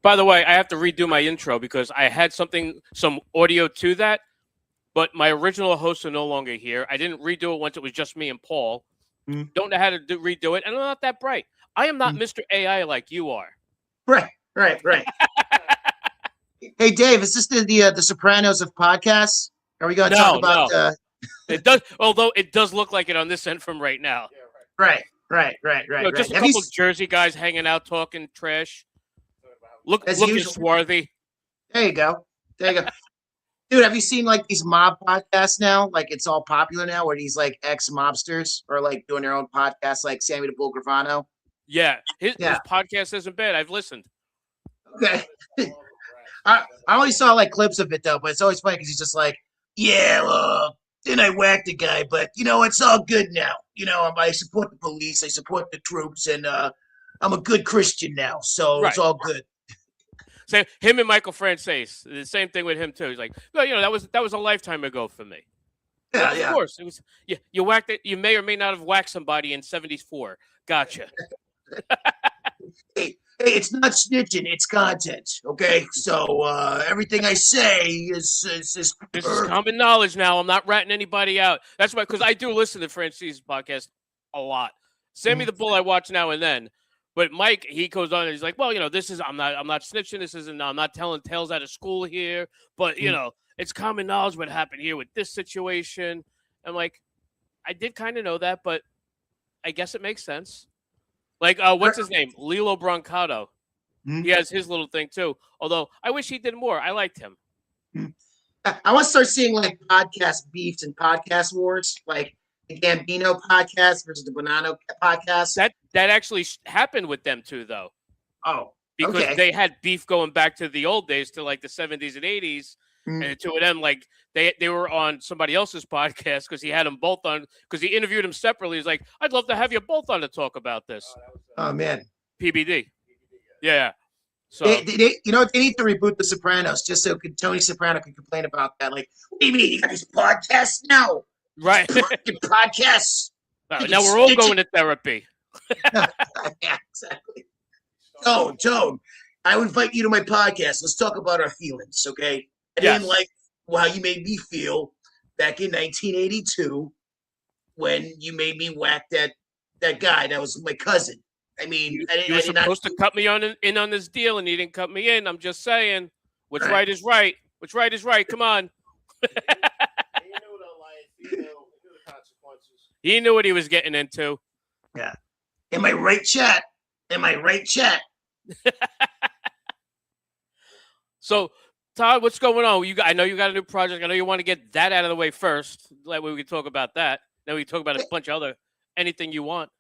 By the way, I have to redo my intro because I had some audio to that, but my original hosts are no longer here. I didn't redo it once it was just me and Paul. Don't know how to redo it, and I'm not that bright. I am not Mr. AI like you are. Right. Hey, Dave, is this the Sopranos of podcasts? Are we going to talk about? No. It does, although it does look like it on this end from right now. Right. Just a couple of Jersey guys hanging out talking trash. Looking swarthy. There you go. Dude, have you seen like these mob podcasts now? Like it's all popular now where these like ex-mobsters are like doing their own podcasts like Sammy the Bull Gravano. Yeah. His podcast isn't bad. I've listened. Okay. I only saw like clips of it though, but it's always funny because he's just like, then I whacked the guy, but it's all good now. I support the police, I support the troops, and I'm a good Christian now, so It's all good. So him and Michael Franzese, the same thing with him too. He's like, well, that was a lifetime ago for me. Yeah, of course, it was. Yeah, you whacked it. You may or may not have whacked somebody in '74. Gotcha. Hey, it's not snitching; it's content. Okay, so everything I say is this is common knowledge now. I'm not ratting anybody out. That's why, because I do listen to Francese's podcast a lot. Sammy the Bull I watch now and then. But Mike, he goes on and he's like, well, this is, I'm not snitching. This isn't, I'm not telling tales out of school here. But, it's common knowledge what happened here with this situation. I'm like, I did kind of know that, but I guess it makes sense. Like, what's his name? Lilo Brancato. He has his little thing, too. Although, I wish he did more. I liked him. I want to start seeing, like, podcast beefs and podcast wars. Like, the Gambino podcast versus the Bonanno podcast. That actually happened with them too, though. Oh, because they had beef going back to the old days, to like the 70s and 80s, and the two of them, like they were on somebody else's podcast because he had them both on, because he interviewed them separately. He's like, I'd love to have you both on to talk about this. Oh man, PBD. Yeah. So they they need to reboot The Sopranos just so Tony Soprano could complain about that. Like, what do you mean you got these podcasts now? Right. Podcasts. Now we're all going to therapy. Yeah, exactly. Tone, I would invite you to my podcast. Let's talk about our feelings, okay? I didn't like how you made me feel back in 1982 when you made me whack that guy. That was my cousin. I mean, you were supposed to cut me in on this deal, and you didn't cut me in. I'm just saying, what's right is right. What's right is right. Come on. He knew what he was getting into. Yeah. Am I right, chat? So, Todd, what's going on? I know you got a new project. I know you want to get that out of the way first. That way we can talk about that. Then we can talk about a bunch of anything you want.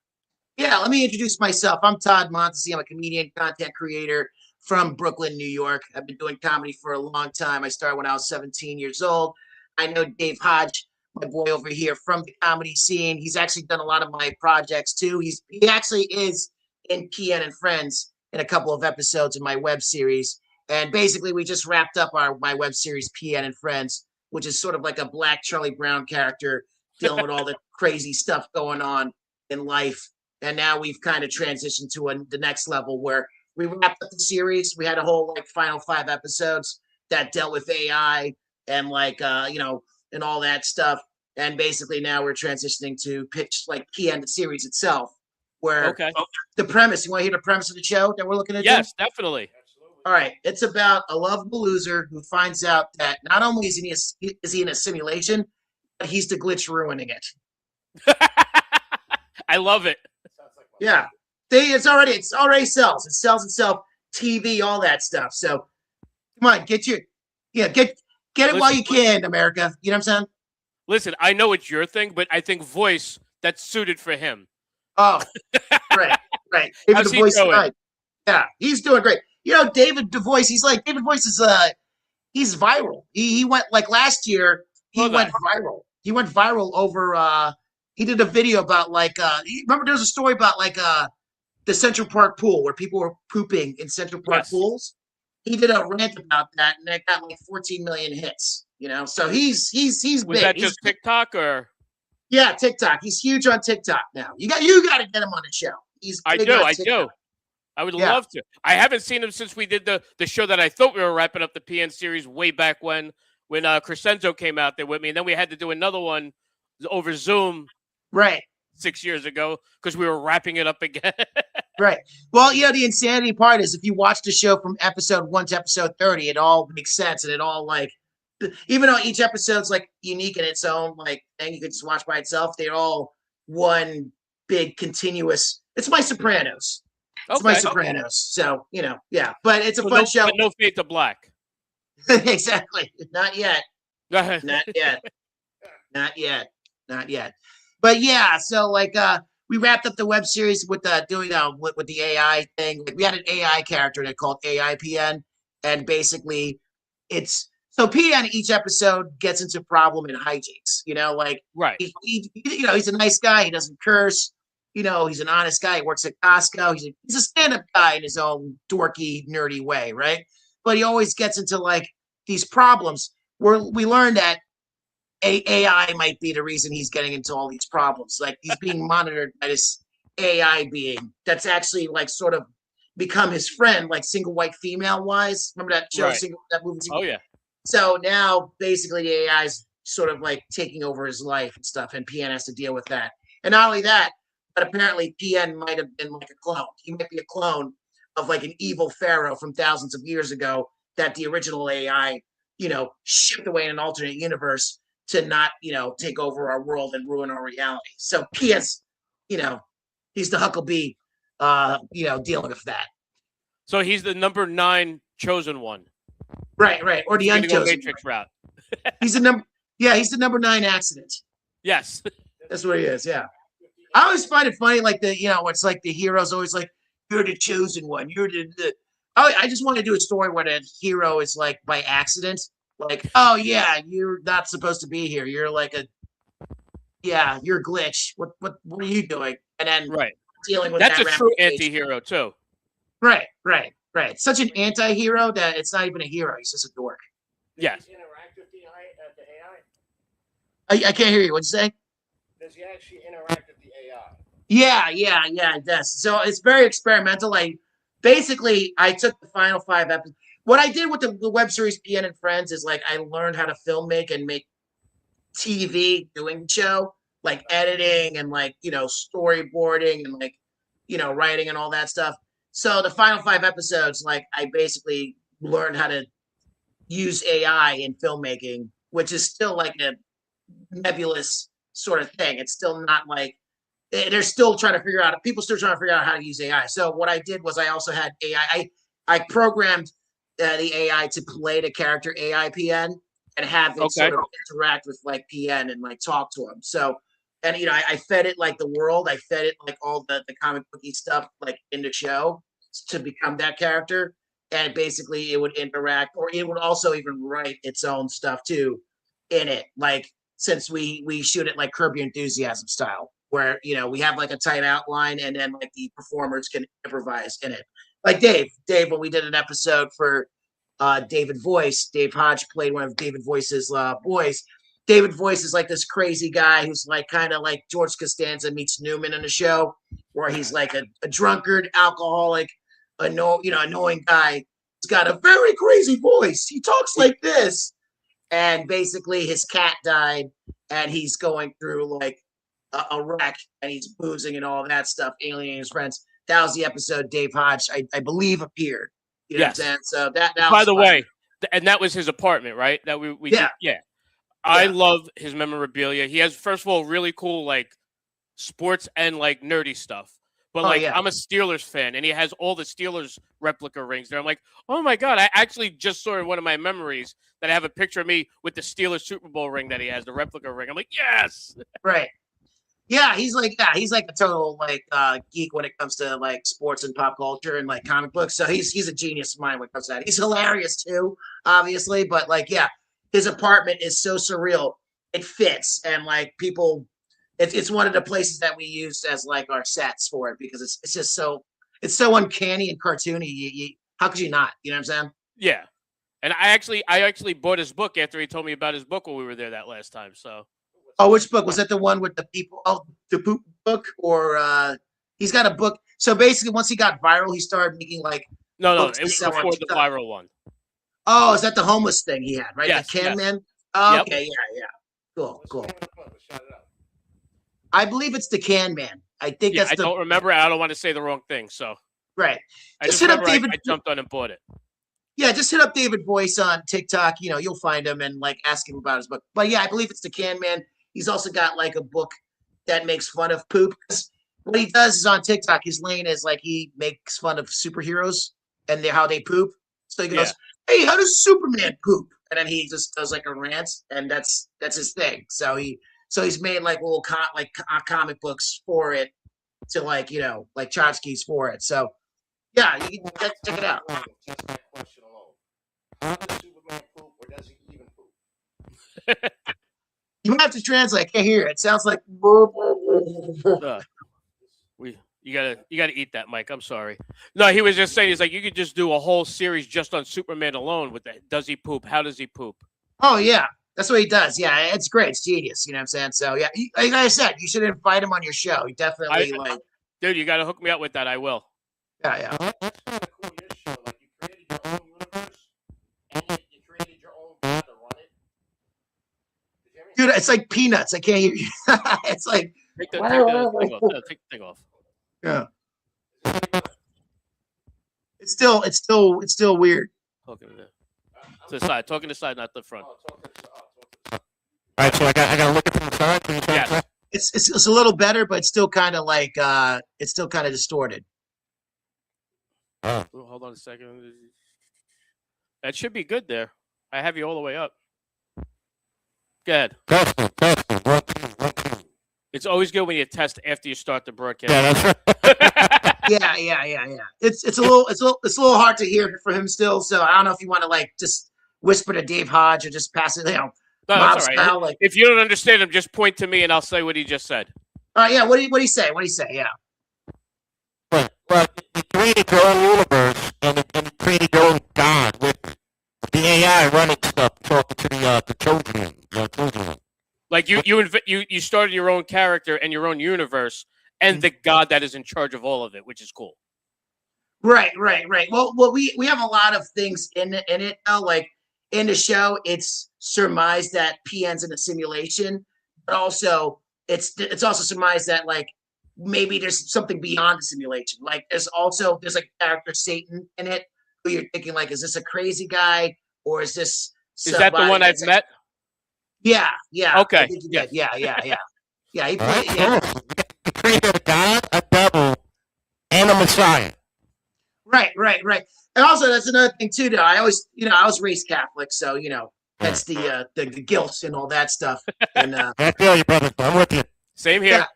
Yeah, let me introduce myself. I'm Todd Montesi. I'm a comedian, content creator from Brooklyn, New York. I've been doing comedy for a long time. I started when I was 17 years old. I know Dave Hodge, my boy over here from the comedy scene. He's actually done a lot of my projects too. He actually is in PN and Friends in a couple of episodes in my web series. And basically we just wrapped up my web series PN and Friends, which is sort of like a black Charlie Brown character dealing with all the crazy stuff going on in life. And now we've kind of transitioned to the next level where we wrapped up the series. We had a whole final 5 episodes that dealt with AI and and all that stuff. And basically now we're transitioning to pitch PN the series itself, where the premise, you want to hear the premise of the show that we're looking at? Yes, definitely. All right. It's about a lovable loser who finds out that not only is he in a simulation, but he's the glitch ruining it. I love it. Yeah. It's already sells. It sells itself, TV, all that stuff. So come on, get it while you can, America. You know what I'm saying? Listen, I know it's your thing, but I think voice that's suited for him. Oh, right. How's he doing? Right. Yeah, he's doing great. David DeVoice, David Voice is he's viral. He went last year, went viral. He went viral over he did a video about remember there was a story about the Central Park pool where people were pooping in Central Park pools? he did a rant about that, and that got like 14 million hits. So he's Was big. that just TikTok or? Yeah, TikTok. He's huge on TikTok now. You got to get him on the show. He's big on I TikTok. do. I would Yeah. love to. I haven't seen him since we did the show that I thought we were wrapping up the PN series way back when Crescenzo came out there with me, and then we had to do another one over Zoom Right. 6 years ago because we were wrapping it up again. Right. Well, the insanity part is if you watch the show from episode 1 to episode 30, it all makes sense, and it all like, even though each episode's like unique in its own like thing, you could just watch by itself. They're all one big continuous. It's my Sopranos. It's my Sopranos. So yeah. But it's a fun show. But no Fade to Black. Exactly. Not yet. Not yet. Not yet. Not yet. But yeah, so like we wrapped up the web series with doing with the AI thing. Like, we had an AI character that called AIPN, and basically it's so PN each episode gets into problem and hijinks. Like right. He's a nice guy. He doesn't curse. He's an honest guy. He works at Costco. He's a stand-up guy in his own dorky, nerdy way, right? But he always gets into like these problems where we learned that AI might be the reason he's getting into all these problems. Like, he's being monitored by this AI being that's actually like sort of become his friend, like Single White Female wise. Remember that show, Right. that movie? Oh yeah. So now basically the AI is sort of like taking over his life and stuff, and PN has to deal with that. And not only that, but apparently PN might have been like a clone. He might be a clone of like an evil pharaoh from thousands of years ago that the original AI, shipped away in an alternate universe to not, take over our world and ruin our reality. So PN's, he's the Huckabee, dealing with that. So he's the number 9 chosen one. Right. Or the unchosen Matrix route. He's the number 9 accident. Yes. That's what he is. Yeah. I always find it funny, like it's like the hero's always like, you're the chosen one. You're the I just want to do a story where the hero is like by accident, like, oh yeah, you're not supposed to be here. You're like you're glitch. What are you doing? And then dealing with that's that a true anti-hero too. Right. Such an anti-hero that it's not even a hero. He's just a dork. Yes. Interact with the AI? I can't hear you. What'd you say? Does he actually interact with the AI? Yeah, it does. So it's very experimental. Basically, I took the final 5 episodes. What I did with the web series PN and Friends is like I learned how to filmmake and make TV doing the show, like editing and like storyboarding and like writing and all that stuff. So the final 5 episodes, like I basically learned how to use AI in filmmaking, which is still like a nebulous sort of thing. It's still not like they're still trying to figure out. People still trying to figure out how to use AI. So what I did was I also had AI. I programmed the AI to play the character AIPN and have it sort of interact with like PN and like talk to him. So, and I fed it like the world. I fed it like all the comic booky stuff like in the show to become that character. And basically it would interact, or it would also even write its own stuff too in it. Like, since we shoot it like Curb Your Enthusiasm style, where we have like a tight outline and then like the performers can improvise in it. Like Dave, when we did an episode for David Voice, Dave Hodge played one of David Voice's boys. David Voice is like this crazy guy who's like kind of like George Costanza meets Newman in the show, where he's like a drunkard, alcoholic, annoying guy. He's got a very crazy voice. He talks like this. And basically his cat died and he's going through like a wreck and he's boozing and all that stuff, alienating his friends. That was the episode Dave Hodge, I believe, appeared. You know what I'm saying? So that by the way, and that was his apartment, right? That we did. Yeah. I love his memorabilia. He has, first of all, really cool like sports and like nerdy stuff. But I'm a Steelers fan, and he has all the Steelers replica rings there. I'm like, oh my God, I actually just saw in one of my memories that I have a picture of me with the Steelers Super Bowl ring that he has, the replica ring. I'm like, yes. Right. Yeah, he's like a total like geek when it comes to like sports and pop culture and like comic books. So he's a genius mind when it comes to that. He's hilarious too, obviously, but like his apartment is so surreal. It fits, and like people, it's one of the places that we use as like our sets for it because it's just so uncanny and cartoony. How could you not? You know what I'm saying? Yeah. And I actually bought his book after he told me about his book when we were there that last time. So Oh, which book was that? The one with the people? Oh, the poop book, or he's got a book. So basically, once he got viral, he started making like no, books it to was sell on before the TikTok. viral one. Oh, is that the homeless thing he had? Right, Yes, the Can yes. Man. Oh, Yep. okay, yeah. Cool, What's cool. the name of the book? Let's shout it out. I believe it's the Can Man. I think Yeah, that's I the don't remember. I don't want to say the wrong thing, so right. I Just just hit up remember David. I jumped on and bought it. Yeah, just hit up David Boyce on TikTok. You know, you'll find him and like ask him about his book. But yeah, I believe it's the Can Man. He's also got like a book that makes fun of poop. What he does is on TikTok, his lane is like he makes fun of superheroes and how they poop. So he goes, "Hey, how does Superman poop?" And then he just does like a rant, and that's his thing. So he's made like little comic books for it to like like tchotchkes for it. So yeah, you can check it out. Test that question alone. How does Superman poop, or does he even poop? You might have to translate. I can't hear it. It sounds like. You gotta eat that, Mike. I'm sorry. No, he was just saying he's like you could just do a whole series just on Superman alone with that. Does he poop? How does he poop? Oh yeah, that's what he does. Yeah, it's great. It's genius. You know what I'm saying? So yeah, like I said, you should invite him on your show. He definitely Dude, you gotta hook me up with that. I will. Yeah. That's kind of cool. Your show, like you created your own universe, and yet you created your own God to run it. Did you hear me? Dude, it's like peanuts. I can't hear you. It's like Take the thing off. Yeah, take the thing off. yeah. It's still weird. Talking to the side. Talking to the side, not the front. Oh, talk to the- All right, so I got to look at from the side. Can you Yes. that? It's a little better, but it's still kind of like it's still kind of distorted. Oh. Hold on a second. That should be good there. I have you all the way up. Go ahead. Testing. 1, 2, 1, 2. It's always good when you test after you start the broadcast. Yeah, that's right. Yeah. It's a little hard to hear for him still. So I don't know if you want to like just whisper to Dave Hodge or just pass it, No, mob that's all right. style. Like, If you don't understand him, just point to me and I'll say what he just said. all right, yeah. What do you say? What do you say? Yeah. But you created your own universe, and you created your own God with the AI running stuff, talking to the children. Like you started your own character and your own universe and the God that is in charge of all of it, which is cool. Right. Well, we have a lot of things in it though. Like in the show, it's surmised that PN's in a simulation, but also it's also surmised that like maybe there's something beyond the simulation. Like there's like character Satan in it, who you're thinking like, is this a crazy guy or is this? Is that the one I've met? Yeah. Okay. I think he did. Yeah. Yeah, he All right, played. Yeah. cool. You created a God, a devil, and a Messiah. Right. And also, that's another thing too. Though I was raised Catholic, so that's the guilt and all that stuff. And I feel you, brother. I'm with you. Same here. Yeah.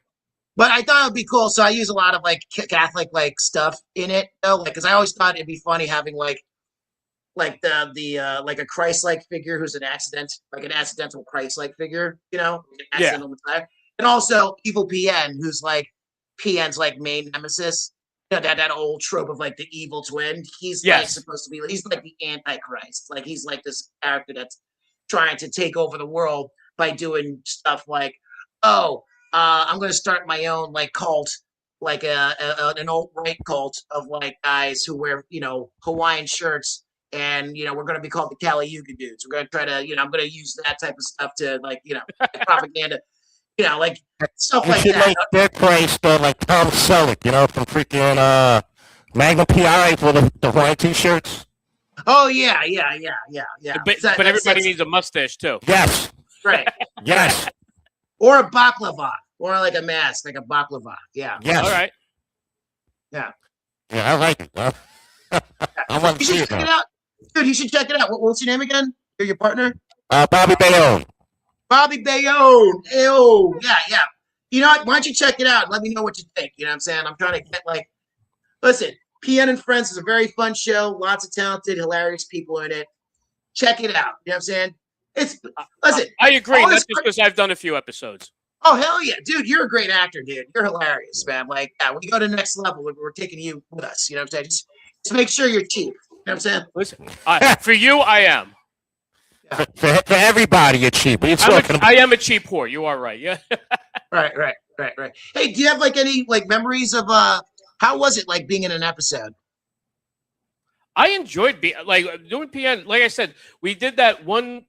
But I thought it would be cool, so I use a lot of like Catholic like stuff in it, though, like because I always thought it'd be funny having like the like a Christ-like figure who's an accidental Christ-like figure, accidental Messiah. And also evil PN, who's like PN's like main nemesis. That old trope of like the evil twin. He's like supposed to be. He's like the Antichrist. Like he's like this character that's trying to take over the world by doing stuff like, I'm going to start my own like cult, like an alt-right cult of like guys who wear Hawaiian shirts, and we're going to be called the Kali Yuga dudes. We're going to try to I'm going to use that type of stuff to like like propaganda. Like stuff You like should that. make their Christ like Tom Selleck, from freaking Magnum PI for the Hawaiian t-shirts. Oh yeah. But everybody needs a mustache too. Yes. Right. Yes. Or a baklava, or like a mask, like a baklava. Yeah. Yes. All right. Yeah, I like it. I want to You see should it check it now. out, dude. You should check it out. What's your name again? You're your partner. Bobby Bayonne. Bobby Bayonne. Ew. Yeah. You know what? Why don't you check it out and let me know what you think? You know what I'm saying? I'm trying to get listen, PN and Friends is a very fun show. Lots of talented, hilarious people in it. Check it out. You know what I'm saying? Listen. I agree. all That's this just because I've done a few episodes. Oh, hell yeah. Dude, you're a great actor, dude. You're hilarious, man. Like, yeah, when you go to the next level, we're taking you with us. You know what I'm saying? Just make sure you're cheap. You know what I'm saying? Listen, for you, I am. For everybody, you're cheap. What are you talking about? I am a cheap whore. You are right. Yeah. Right. Hey, do you have like any like memories of how was it like being in an episode? I enjoyed doing PN. Like I said, we did that one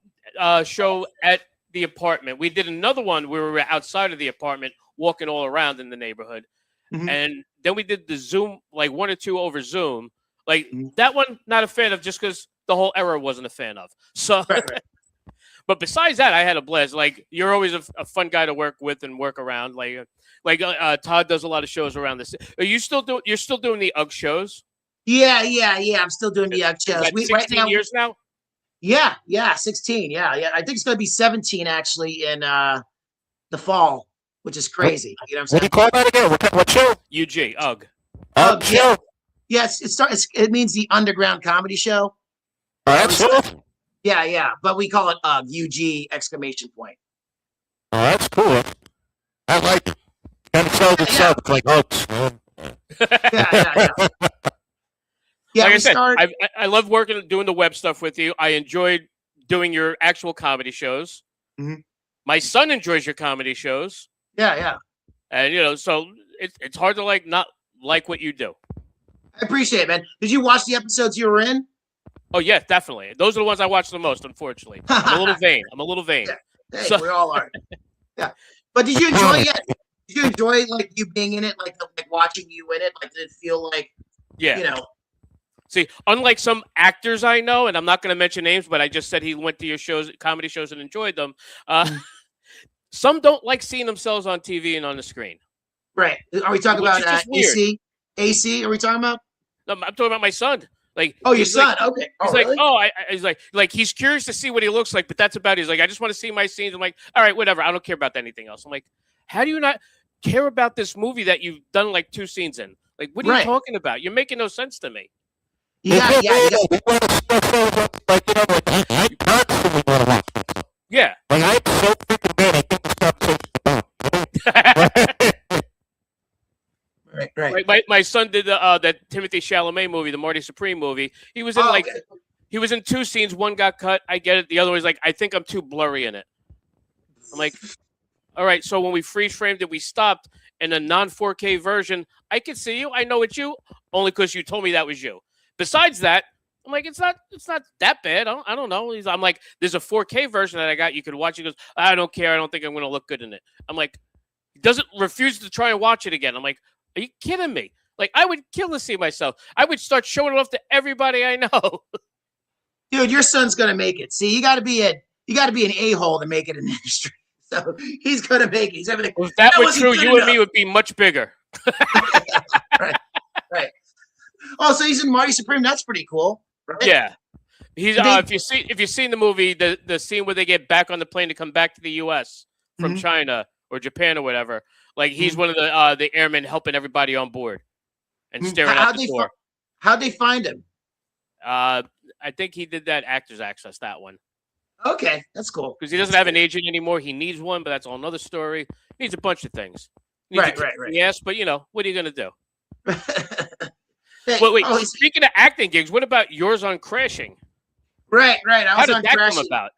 show at the apartment. We did another one where we were outside of the apartment, walking all around in the neighborhood. Mhm. And then we did the Zoom, like 1 or 2 over Zoom. Like Mhm. that one, not a fan of, just because the whole era wasn't a fan of. So, Right. but besides that, I had a blast. Like you're always a fun guy to work with and work around. Todd does a lot of shows around this. Are you still doing? You're still doing the UGG shows? Yeah. I'm still doing the Is shows. that We 16 right now. years now. Yeah, 16. Yeah. I think it's gonna be 17 actually in the fall, which is crazy. You know what I'm What do you saying? call that again? What show? UG UGG. Oh, Show. Yes, it means the underground comedy show. Oh, that's cool. Yeah, but we call it UG exclamation point. Oh, that's cool. I like it. Kind of sold itself. It's like hooks, man. Yeah. Yeah, Like I we said, started. I love doing the web stuff with you. I enjoyed doing your actual comedy shows. Mhm. My son enjoys your comedy shows, Yeah. and so it's hard to not like what you do. I appreciate it, man. Did you watch the episodes you were in? Oh yeah, definitely. Those are the ones I watch the most. Unfortunately, I'm a little vain. Hey, So- we all are. Yeah. But did you enjoy it? Did you enjoy like you being in it, like watching you in it? Like did it feel like Yeah. See, unlike some actors I know, and I'm not going to mention names, but I just said he went to your comedy shows, and enjoyed them. Some don't like seeing themselves on TV and on the screen. right? Are we talking Which about is just weird. AC? AC? Are we talking about? No, I'm talking about my son. Like, Oh, your he's son. like- Okay. He's Oh, like, really? oh, he's like, he's curious to see what he looks like, but that's about it. He's like, I just want to see my scenes. I'm like, all right, whatever. I don't care about anything else. I'm like, how do you not care about this movie that you've done like 2 scenes in? Like, what are Right. you talking about? You're making no sense to me. Yeah. We want to stuff over, like, I constantly want to watch this. Yeah. Like, I'm so freaking bad. I think it's not Right. my son did that Timothy Chalamet movie, the Marty Supreme movie. He was in Oh, okay. he was in 2 scenes. One got cut. I get it. The other was like, I think I'm too blurry in it. I'm like, all right. So when we freeze framed it, we stopped in a non 4K version. I can see you. I know it's you, only because you told me that was you. Besides that, I'm like, it's not that bad. I don't know. I'm like, there's a 4K version that I got. You could watch it. He goes, I don't care. I don't think I'm going to look good in it. I'm like, he doesn't refuse to try and watch it again. I'm like, are you kidding me? Like, I would kill to see myself. I would start showing it off to everybody I know. Dude, your son's gonna make it. See, you gotta be an a-hole to make it in the industry. So he's gonna make it. He's everything. If that That were wasn't true, good you and me enough. would be much bigger. Right. Oh, so he's in Marty Supreme. That's pretty cool. Right? Yeah. He's They- if you've seen the movie, the scene where they get back on the plane to come back to the US from Mhm. China or Japan or whatever, like he's Mhm. one of the airmen helping everybody on board and Mhm. staring out the door. How'd they find him? I think he did that Actors Access, that one. Okay, that's cool. Because he doesn't have an agent anymore. He needs one, but that's a whole nother story. He needs a bunch of things. He needs Right. Yes, but what are you gonna do? Hey, Wait. oh, he's- Speaking of acting gigs, what about yours on Crashing? right. I How was did on that Crash. come about?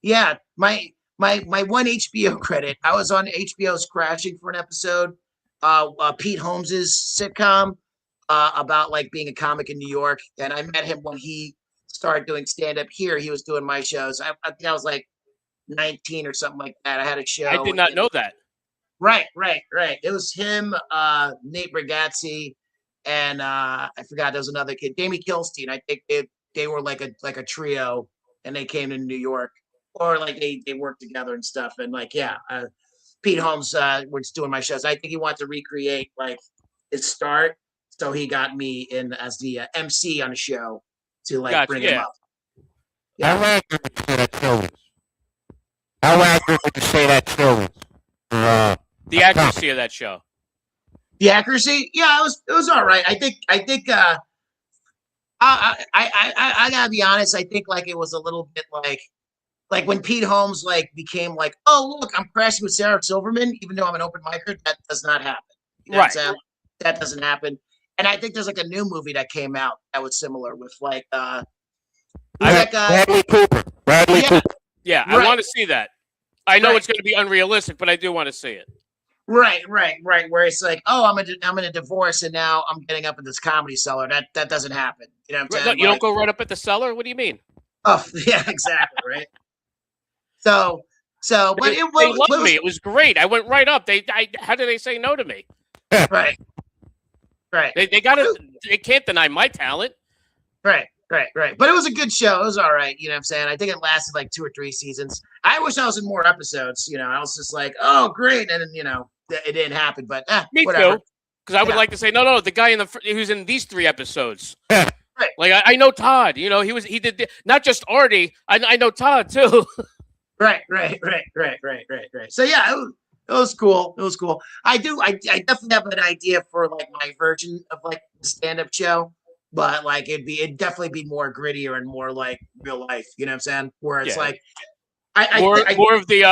Yeah, my one HBO credit. I was on HBO's Crashing for an episode. Pete Holmes's sitcom about like being a comic in New York, and I met him when he started doing stand up here. He was doing my shows. I think I was like 19 or something like that. I had a show. I did not know that. Right. It was him, Nate Bargatze, and I forgot there was another kid, Jamie Kilstein. I think they were like a trio, and they came to New York, or like they worked together and stuff. And like Pete Holmes was doing my shows. I think he wanted to recreate like his start, so he got me in as the MC on the show to like Gotcha, bring him yeah. up. How accurate would you say that show is? How accurate would you say that show is? The accuracy of that show. The accuracy, yeah, it was all right. I think I gotta be honest. I think like it was a little bit like when Pete Holmes like became like, oh look, I'm crashing with Sarah Silverman, even though I'm an open micer. That does not happen. You know what I'm Right. saying? That doesn't happen. And I think there's like a new movie that came out that was similar with like who's I- that guy? Bradley Cooper. Bradley Yeah. Cooper. Yeah, I Right. want to see that. I know Right. it's going to be unrealistic, but I do want to see it. Right. Where it's like, oh, I'm in a divorce, and now I'm getting up in this comedy cellar. That doesn't happen. You know what I'm No, saying? you don't Like, go right up at the cellar. What do you mean? oh, yeah, exactly, right. So, but They it loved was me. It was great. I went right up. How did they say no to me? right. They got to. They can't deny my talent. Right. But it was a good show. It was all right. You know what I'm saying? I think it lasted like 2 or 3 seasons. I wish I was in more episodes. You know, I was just like, oh, great. And then, you know, it didn't happen. But Me whatever. too. Because I would Yeah. like to say no. The guy who's in these 3 episodes. Yeah. Right. Like I know Todd. You know he did not just Artie. I know Todd too. Right. So yeah, it was cool. I definitely have an idea for like my version of like the stand-up show, but like it'd definitely be more grittier and more like real life. You know what I'm saying? Where it's Yeah. like more of the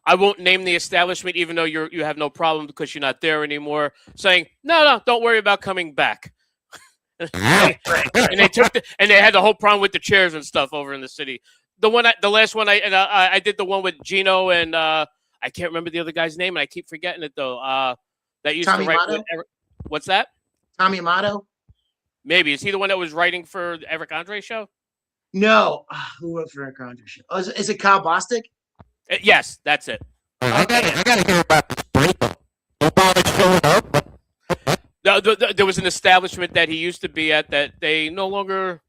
I won't name the establishment even though you have no problem because you're not there anymore. Saying no, don't worry about coming back. right. And they had the whole problem with the chairs and stuff over in the city. The last one I did the one with Gino and I can't remember the other guy's name and I keep forgetting it though. That used Tommy to write Amato? with what's that? Tommy Amato? Maybe is he the one that was writing for the Eric Andre show? No. Who wrote for Eric Andre show? Oh, is it Kyle Bostic? Yes, that's it. I gotta hear about this breakup. Nobody's showing up. There was an establishment that he used to be at that they no longer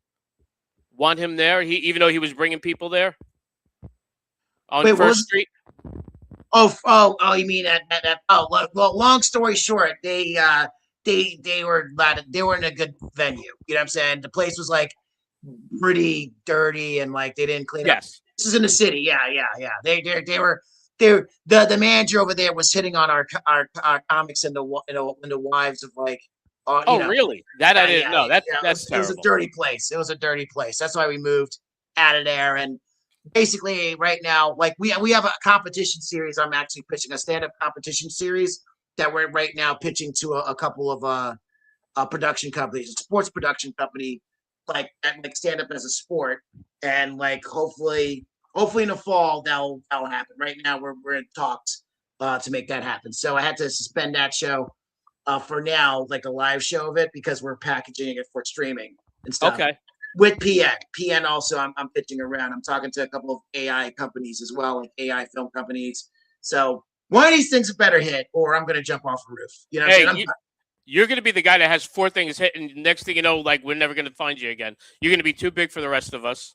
want him there. Even though he was bringing people there on Wait, what First was- Street. Oh, you mean that? Oh, well, long story short, they were in a good venue. You know what I'm saying? The place was like pretty dirty and like they didn't clean up. Yes. This is in the city. Yeah. The manager over there was hitting on our comics and the wives of like. You Oh, know, really? That I didn't know. That's it was a terrible. dirty place. It was a dirty place. That's why we moved out of there. And basically, right now, like we have a competition series. I'm actually pitching a stand-up competition series that we're right now pitching to a couple of production companies, a sports production company, like stand up as a sport, and like hopefully in the fall that'll happen. Right now, we're in talks to make that happen. So I had to suspend that show. For now, like a live show of it because we're packaging it for streaming and stuff. Okay. With PN also, I'm pitching around. I'm talking to a couple of AI companies as well, like AI film companies. So one of these things better hit, or I'm gonna jump off a roof. You know what I'm saying? You're going to be the guy that has 4 things hit, and next thing you know, like we're never going to find you again. You're going to be too big for the rest of us.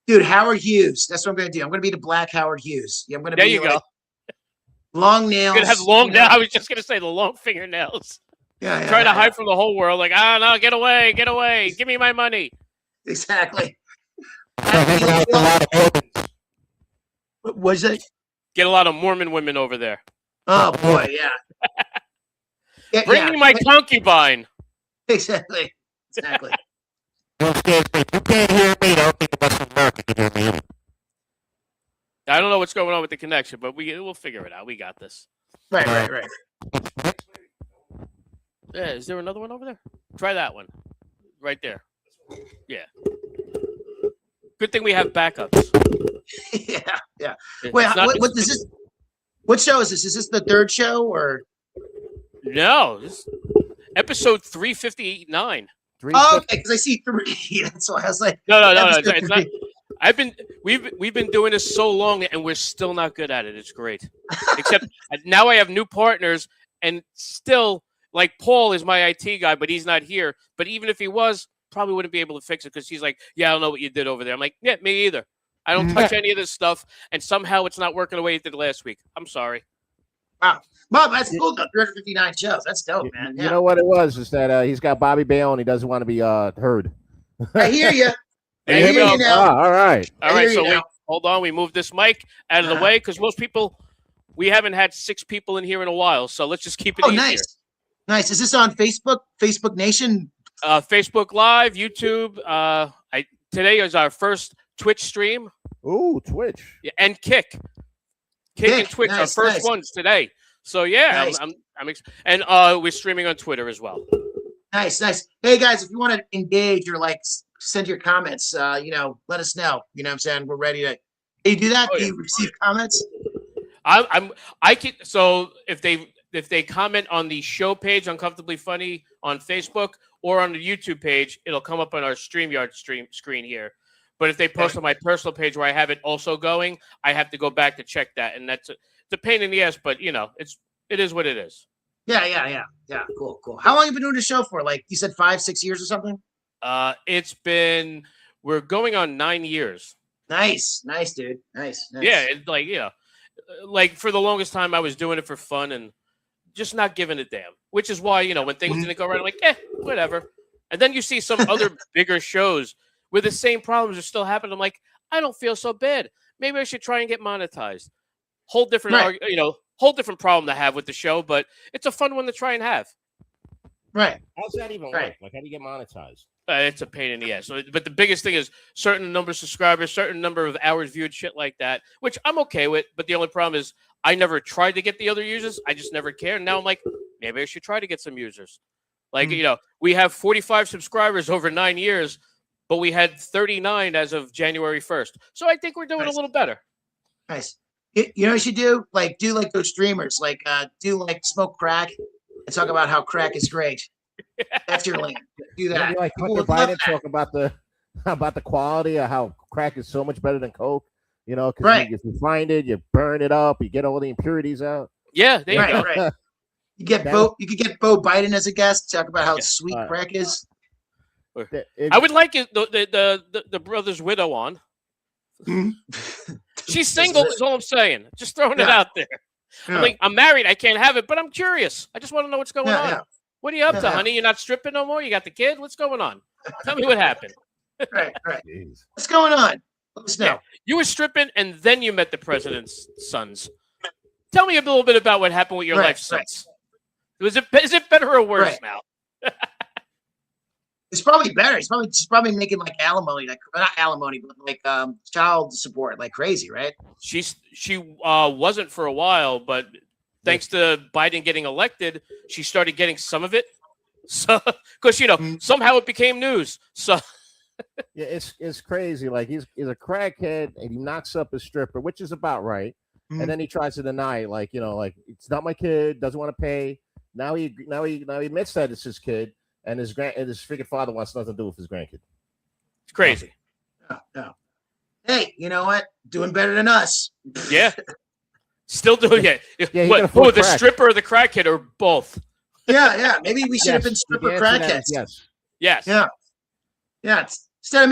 Dude, Howard Hughes. That's what I'm gonna do. I'm gonna be the Black Howard Hughes. Yeah, I'm gonna There be you like, go. long nails. You're going to have long you know? nails. I was just going to say the long fingernails. Yeah, Trying to hide from the whole world. Like, no, get away. Give me my money. Exactly. Hanging out with a lot of Mormons. What was it? Get a lot of Mormon women over there. Oh boy, yeah. Bring me my concubine. Exactly. Don't scare me. If you can't hear me, I don't think the rest of America can hear me either. I don't know what's going on with the connection, but we'll figure it out. We got this. Right. Yeah, is there another one over there? Try that one. Right there. Yeah. Good thing we have backups. Yeah. It's Wait, not- what is this? What show is this? Is this the 3rd show or? No. This episode 359. Oh, okay, because I see 3. That's why I was like, No. episode It's not. 3. We've been doing this so long and we're still not good at it. It's great. Except now I have new partners and still like Paul is my IT guy, but he's not here. But even if he was, probably wouldn't be able to fix it because he's like, yeah, I don't know what you did over there. I'm like, yeah, me either. I don't touch any of this stuff, and somehow it's not working the way it did last week. I'm sorry. Wow. Well, that's cool though. 359 shows. That's dope, man. You know what it was is that he's got Bobby Bayonne. He doesn't want to be heard. I hear you. There I you hear go. you now. All right. All I right, hear you so now. hold on. We moved this mic out of the way because most people, we haven't had 6 people in here in a while. So let's just keep it Oh, easier. nice. Is this on Facebook? Facebook Nation? Facebook Live, YouTube. Today is our first Twitch stream. Ooh, Twitch. Yeah, and Kick and Kick, Twitch, our nice, first nice. ones today. So yeah, Nice. and we're streaming on Twitter as well. Nice, nice. Hey guys, if you want to engage or like send your comments, let us know. You know what I'm saying? We're ready to. Do you do that? Oh, Do yeah. you receive comments? I can. So if they comment on the show page, Uncomfortably Funny on Facebook, or on the YouTube page, it'll come up on our StreamYard screen here. But if they post on my personal page where I have it also going, I have to go back to check that, and it's a pain in the ass. But it is what it is. Yeah. Cool. How long have you been doing the show for? Like you said, 5-6 years or something? We're going on 9 years. Nice, dude. Nice. Yeah, it's like for the longest time I was doing it for fun and just not giving a damn. Which is why when things didn't go right, I'm like, whatever. And then you see some other bigger shows where the same problems are still happening. I'm like, I don't feel so bad. Maybe I should try and get monetized. Whole different, whole different problem to have with the show, but it's a fun one to try and have. Right. How's that even work? Like, how do you get monetized? It's a pain in the ass. But the biggest thing is certain number of subscribers, certain number of hours viewed, shit like that, which I'm okay with. But the only problem is I never tried to get the other users. I just never cared. And now I'm like, maybe I should try to get some users. Like, we have 45 subscribers over 9 years, but we had 39 as of January 1st. So I think we're doing a little better. Nice. You know what you should do? Like, do like those streamers, like, smoke crack and talk about how crack is great. That's your lane. Do that. Maybe like People Hunter would love Biden that. talk about the quality of how crack is so much better than coke. Because Right. you find it, you burn it up, you get all the impurities out. Yeah, there you go. Right. You could get Bo Biden as a guest. Talk about how sweet Right. crack is. I would like it, the brother's widow on. She's single, is all I'm saying. Just throwing it out there. Yeah. I'm married. I can't have it, but I'm curious. I just want to know what's going on. Yeah. What are you up to, Yeah. honey? You're not stripping no more? You got the kid? What's going on? Tell me what happened. Right. Jeez. What's going on? Let us know. Yeah. You were stripping, and then you met the president's sons. Tell me a little bit about what happened with your life since. Is it better or worse now? It's probably better. She's probably making like alimony, like not alimony, but like child support, like crazy, right? She wasn't for a while, but thanks to Biden getting elected, she started getting some of it. So, because somehow it became news. So, Yeah, it's crazy. Like he's a crackhead and he knocks up a stripper, which is about right. And then he tries to deny it, like it's not my kid, doesn't want to pay. Now he admits that it's his kid, and his freaking father wants nothing to do with his grandkid. it's crazy. No. Hey, you know what? Doing better than us. Yeah. Still doing it. Yeah, he What? can afford Who, the crack. stripper or the crackhead or both? Yeah. Maybe we should have been Yes, stripper the answer to that crackheads. is yes. Yes. Yeah. Instead of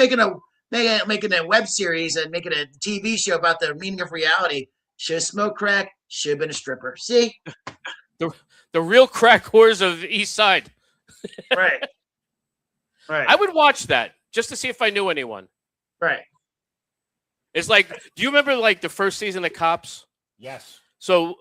making a web series and making a TV show about the meaning of reality, should have smoked crack, should have been a stripper. See? The real crack whores of the East Side. Right. I would watch that just to see if I knew anyone. Right. It's like, do you remember like the first season of Cops? Yes. So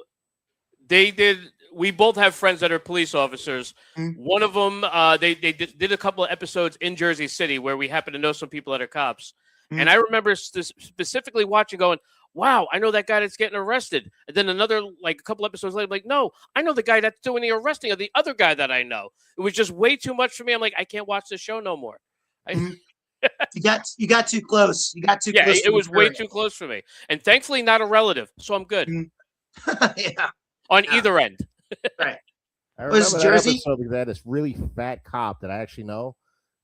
we both have friends that are police officers. One of them, they did a couple of episodes in Jersey City where we happen to know some people that are cops. And I remember specifically watching going, wow, I know that guy that's getting arrested. And then another, like a couple episodes later, like, no, I know the guy that's doing the arresting of the other guy that I know. It was just way too much for me. I'm like, I can't watch this show no more. You got too close. You got too Yeah, close. it was way too close for me. And thankfully not a relative, so I'm good. Yeah. On either end. Right. I Was remember that Jersey? episode because they had this really fat cop that I actually know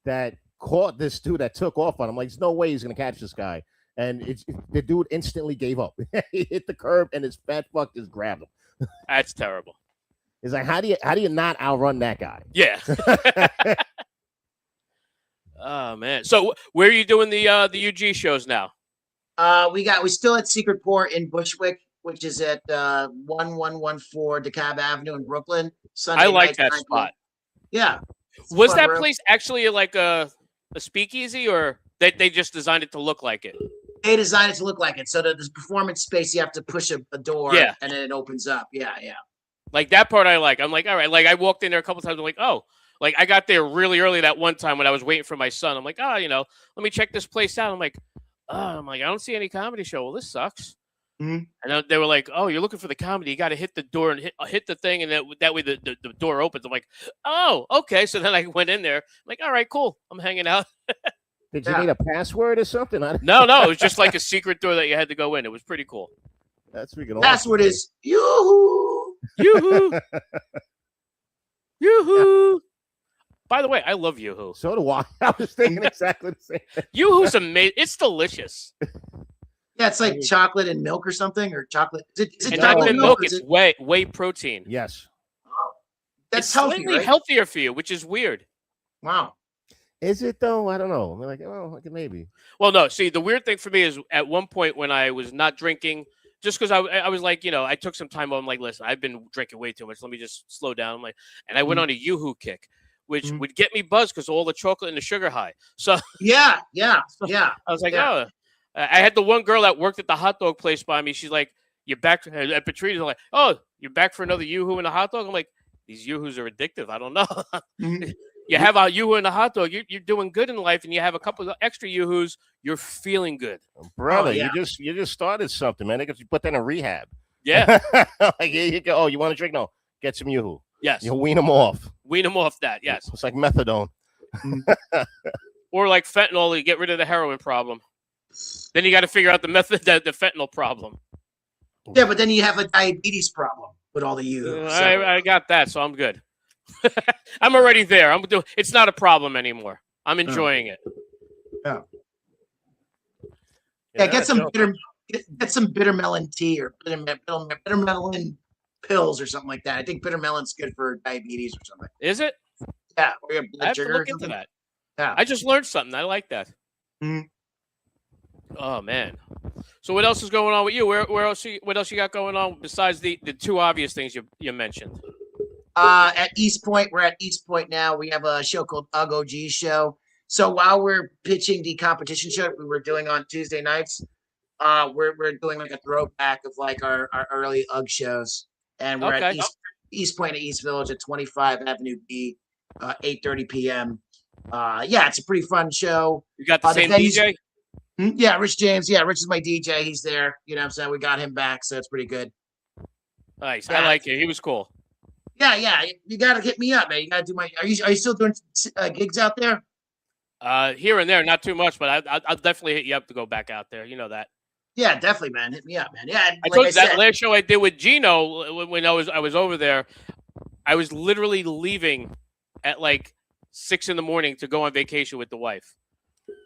that caught this dude that took off on him. Like, there's no way he's gonna catch this guy. And the dude instantly gave up. He hit the curb and his fat fuck just grabbed him. That's terrible. He's like, how do you not outrun that guy? Yeah. Oh man. So where are you doing the UG shows now? We still at Secret Port in Bushwick, which is at 1114 DeKalb Avenue in Brooklyn. Sunday I like night, that 9 spot. Yeah. It's a Was fun that room. place actually like a speakeasy, or they just designed it to look like it? They designed it to look like it. So that this performance space, you have to push a door, Yeah. and then it opens up. Yeah. Like that part I like. I'm like, all right. Like I walked in there a couple times. I'm like, oh, like I got there really early that one time when I was waiting for my son. I'm like, let me check this place out. I'm like, I don't see any comedy show. Well, this sucks. Mhm. And then they were like, "Oh, you're looking for the comedy? You got to hit the door and hit the thing, and that way the door opens." I'm like, "Oh, okay." So then I went in there, like, "All right, cool. I'm hanging out." Did you Yeah. need a password or something? No, it was just like a secret door that you had to go in. It was pretty cool. That's freaking Password is yoo-hoo. Yoo-hoo, yoo-hoo. By the way, I love Yoo-hoo. So do I. I was thinking exactly the same thing. Yoo-hoo's amazing. It's delicious. Yeah, it's like chocolate and milk or something, or chocolate. Is it And No, not chocolate even milk? milk. Or is It's it, whey protein. Yes. that's It's healthy, slightly right? healthier for you, which is weird. Wow. Is it though? I don't know. I'm like, oh, like maybe. Well, no. See, the weird thing for me is at one point when I was not drinking, just because I was like, I took some time off. I'm like, listen, I've been drinking way too much. Let me just slow down. I'm like, and I went Mhm. on a Yoo-hoo kick, which Mhm. would get me buzzed because all the chocolate and the sugar high. So Yeah. I was like, Yeah. oh. I had the one girl that worked at the hot dog place by me. She's like, "You're back at Patricia's." I'm like, "Oh, you're back for another Yoo-hoo and a hot dog?" I'm like, "These Yoo-hoos are addictive. I don't know." Mhm. You have a Yoo-hoo and a hot dog, you're doing good in life, and you have a couple of extra Yoo-hoos, you're feeling good. Brother, yeah. you just started something, man. They got you put that in rehab. Yeah. Like here you go. Oh, you want to drink? No, get some Yoo-hoo. Yes. You wean them off. Wean them off that. Yes. It's like methadone. Or like fentanyl to get rid of the heroin problem. Then you got to figure out the fentanyl problem. Yeah, but then you have a diabetes problem with all the you. I got that, so I'm good. I'm already there. It's not a problem anymore. I'm enjoying it. Yeah, get some bitter melon tea or bitter melon pills or something like that. I think bitter melon's good for diabetes or something. Is it? Yeah, or you have I blood have to sugar or look into something. that. Yeah. I just learned something. I like that. Mhm. Oh man. So what else is going on with you? What else you got going on besides the two obvious things you mentioned? At East Point, we're at East Point now. We have a show called Ugg OG Show. So while we're pitching the competition show we were doing on Tuesday nights, we're doing like a throwback of like our early Ugg shows, and we're at Okay. East Point at East Village at 25 Avenue B, 8:30 p.m. Yeah, it's a pretty fun show. You got the The same venue's- DJ? Yeah, Rich James. Yeah, Rich is my DJ. He's there. You know what I'm saying? We got him back, so it's pretty good. Nice. Yeah. I like it. He was cool. Yeah. You gotta hit me up, man. You gotta do my. Are you still doing gigs out there? Here and there, not too much, but I'll definitely hit you up to go back out there. You know that. Yeah, definitely, man. Hit me up, man. Yeah, I like told I you that said, last show I did with Gino when I was over there. I was literally leaving at like 6 a.m. to go on vacation with the wife.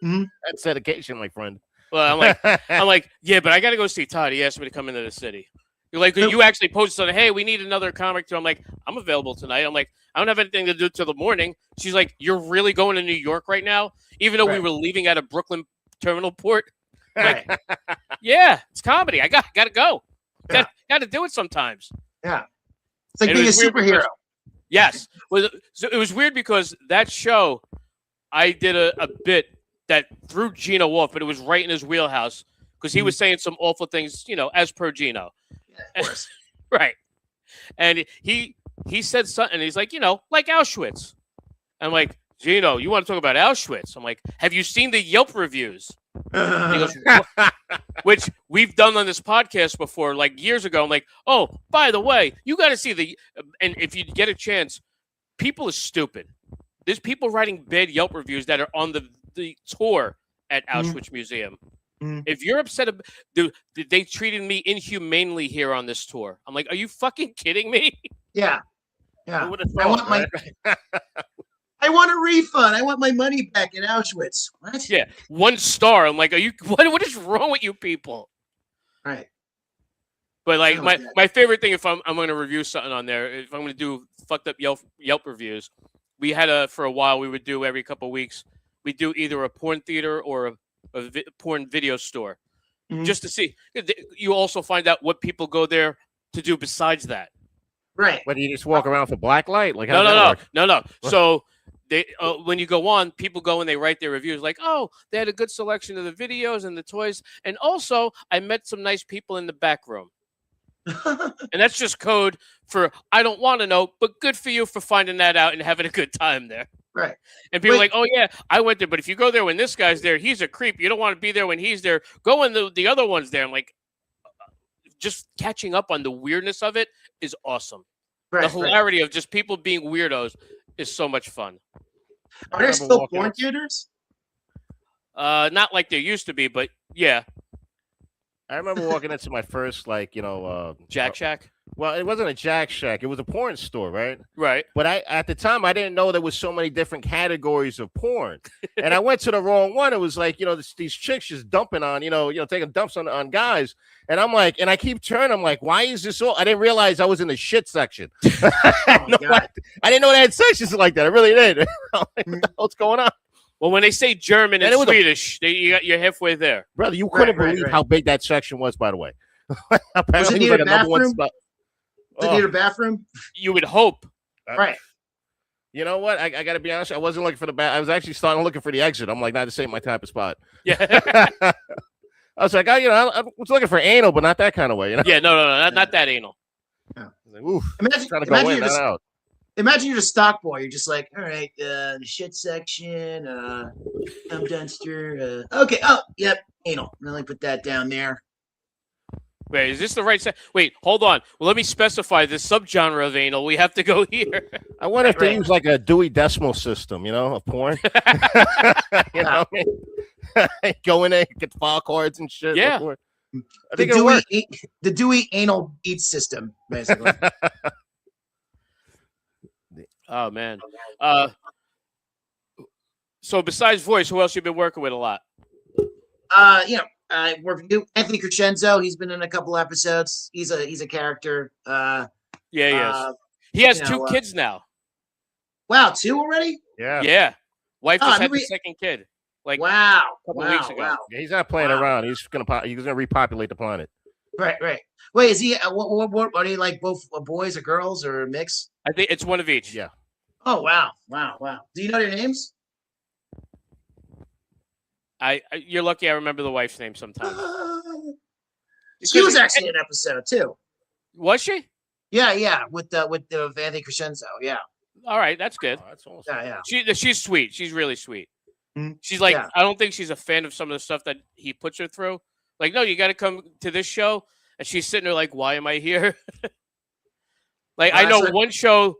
That's dedication, my friend. Well, I'm like, yeah, but I got to go see Todd. He asked me to come into the city. You're like, you actually posted something. Hey, we need another comic too. I'm like, I'm available tonight. I'm like, I don't have anything to do till the morning. She's like, you're really going to New York right now, even though we Right. were leaving at a Brooklyn terminal port. right. Yeah, it's comedy. I got to go. Yeah. Got to do it sometimes. It's like And it being a was weird superhero. because- Yes. Well, so it was weird because that show, I did a bit that threw Gino off, but it was right in his wheelhouse because he was saying some awful things, as per Gino. Yeah, of course. Right. And he said something. He's like, like Auschwitz. I'm like, Gino, you want to talk about Auschwitz? I'm like, have you seen the Yelp reviews? And he goes, "What?" Which we've done on this podcast before, like years ago. I'm like, oh, by the way, you got to see and if you get a chance, people are stupid. There's people writing bad Yelp reviews that are on the tour at Auschwitz Museum. Mhm. If you're upset, they treated me inhumanely here on this tour. I'm like, are you fucking kidding me? Yeah. Who Yeah. would have I want thought, my. right? I want a refund. I want my money back in Auschwitz. What? Yeah, 1 star. I'm like, are you? What is wrong with you people? Right. But like Oh, my, yeah. my favorite thing, if I'm going to review something on there, if I'm going to do fucked up Yelp reviews, we had for a while we would do every couple of weeks. We do either a porn theater or a porn video store, Mhm. just to see. You also find out what people go there to do besides that. Right. What do you just walk around for black light? Like how does that No. work? So they when you go on, people go and they write their reviews like, oh, they had a good selection of the videos and the toys, and also I met some nice people in the back room. And that's just code for I don't want to know, but good for you for finding that out and having a good time there. Right. And people are Wait. like, oh yeah, I went there, but if you go there when this guy's there, he's a creep. You don't want to be there when he's there. Go when the other one's there. I'm like, just catching up on the weirdness of it is awesome. Right, The right. hilarity of just people being weirdos is so much fun. Are there still porn theaters? Not like there used to be, but yeah, I remember walking into my first, Jack Shack. Well, it wasn't a Jack Shack. It was a porn store, right? Right. But at the time, I didn't know there was so many different categories of porn. And I went to the wrong one. It was like, these chicks just dumping on, taking dumps on guys. And I'm like, and I keep turning. I'm like, why is this all? I didn't realize I was in the shit section. I didn't know they had sections like that. I really did. I'm like, what the hell's going on? Well, when they say German and And it was Swedish, you're halfway there. Brother, you couldn't Right, believe right. how big that section was, by the way. Apparently, Was it it near was a like a number one bathroom? spot. Does it need a bathroom? You would hope. Right. You know what? I got to be honest. I wasn't looking for the bath. I was actually starting looking for the exit. I'm like, nah, this ain't my type of spot. Yeah. I was like, I was looking for anal, but not that kind of way. Yeah. No. Not that anal. Like, oof, Imagine, trying to go in, you're not just, out. imagine you're the stock boy. You're just like, all right, the shit section, dump dumpster. Okay. Oh, yep, anal. Really put that down there. Wait, is this the right set? Wait, hold on. Well, let me specify this subgenre of anal. We have to go here. I wonder if they Right. use like a Dewey Decimal System, of porn. You know what I mean? Go in there, get file cards and shit. Yeah. before- I The think it'll work. Dewey anal beat system, basically. Oh man. So besides voice, who else you been working with a lot? I work with Anthony Crescenzo. He's been in a couple episodes. He's a character. Yeah, he is. Uh, He has you two know, kids now. wow, 2 already? Yeah. Yeah. Wife Oh, just I had the mean, second kid. Like Wow. couple wow, weeks ago. wow. Yeah, he's not playing Wow. around. He's gonna repopulate the planet. Right. Wait, is he? What are they like? Both boys or girls or a mix? I think it's one of each. Yeah. Oh wow. Do you know their names? You're lucky I remember the wife's name sometimes. She was actually in an episode too. Was she? Yeah, with Anthony Crescenzo. Yeah, All right, that's good. Oh, that's awesome. yeah. She's sweet. She's really sweet. Mhm. She's like, Yeah. I don't think she's a fan of some of the stuff that he puts her through. Like, no, you got to come to this show, and she's sitting there like, why am I here? Like, I know That's one show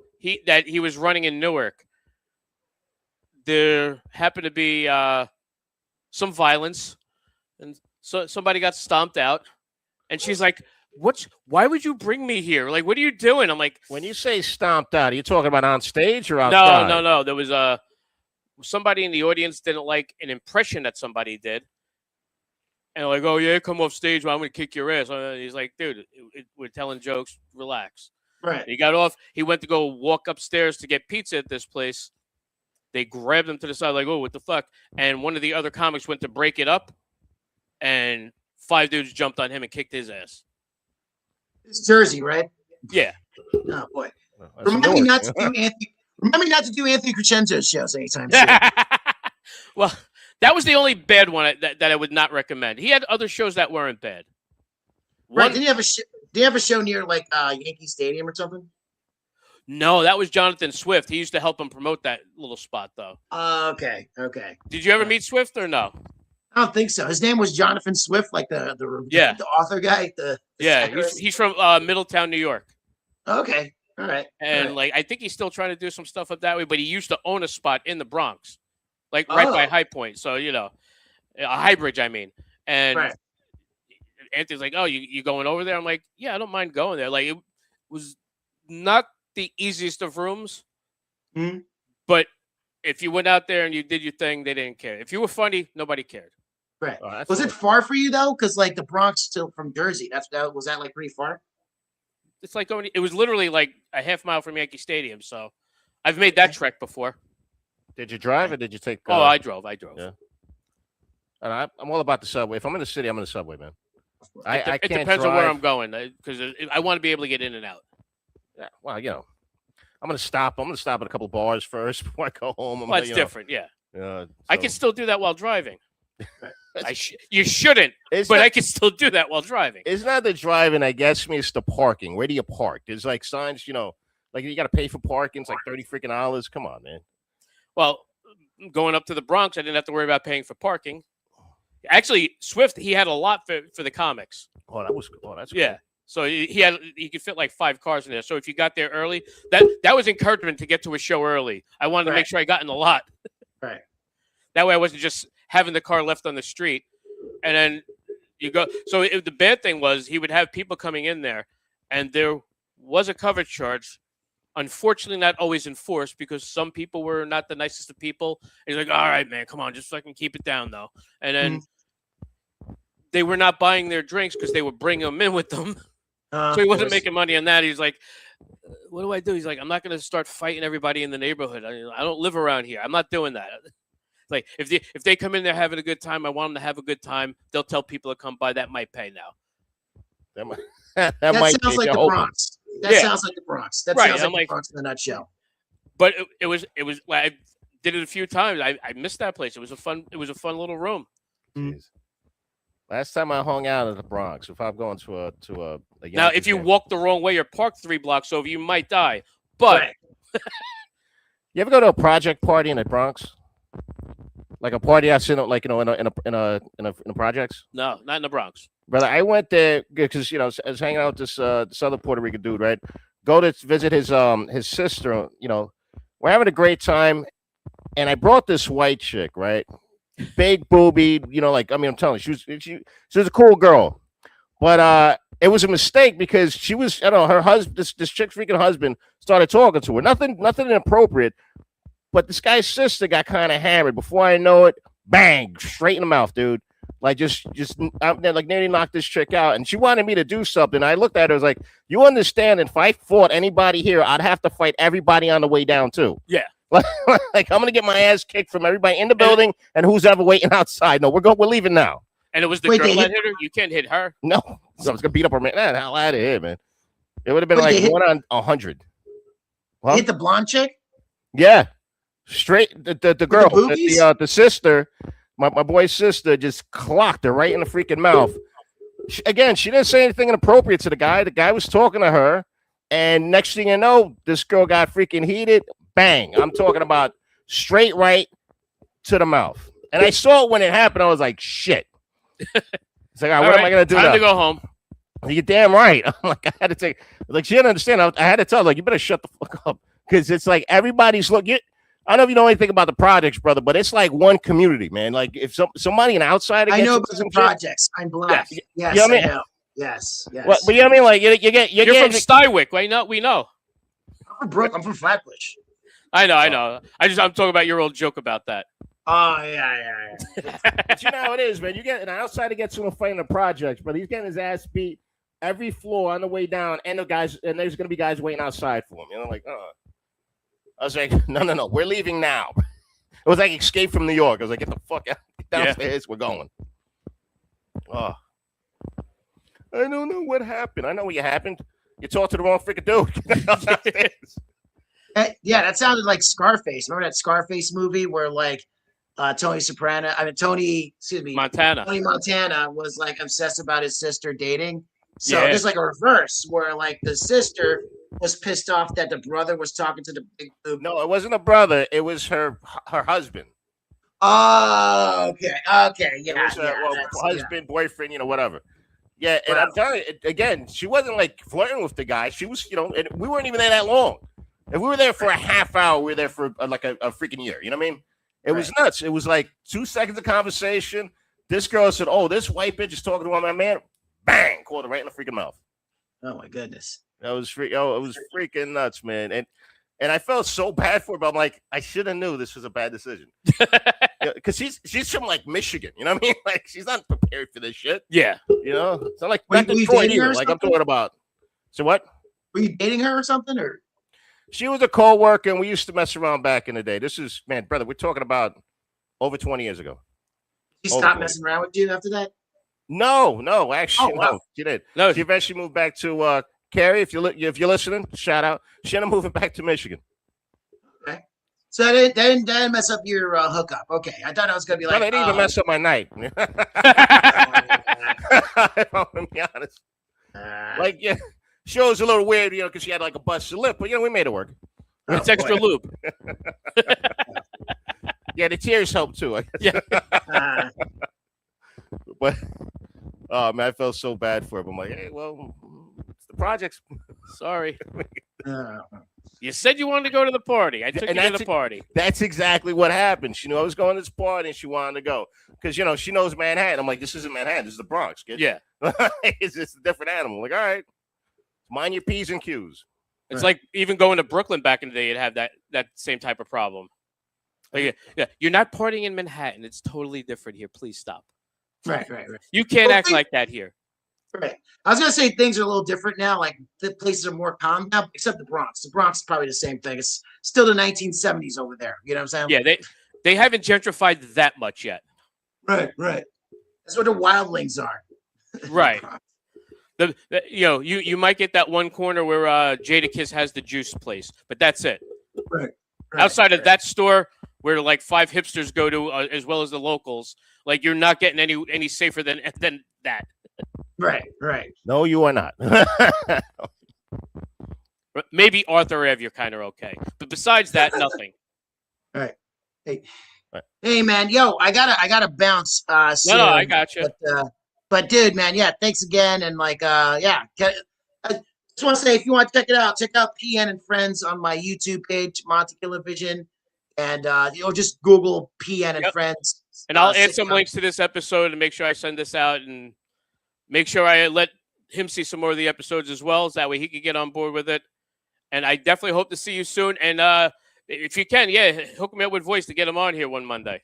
that he was running in Newark. There happened to be some violence, and so somebody got stomped out, and she's like, why would you bring me here? Like, what are you doing? I'm like, When you say stomped out, are you talking about on stage or outside? no. There was somebody in the audience didn't like an impression that somebody did, and like, oh yeah, come off stage, well, I'm gonna kick your ass. He's like, dude, we're telling jokes, relax. Right. He got off. He went to go walk upstairs to get pizza at this place. They grabbed him to the side, like, oh, what the fuck? And one of the other comics went to break it up, and 5 dudes jumped on him and kicked his ass. It's Jersey, right? Yeah. Oh boy. Well, that's Remind me Newark. not to do Anthony. Remember not to do Anthony Crescenzo's shows anytime soon. Well, that was the only bad one that I would not recommend. He had other shows that weren't bad. Right? One- Did he have a Did he have a show near like Yankee Stadium or something? No, that was Jonathan Swift. He used to help him promote that little spot, though. Okay. Did you ever meet Swift or no? I don't think so. His name was Jonathan Swift, like the Yeah. the author guy. The Yeah, satirist? he's from Middletown, New York. Okay. All right. And All right. like I think he's still trying to do some stuff up that way, but he used to own a spot in the Bronx, like right by Oh. High Point. So a High Bridge, I mean. And Right. Anthony's like, "Oh, you going over there?" I'm like, "Yeah, I don't mind going there." Like it was not the easiest of rooms, Mhm. but if you went out there and you did your thing, they didn't care. If you were funny, nobody cared. Right. Oh, that's Was it awesome. far for you though? Because like the Bronx still from Jersey. Was that like pretty far? It's like going. It was literally like a half mile from Yankee Stadium. So I've made that Okay. trek before. Did you drive or did you take? Oh, I drove. Yeah. And I'm all about the subway. If I'm in the city, I'm in the subway, man. I It can't depends on where drive. I'm going because I want to be able to get in and out. Yeah, well, I'm gonna stop. I'm gonna stop at a couple bars first before I go home. Well, it's different, yeah. I can so- still do that while driving. You shouldn't, It's but not, I can still do that while driving. it's not the driving. I guess me. It's the parking. Where do you park? There's like signs. Like you got to pay for parking. It's like $30 freaking. Come on, man. Well, going up to the Bronx, I didn't have to worry about paying for parking. Actually, Swift, he had a lot for the comics. Oh, that was. Oh, that's Yeah. So he could fit like 5 cars in there. So if you got there early, that was encouragement to get to a show early. I wanted to make sure I got in the lot. Right. That way I wasn't just having the car left on the street. And then you go. So the bad thing was he would have people coming in there, and there was a cover charge. Unfortunately, not always enforced because some people were not the nicest of people. And he's like, all right, man, come on, just fucking keep it down, though. And then they were not buying their drinks because they were bringing them in with them. So he wasn't making money on that. He's like, what do I do? He's like, I'm not going to start fighting everybody in the neighborhood. I don't live around here. I'm not doing that. Like, if they come in there having a good time, I want them to have a good time. They'll tell people to come by. That might pay now. That sounds like the Bronx. That sounds like the Bronx. That sounds like the Bronx in a nutshell. But it was I did it a few times. I missed that place. It was a fun little room. Jeez. Last time I hung out at the Bronx, if I'm going to a now, if you walk the wrong way or park 3 blocks over, you might die. But you ever go to a project party in the Bronx? Like a party I've seen, like in a projects? No, not in the Bronx. Brother, I went there because I was hanging out with this other Puerto Rican dude, right? Go to visit his sister. We're having a great time, and I brought this white chick, right? Big booby, I'm telling you, she was a cool girl, but it was a mistake because she was, her husband, this chick's freaking husband started talking to her. Nothing inappropriate, but this guy's sister got kind of hammered. Before I know it, bang, straight in the mouth, dude. Like just like nearly knocked this chick out, and she wanted me to do something. I looked at her, I was like, "You understand? If I fought anybody here, I'd have to fight everybody on the way down too." Yeah. Like I'm gonna get my ass kicked from everybody in the building and who's ever waiting outside. No, we're leaving now. And it was the girl that hit her. You can't hit her. No, so I was gonna beat up her man. Nah, hell out of here, man. It would have been like 1 on 100. Huh? Hit the blonde chick. Yeah, straight the girl, the sister. My boy's sister just clocked her right in the freaking mouth. She didn't say anything inappropriate to the guy. The guy was talking to her, and next thing you know, this girl got freaking heated. Bang! I'm talking about straight right to the mouth. And I saw it when it happened. I was like, shit. It's like, what am I going to do now? Time to go home. You're damn right. I'm like, I had to take, like, she didn't understand. I had to tell her, like, you better shut the fuck up. Because it's like everybody's looking. I don't know if you know anything about the projects, brother, but it's like one community, man. Like if somebody an outsider, I know about the projects. I'm black. Yes, you know I know. Yes. But you know what I mean? Like you're from Stywick, right? We know. I'm from Flatbush. I know. I'm talking about your old joke about that. Oh yeah. But you know how it is, man. You get an outsider gets in a fight in the projects, but he's getting his ass beat every floor on the way down, and there's gonna be guys waiting outside for him. Like, I was like, no, we're leaving now. It was like Escape from New York. I was like, get the fuck out downstairs. We're going. Oh, I don't know what happened. I know what happened. You talked to the wrong freaking dude. Yeah, that sounded like Scarface. Remember that Scarface movie where like Tony Montana was like obsessed about his sister dating. So there's like a reverse where like the sister was pissed off that the brother was talking to the big boob. No, it wasn't a brother. It was her husband. Oh, okay. Yeah. It was husband, boyfriend, whatever. Yeah, and I'm telling you, again, she wasn't like flirting with the guy. She was, and we weren't even there that long. If we were there for a half hour, we were there for like a freaking year. You know what I mean? It was nuts. It was like 2 seconds of conversation. This girl said, "Oh, this white bitch is talking to my man." Bang! Called her right in the freaking mouth. Oh my goodness. That was it was freaking nuts, man. And I felt so bad for her, but I'm like, I should have knew this was a bad decision. Because she's from like Michigan, you know what I mean? Like she's not prepared for this shit. Yeah. It's not like not Detroit either. Like I'm talking about. So what? Were you dating her or something? Or she was a co-worker, and we used to mess around back in the day. This is, man, brother, we're talking about over 20 years ago. She stopped messing around with you after that? No, actually, no, she did. No, she eventually moved back to Carrie. If you're listening, shout out. She ended up moving back to Michigan. Okay, so that didn't mess up your hookup. Okay, I thought I was gonna be like, no, they didn't even mess up my night. I'm gonna be honest. Like, yeah, she was a little weird, because she had like a busted lip, but we made it work. It's extra lube. Yeah, the tears helped too. I guess. Yeah. But oh man, I felt so bad for him. I'm like, hey, well, projects. Sorry. Uh, You said you wanted to go to the party. I took and you to that's the party. That's exactly what happened. She knew I was going to this party, and she wanted to go because she knows Manhattan. I'm like, this isn't Manhattan. This is the Bronx. Kid. Yeah. It's just a different animal. Like, all right, mind your P's and Q's. It's like even going to Brooklyn back in the day, you'd have that same type of problem. Like, yeah, you're not partying in Manhattan. It's totally different here. Please stop. right. You can't Well, act like that here. Right. I was gonna say things are a little different now. Like the places are more calm now, except the Bronx. The Bronx is probably the same thing. It's still the 1970s over there. You know what I'm saying? Yeah, they haven't gentrified that much yet. Right. That's what the wildlings are. Right. You might get that one corner where Jadakiss has the juice place, but that's it. Right. Outside of that store where like 5 hipsters go to, as well as the locals, like you're not getting any safer than that. Right. No, you are not. Maybe Arthur Ave, you're kind of okay, but besides that, nothing. Hey man, yo, I gotta bounce. Soon, No, I got you. But dude, man, yeah, thanks again, and like, yeah, I just want to say if you want to check out PN and Friends on my YouTube page, Monty Killer Vision, and just Google PN and Friends. And I'll add some sitcom. links to this episode and make sure I send this out and make sure I let him see some more of the episodes as well, so that way he can get on board with it. And I definitely hope to see you soon. And if you can, hook me up with Voice to get him on here one Monday.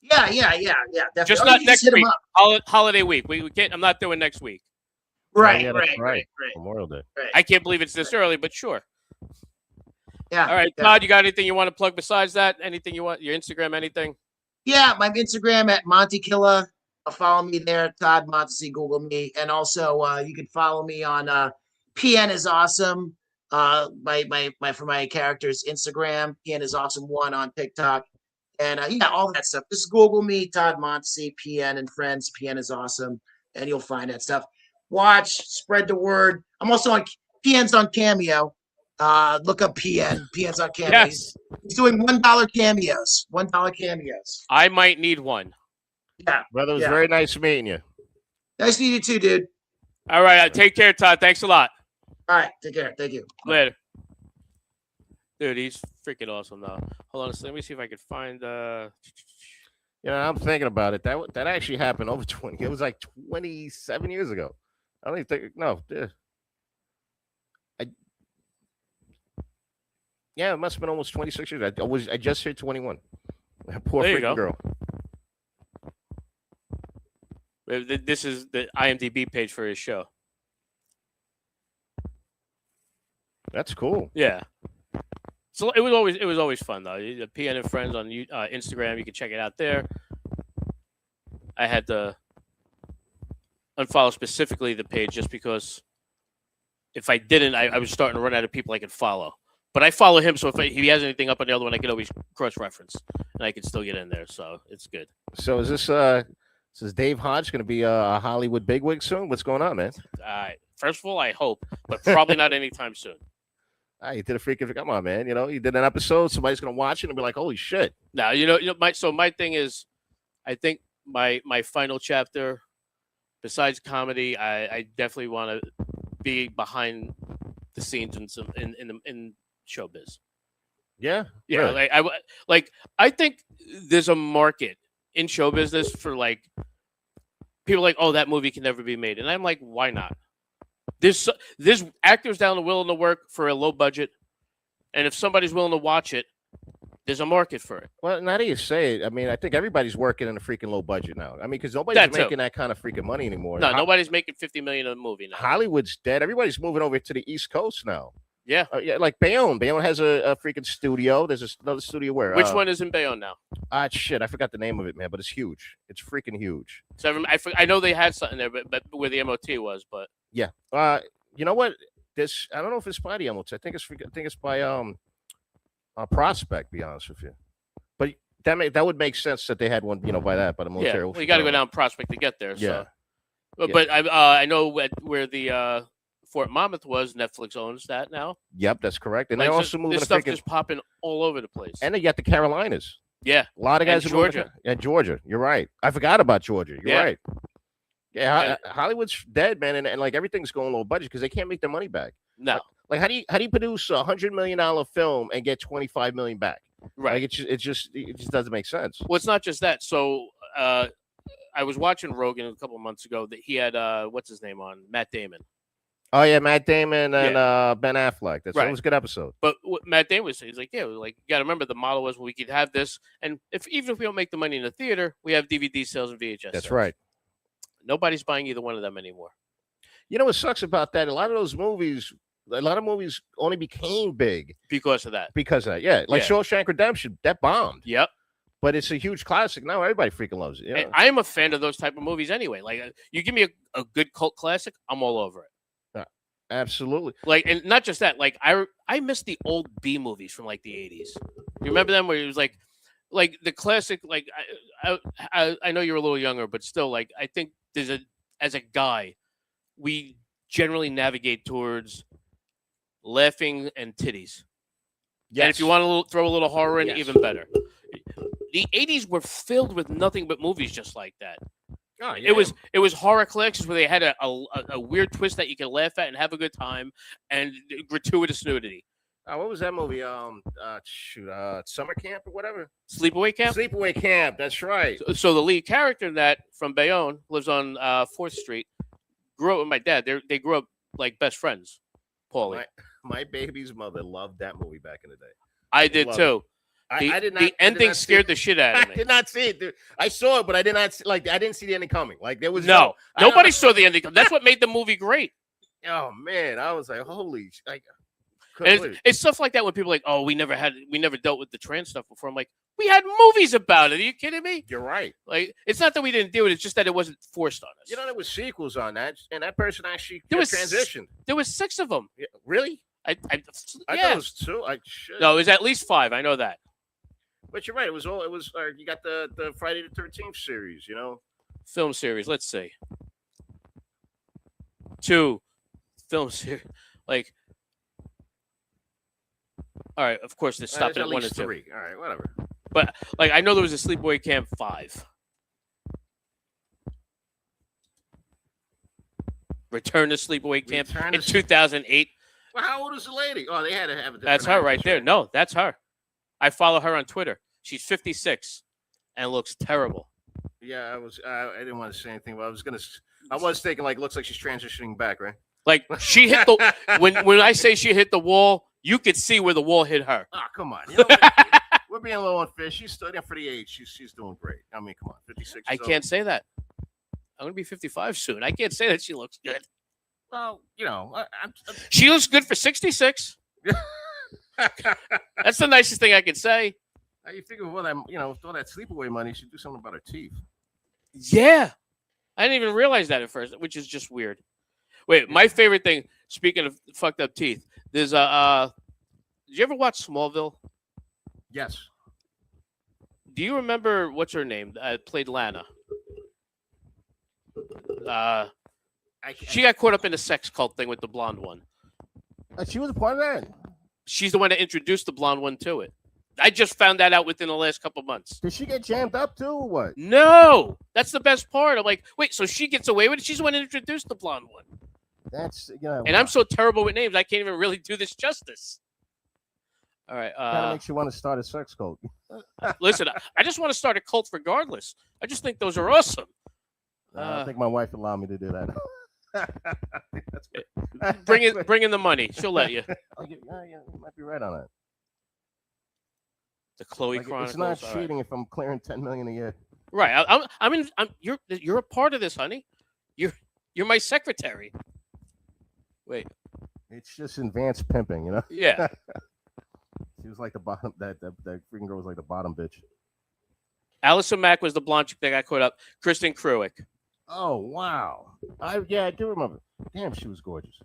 Yeah, definitely. Just Or not you next hit 'em week. up. Holiday week. We can't. I'm not doing next week. Right, Yeah, that's right. Memorial Day. I can't believe it's this early, but sure. Yeah. All right, yeah. Todd, you got anything you want to plug besides that? Anything you want? Your Instagram? Anything? Yeah, my Instagram at Monty Killa. Follow me there, Todd Montesi. Google me, and also you can follow me on PN is awesome. For my character's Instagram, PN is awesome 1 on TikTok, and all that stuff. Just Google me, Todd Montesi, PN and Friends. PN is awesome, and you'll find that stuff. Watch, spread the word. I'm also on PN's on Cameo. Look up PN. PN's on Cameo. Yes. He's doing $1 cameos. $1 cameos. I might need one. Yeah. Brother, it was Yeah. very nice meeting you. Nice to meet you too, dude. All right, take care, Todd. Thanks a lot. All right. Take care. Thank you. Later. Dude, he's freaking awesome now. Hold on, so let me see if I can find I'm thinking about it. That actually happened over 20. It was like 27 years ago. I don't even think. No. It must have been almost 26 years. I just hit 21. Poor There you freaking go. girl. this is the IMDb page for his show. That's cool. Yeah. So it was always fun though. PN and Friends on Instagram, you can check it out there. I had to unfollow specifically the page just because if I didn't, I was starting to run out of people I could follow. But I follow him, so if he has anything up on the other one, I can always cross-reference, and I can still get in there. So it's good. So is this Dave Hodge going to be a Hollywood bigwig soon? What's going on, man? First of all, I hope, but probably not anytime soon. You did a freaking come on, man. You did an episode. Somebody's going to watch it and be like, "Holy shit!" Now, my thing is, I think my final chapter, besides comedy, I definitely want to be behind the scenes in showbiz. Yeah. Yeah, really? I think there's a market in show business for like people like, oh, that movie can never be made, and I'm like, why not? There's actors down the willing to work for a low budget, and if somebody's willing to watch it, there's a market for it. Well, now that you say it, I mean, I think everybody's working in a freaking low budget now. I mean, because nobody's That too. making that kind of freaking money anymore. No, nobody's making $50 million a movie now. Hollywood's dead. Everybody's moving over to the East Coast now. Yeah. Like Bayonne. Bayonne has a freaking studio. There's another studio where. Which one is in Bayonne now? Shit, I forgot the name of it, man. But it's huge. It's freaking huge. So I know they had something there, but where the MOT was, but Yeah. You know what? I don't know if it's by the MOT. I think it's by Prospect. To be honest with you, but that would make sense that they had one. By the military. yeah, well, you got to go down Prospect to get there. Yeah. So. But I know where the Fort Monmouth was. Netflix owns that now. Yep, that's correct. And Like, they also moving this to stuff freaking. just popping all over the place. And they got the Carolinas. Yeah, A lot of And guys are moving to- Georgia. Yeah, Georgia. You're right. I forgot about Georgia. You're Yeah. right. Yeah, Hollywood's dead, man, and like everything's going low budget because they can't make their money back. No, Like how do you produce $100 million film and get 25 million back? right. Like it just doesn't make sense. Well, it's not just that. So I was watching Rogan a couple of months ago that he had what's his name on, Matt Damon. Oh yeah, Matt Damon and Ben Affleck. That Right. was a good episode. But what Matt Damon was saying, he's like, yeah, like you got to remember the model was we could have this, and even if we don't make the money in the theater, we have DVD sales and VHS. That's sales. right. Nobody's buying either one of them anymore. You know what sucks about that? A lot of movies only became big Because of that. because of that. Yeah, like Yeah. Shawshank Redemption, that bombed, Yep. but it's a huge classic now. Everybody freaking loves it. And I am a fan of those type of movies anyway. Like you give me a good cult classic, I'm all over it. Absolutely. Like, and not just that. Like I miss the old B movies from like the 80s. You remember them where it was like the classic. Like I know you're a little younger, but still, like I think as a guy, we generally navigate towards laughing and titties. Yes. And if you want to throw a little horror in, Yes. even better. The 80s were filled with nothing but movies just like that. Oh, yeah. It was horror collections where they had a weird twist that you can laugh at and have a good time, and gratuitous nudity. What was that movie? Summer Camp or whatever. Sleepaway Camp. Sleepaway Camp. That's right. So the lead character in that from Bayonne lives on 4th Street. Grew up with my dad. They grew up like best friends. Paulie. My baby's mother loved that movie back in the day. I did love too. I did not. The I did ending not see scared it. the shit out I of me. did not see it. Dude. I saw it, but I did not see, I didn't see the ending coming. Like there was No, I don't nobody know. saw the ending. That's what made the movie great. Oh man, I was like, holy! And it's stuff like that when people are like, oh, we never dealt with the trans stuff before. I'm like, we had movies about it. Are you kidding me? You're right. Like, it's not that we didn't do it. It's just that it wasn't forced on us. You know, there was sequels on that, and that person actually There was transitioned. There was 6 of them. Yeah, really? I I thought yeah. it was 2. I should. No, it was at least 5. I know that. But you're right. It was all. It was. You got the Friday the 13th series. You know. Film series. Let's see. 2 film series. Like, all right. Of course, this stopped There's at 1 and least 2. 3. All right, whatever. But like, I know there was a Sleepaway Camp 5. Return to Sleepaway Camp Return in to- 2008. Well, how old is the lady? Oh, they had to have a. That's her right there. No, that's her. I follow her on Twitter. She's 56 and looks terrible. Yeah, I was. I didn't want to say anything, but I was gonna. I was thinking like, looks like she's transitioning back, right? Like she hit the when I say she hit the wall, you could see where the wall hit her. Oh, come on. You know, we're being a little unfair. She's studying for the age. She's doing great. I mean, come on, 56. I years old. can't say that. I'm gonna be 55 soon. I can't say that she looks good. Well, you know, She looks good for 66. That's the nicest thing I can say. How you figure with all that, with all that sleepaway money, you should do something about her teeth. Yeah, I didn't even realize that at first, which is just weird. Wait, my favorite thing. Speaking of fucked up teeth, there's a. Did you ever watch Smallville? Yes. Do you remember what's her name? Played Lana. She got caught up in the sex cult thing with the blonde one. She was a part of that. She's the one that introduced the blonde one to it. I just found that out within the last couple months. Did she get jammed up too, or what? No, that's the best part. I'm like, wait, so she gets away with it? She's the one that introduced the blonde one. That's And I'm so terrible with names, I can't even really do this justice. All right. Kind of makes you want to start a sex cult. Listen, I just want to start a cult regardless. I just think those are awesome. I think my wife allowed me to do that. That's good. Bring in the money. She'll let you. Yeah, you might be right on that. The Chloe Like, Chronicles. it's not all right. cheating if I'm clearing $10 million a year. Right. You're a part of this, honey. You're my secretary. Wait. It's just advanced pimping, you know. Yeah. She was like the bottom. That freaking girl was like the bottom bitch. Allison Mack was the blonde chick that got caught up. Kristen Cruick. Oh wow! I do remember. Damn, she was gorgeous.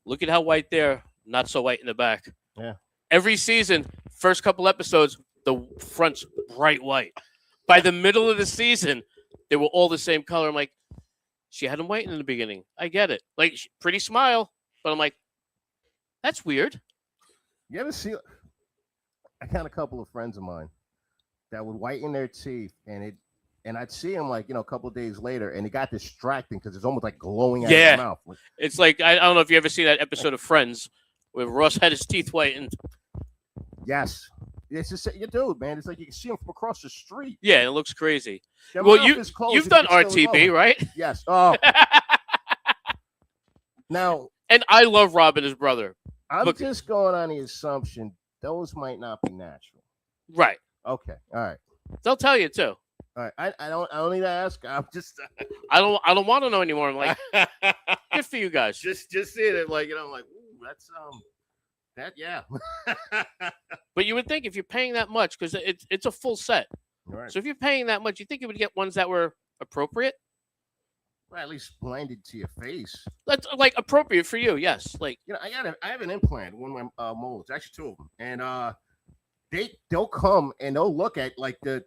Look at how white there. Not so white in the back. Yeah. Every season, first couple episodes, the front's bright white. By the middle of the season, they were all the same color. I'm like, she had them white in the beginning. I get it. Like, pretty smile, but I'm like, that's weird. You ever see? I got a couple of friends of mine that would whiten their teeth, and and I'd see him like a couple of days later, and it got distracting because it's almost like glowing out Yeah. of his mouth. Like, It's like I don't know if you ever seen that episode of Friends where Ross had his teeth whitened. yes, it's just dude, man. It's like you can see him from across the street. Yeah, it looks crazy. Their Well, mouth is closed, you've and done it's still RTB, glowing. right? Yes. Oh, now And I love Rob and his brother. I'm Look- just going on the assumption those might not be natural. Right. Okay. All right. They'll tell you too. All right. I don't need to ask. I'm just I don't want to know anymore. I'm like, good for you guys. just seeing it like I'm like, ooh, that's that yeah. But you would think if you're paying that much, because it's a full set. All right. So if you're paying that much, you think you would get ones that were appropriate. Well, at least blinded to your face. That's like appropriate for you. Yes. Like I have an implant, one of my molds, actually two of them, and they'll come and they'll look at like the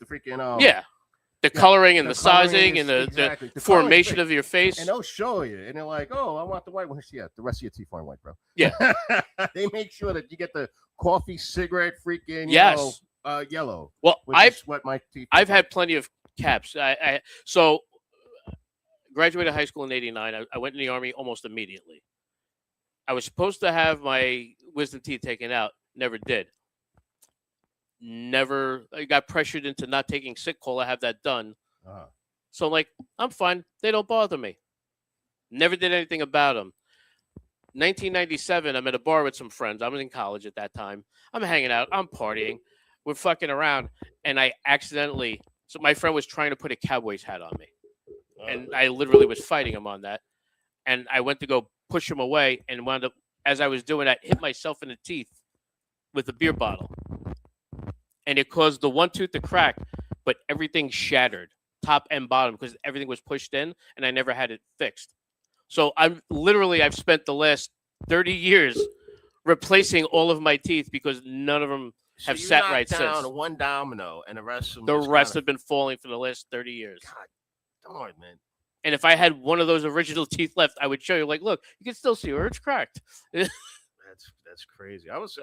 freaking yeah, the coloring and the, coloring sizing is- and the exactly. The coloring's formation great. of your face. And they'll show you, and they're like, "Oh, I want the white one." Yeah, the rest of your teeth aren't white, bro. Yeah. They make sure that you get the coffee, cigarette, freaking Yes. yellow. Well, Which I've is what my teeth. I've look had plenty of caps. I graduated high school in '89. I went in the Army almost immediately. I was supposed to have my wisdom teeth taken out. Never did. Never. I got pressured into not taking sick call. I have that done. like. Uh-huh. So I'm like, I'm fine. They don't bother me. Never did anything about them. 1997, I'm at a bar with some friends. I was in college at that time. I'm hanging out. I'm partying. We're fucking around. And I accidentally, so my friend was trying to put a Cowboys hat on me. And I literally was fighting him on that. And I went to go push him away and wound up, as I was doing that, hit myself in the teeth with a beer bottle. And it caused the one tooth to crack, but everything shattered, top and bottom, because everything was pushed in and I never had it fixed. So I've spent the last 30 years replacing all of my teeth because none of them So have you sat knocked right down since. one domino, and the rest of them. The just rest kinda, have been falling for the last 30 years. darn, man. And if I had one of those original teeth left, I would show you, like, look, you can still see where it's cracked. That's crazy. I was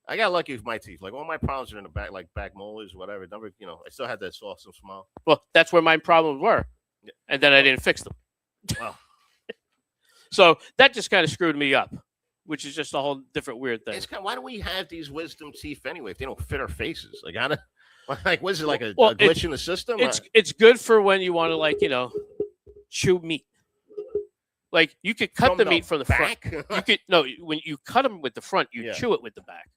I got lucky with my teeth. Like all my problems are in the back, like back molars, whatever. Never, I still had that awesome smile. Well, that's where my problems were. Yeah. And then I didn't fix them. Wow. So that just kind of screwed me up, which is just a whole different weird thing. It's why do we have these wisdom teeth anyway if they don't fit our faces? Like, how do, like, was it like a Well, glitch in the system? It's good for when you want to, like, chew meat. Like, you could cut the meat from the front. You could when you cut them with the front, you Yeah. chew it with the back.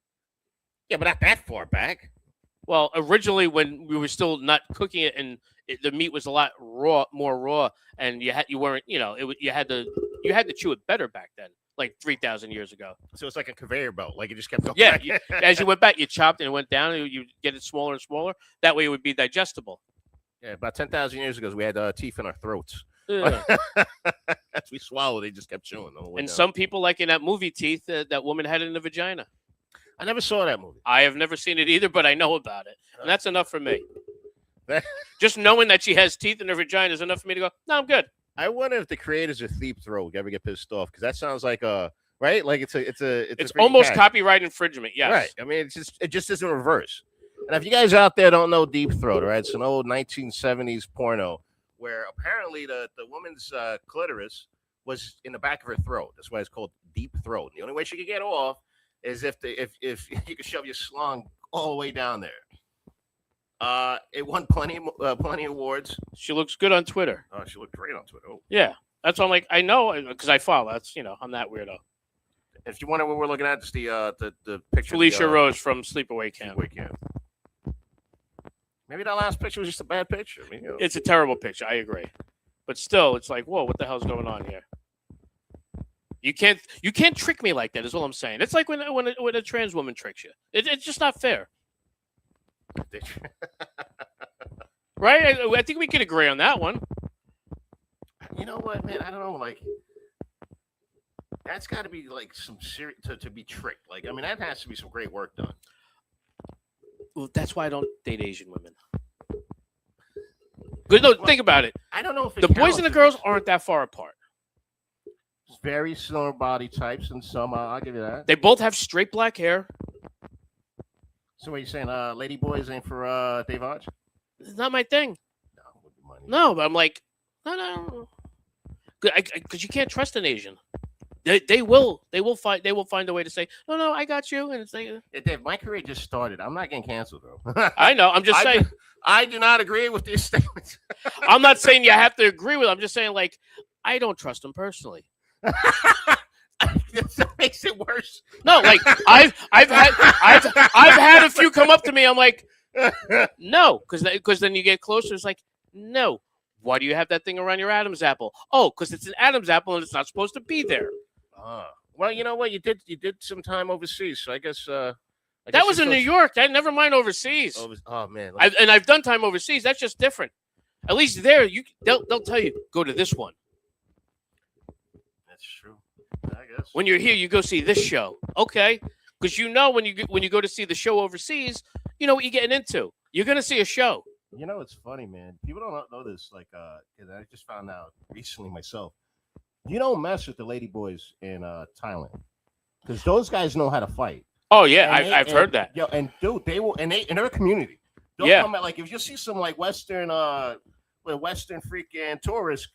Yeah, but not that far back. Well, originally when we were still not cooking it and the meat was a lot more raw, and you had to chew it better back then, like 3,000 years ago. So it's like a conveyor belt. Like it just kept going. Yeah, back. as you went back, you chopped and it went down, and you get it smaller and smaller. That way, it would be digestible. Yeah, about 10,000 years ago, we had teeth in our throats. Ugh. As we swallowed, they just kept chewing. And some people, like in that movie Teeth, that woman had it in the vagina. I never saw that movie. I have never seen it either, but I know about it, and that's enough for me. That- Just knowing that she has teeth in her vagina is enough for me to go, no, I'm good. I wonder if the creators of Thief Throat ever get pissed off because that sounds like right, like it's a It's freaking almost catch. copyright infringement. Yes. Right. I mean, it just isn't reverse. And if you guys out there don't know Deep Throat, right, it's an old 1970s porno where apparently the woman's clitoris was in the back of her throat. That's why it's called Deep Throat. And the only way she could get off is if you could shove your slung all the way down there. It won plenty awards. She looks good on Twitter. Oh, she looked great on Twitter. Oh. Yeah. That's why I'm like, I know because I follow. That's I'm that weirdo. If you wonder what we're looking at, it's the picture. Felicia of the, Rose from Sleepaway Camp. Sleepaway Camp. Maybe that last picture was just a bad picture. I mean, It's a terrible picture. I agree, but still, it's like, whoa, what the hell's going on here? You can't trick me like that. Is all I'm saying. It's like when a trans woman tricks you. It's just not fair, right? I think we can agree on that one. You know what, man? I don't know. Like, that's got to be like some serious to be tricked. Like, I mean, that has to be some great work done. Well, that's why I don't date Asian women. Good. No, think about it. I don't know if it The boys and the counts girls if aren't that far apart. it's very similar body types, and some I'll give you that. They both have straight black hair. So, what are you saying? Lady Boys ain't for Dave Hodge? It's not my thing. No, with the money. No, but I'm like, no. Because you can't trust an Asian. They will find a way to say, no, I got you, and it's like, Dave, my career just started. I'm not getting canceled though. I know. I'm just saying. I do not agree with these statements. I'm not saying you have to agree with. I'm just saying, like, I don't trust them personally. That makes it worse. No, like I've had a few come up to me. I'm like, no, because then you get closer. It's like, no. Why do you have that thing around your Adam's apple? Oh, because it's an Adam's apple and it's not supposed to be there. Well, you know what? You did some time overseas, so I guess that was in New York. That never mind overseas. Oh man, I've done time overseas. That's just different. At least there, they'll tell you go to this one. that's true. I guess When you're here, you go see this show. Okay, because when you go to see the show overseas, you know what you're getting into. You're gonna see a show. You know, it's funny, man. People don't know this. Like, 'cause I just found out recently myself. You don't mess with the lady boys in Thailand because those guys know how to fight. Oh yeah, And I've heard that. Yo, and dude, they're a community. They'll Yeah. come at, like if you see some like Western freaking tourists,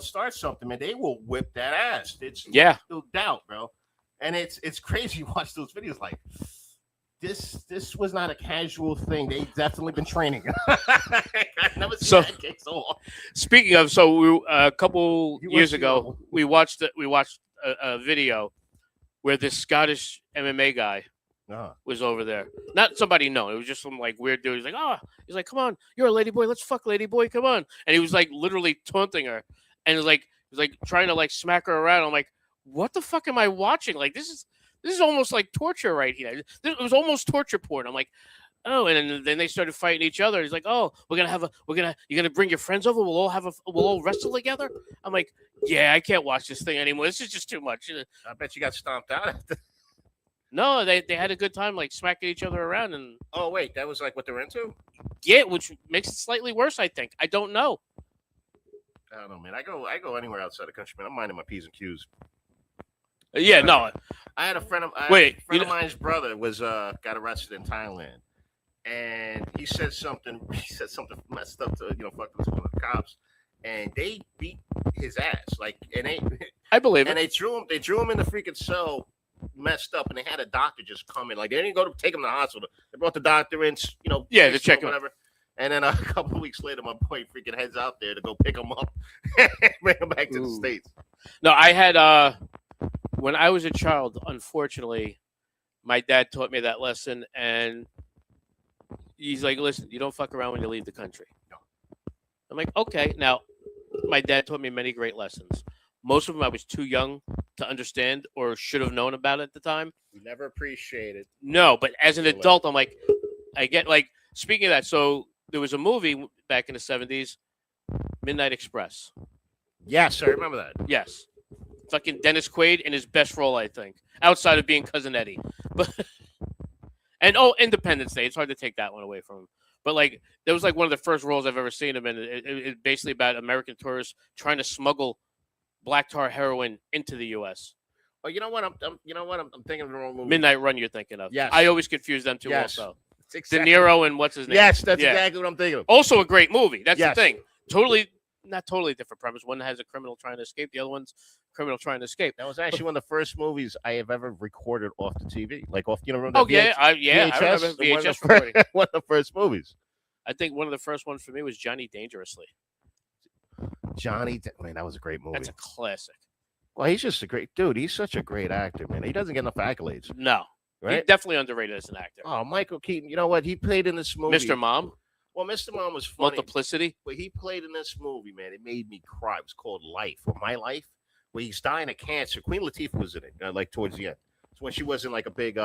start something, man, they will whip that ass. It's no doubt, bro. And it's crazy to watch those videos. Like this was not a casual thing. They definitely been training. I've never seen that kick so long. Speaking of, a couple years ago, we watched a video where this Scottish MMA guy was over there. Not somebody known. It was just some like weird dude. He's like, come on, you're a lady boy. Let's fuck lady boy. Come on. And he was like literally taunting her, and he was like trying to like smack her around. I'm like, what the fuck am I watching? Like this is almost like torture right here. It was almost torture porn. I'm like, oh, and then they started fighting each other. He's like, oh, you're gonna bring your friends over. We'll all wrestle together. I'm like, yeah, I can't watch this thing anymore. This is just too much. I bet you got stomped out. No, they had a good time like smacking each other around, and Oh wait, that was like what they're into. yeah, which makes it slightly worse. I think. I don't know. I don't know, man. I go anywhere outside the country, man. I'm minding my P's and Q's. Yeah, no. I had a friend of of mine's brother was got arrested in Thailand, and he said something messed up to fuck with one of the cops, and they beat his ass I believe and it. they threw him in the freaking cell, messed up, and they had a doctor just come in. Like they didn't go to take him to the hospital. They brought the doctor in, to check him, whatever. And then a couple of weeks later, my boy freaking heads out there to go pick him up and bring him back to the States. No, I had when I was a child, unfortunately, my dad taught me that lesson, and he's like, listen, you don't fuck around when you leave the country. No. I'm like, okay. Now, my dad taught me many great lessons. Most of them I was too young to understand or should have known about at the time. We never appreciate it. No, but as an adult, I'm like, I get like, speaking of that, so there was a movie back in the 70s, Midnight Express. Yes, I remember that. Yes. Fucking Dennis Quaid in his best role, I think, outside of being Cousin Eddie. But Independence Day. It's hard to take that one away from him. But like, that was like one of the first roles I've ever seen him in. It's basically about American tourists trying to smuggle black tar heroin into the U.S. Oh, you know what? I'm thinking of the wrong movie. Midnight Run, you're thinking of. Yes. I always confuse them two Yes. also. Exactly. De Niro and what's his name? Yes, that's Yeah. exactly what I'm thinking of. Also a great movie. That's Yes. the thing. Not totally different premise. One has a criminal trying to escape. The other one's criminal trying to escape. That was actually one of the first movies I have ever recorded off the TV, like off. Remember? Oh the yeah, I VHS? remember One of the VHS recording. one of the first movies. I think one of the first ones for me was Johnny Dangerously. Man, that was a great movie. That's a classic. Well, he's just a great dude. He's such a great actor, man. He doesn't get enough accolades, No, right? he's definitely underrated as an actor. Oh, Michael Keaton. You know what? He played in this movie. Mr. Mom, Well, Mr. Mom was funny, Multiplicity. but he played in this movie, man. It made me cry. It was called Life or My Life, where he's dying of cancer. Queen Latifah was in it, like towards the end. So when she wasn't like a big,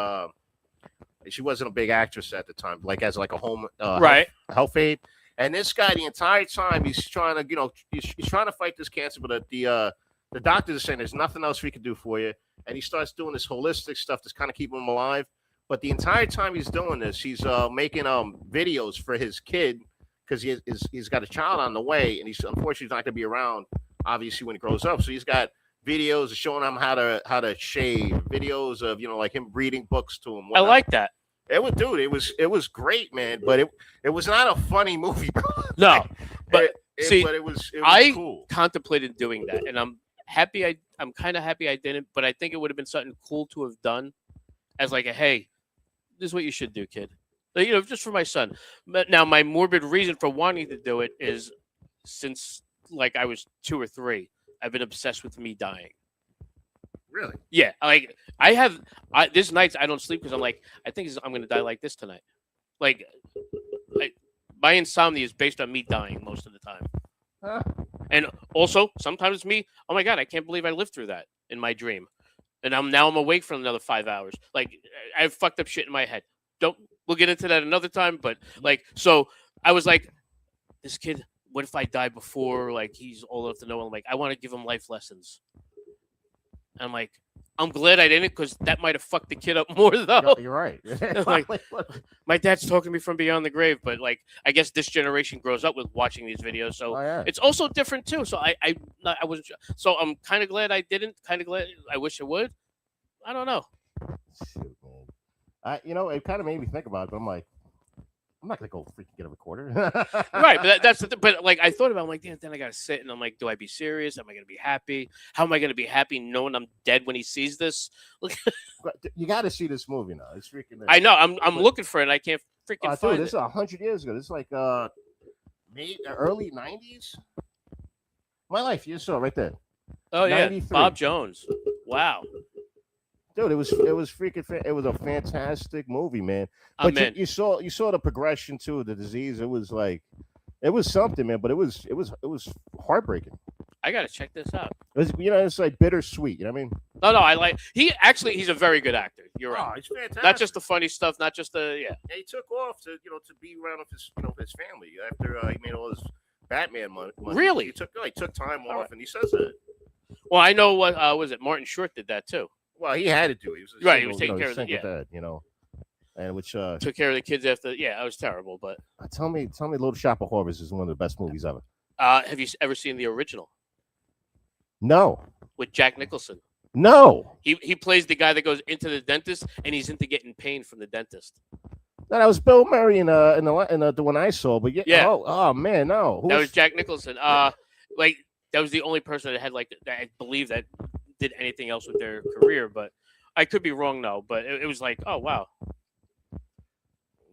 she wasn't a big actress at the time, like as like a home Right. health aide. And this guy, the entire time, he's trying to, he's trying to fight this cancer, but the doctors are saying there's nothing else we can do for you. And he starts doing this holistic stuff that's kind of keeping him alive. But the entire time he's doing this, he's making videos for his kid because he's got a child on the way, and he's unfortunately not going to be around, obviously, when he grows up. So he's got videos showing him how to shave, videos of like him reading books to him. I like that. It was, dude. It was great, man. But it was not a funny movie, bro. No, but see, but it was I cool. contemplated doing that, and I'm kind of happy I didn't. But I think it would have been something cool to have done, as like a hey, this is what you should do, kid. Like, just for my son. But now my morbid reason for wanting to do it is since like I was 2 or 3, I've been obsessed with me dying. Really? Yeah, like there's nights I don't sleep because I'm like I think I'm gonna die like this tonight. Like, my insomnia is based on me dying most of the time. Huh. And also, sometimes me, oh my God, I can't believe I lived through that in my dream. And I'm awake for another 5 hours. Like, I have fucked up shit in my head. We'll get into that another time. But, like, so I was like, this kid, what if I die before, like, he's old enough to know? I'm like, I want to give him life lessons. And I'm like, I'm glad I didn't because that might have fucked the kid up more, though. You're right. Like, my dad's talking to me from beyond the grave, but like I guess this generation grows up with watching these videos, so Oh, yeah. it's also different too. So I wasn't. So I'm kind of glad I didn't. Kind of glad. I wish I would. I don't know. Shoot, man. It kind of made me think about it. But I'm like, I'm not gonna go freaking get a recorder. Right, but that's the but like I thought about. I'm like, damn, then I gotta sit and I'm like, do I be serious? Am I gonna be happy? How am I gonna be happy knowing I'm dead when he sees this? You got to see this movie now. It's freaking. I know. I'm looking for it. And I can't freaking Dude, find this it. is 100 years ago. This is like maybe early 90s. My life, you saw it right there. Oh yeah, 93. Bob Jones. Wow. Dude, it was freaking. It was a fantastic movie, man. But I'm in. you saw the progression too of the disease. It was like, it was something, man. But it was heartbreaking. I gotta check this out. It was, it's like bittersweet. You know what I mean? No, I like he's a very good actor. You're right. Oh, it's fantastic. Not just the funny stuff, not just the And he took off to be around with his family after he made all his Batman money. Really? He took time off, and he says that. Well, I know what was it? Martin Short did that too. Well, he had to do it. He was a Right, he single, was taking care of the- single dad, and which Took care of the kids after. Yeah, I was terrible. But tell me, Little Shop of Horrors is one of the best movies ever. have you ever seen the original No, with Jack Nicholson? no, He plays the guy that goes into the dentist and he's into getting pain from the dentist. no, that was Bill Murray in the one I saw. But Yeah. Oh man, no, That was Jack Nicholson. Like that was the only person that had that I believe that did anything else with their career. But I could be wrong though. But it was like, oh wow.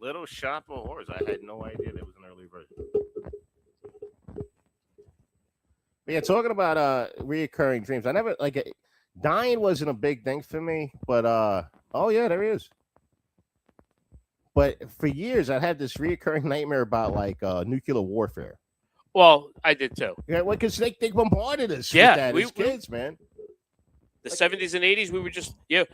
Little Shop of Horrors. I had no idea there was an early version. Yeah, talking about reoccurring dreams. I never dying wasn't a big thing for me, but oh yeah, there is. But for years, I had this reoccurring nightmare about nuclear warfare. Well, I did too. Yeah, because they bombarded us Yeah, with that we- as kids, man. The 70s and 80s, we were just the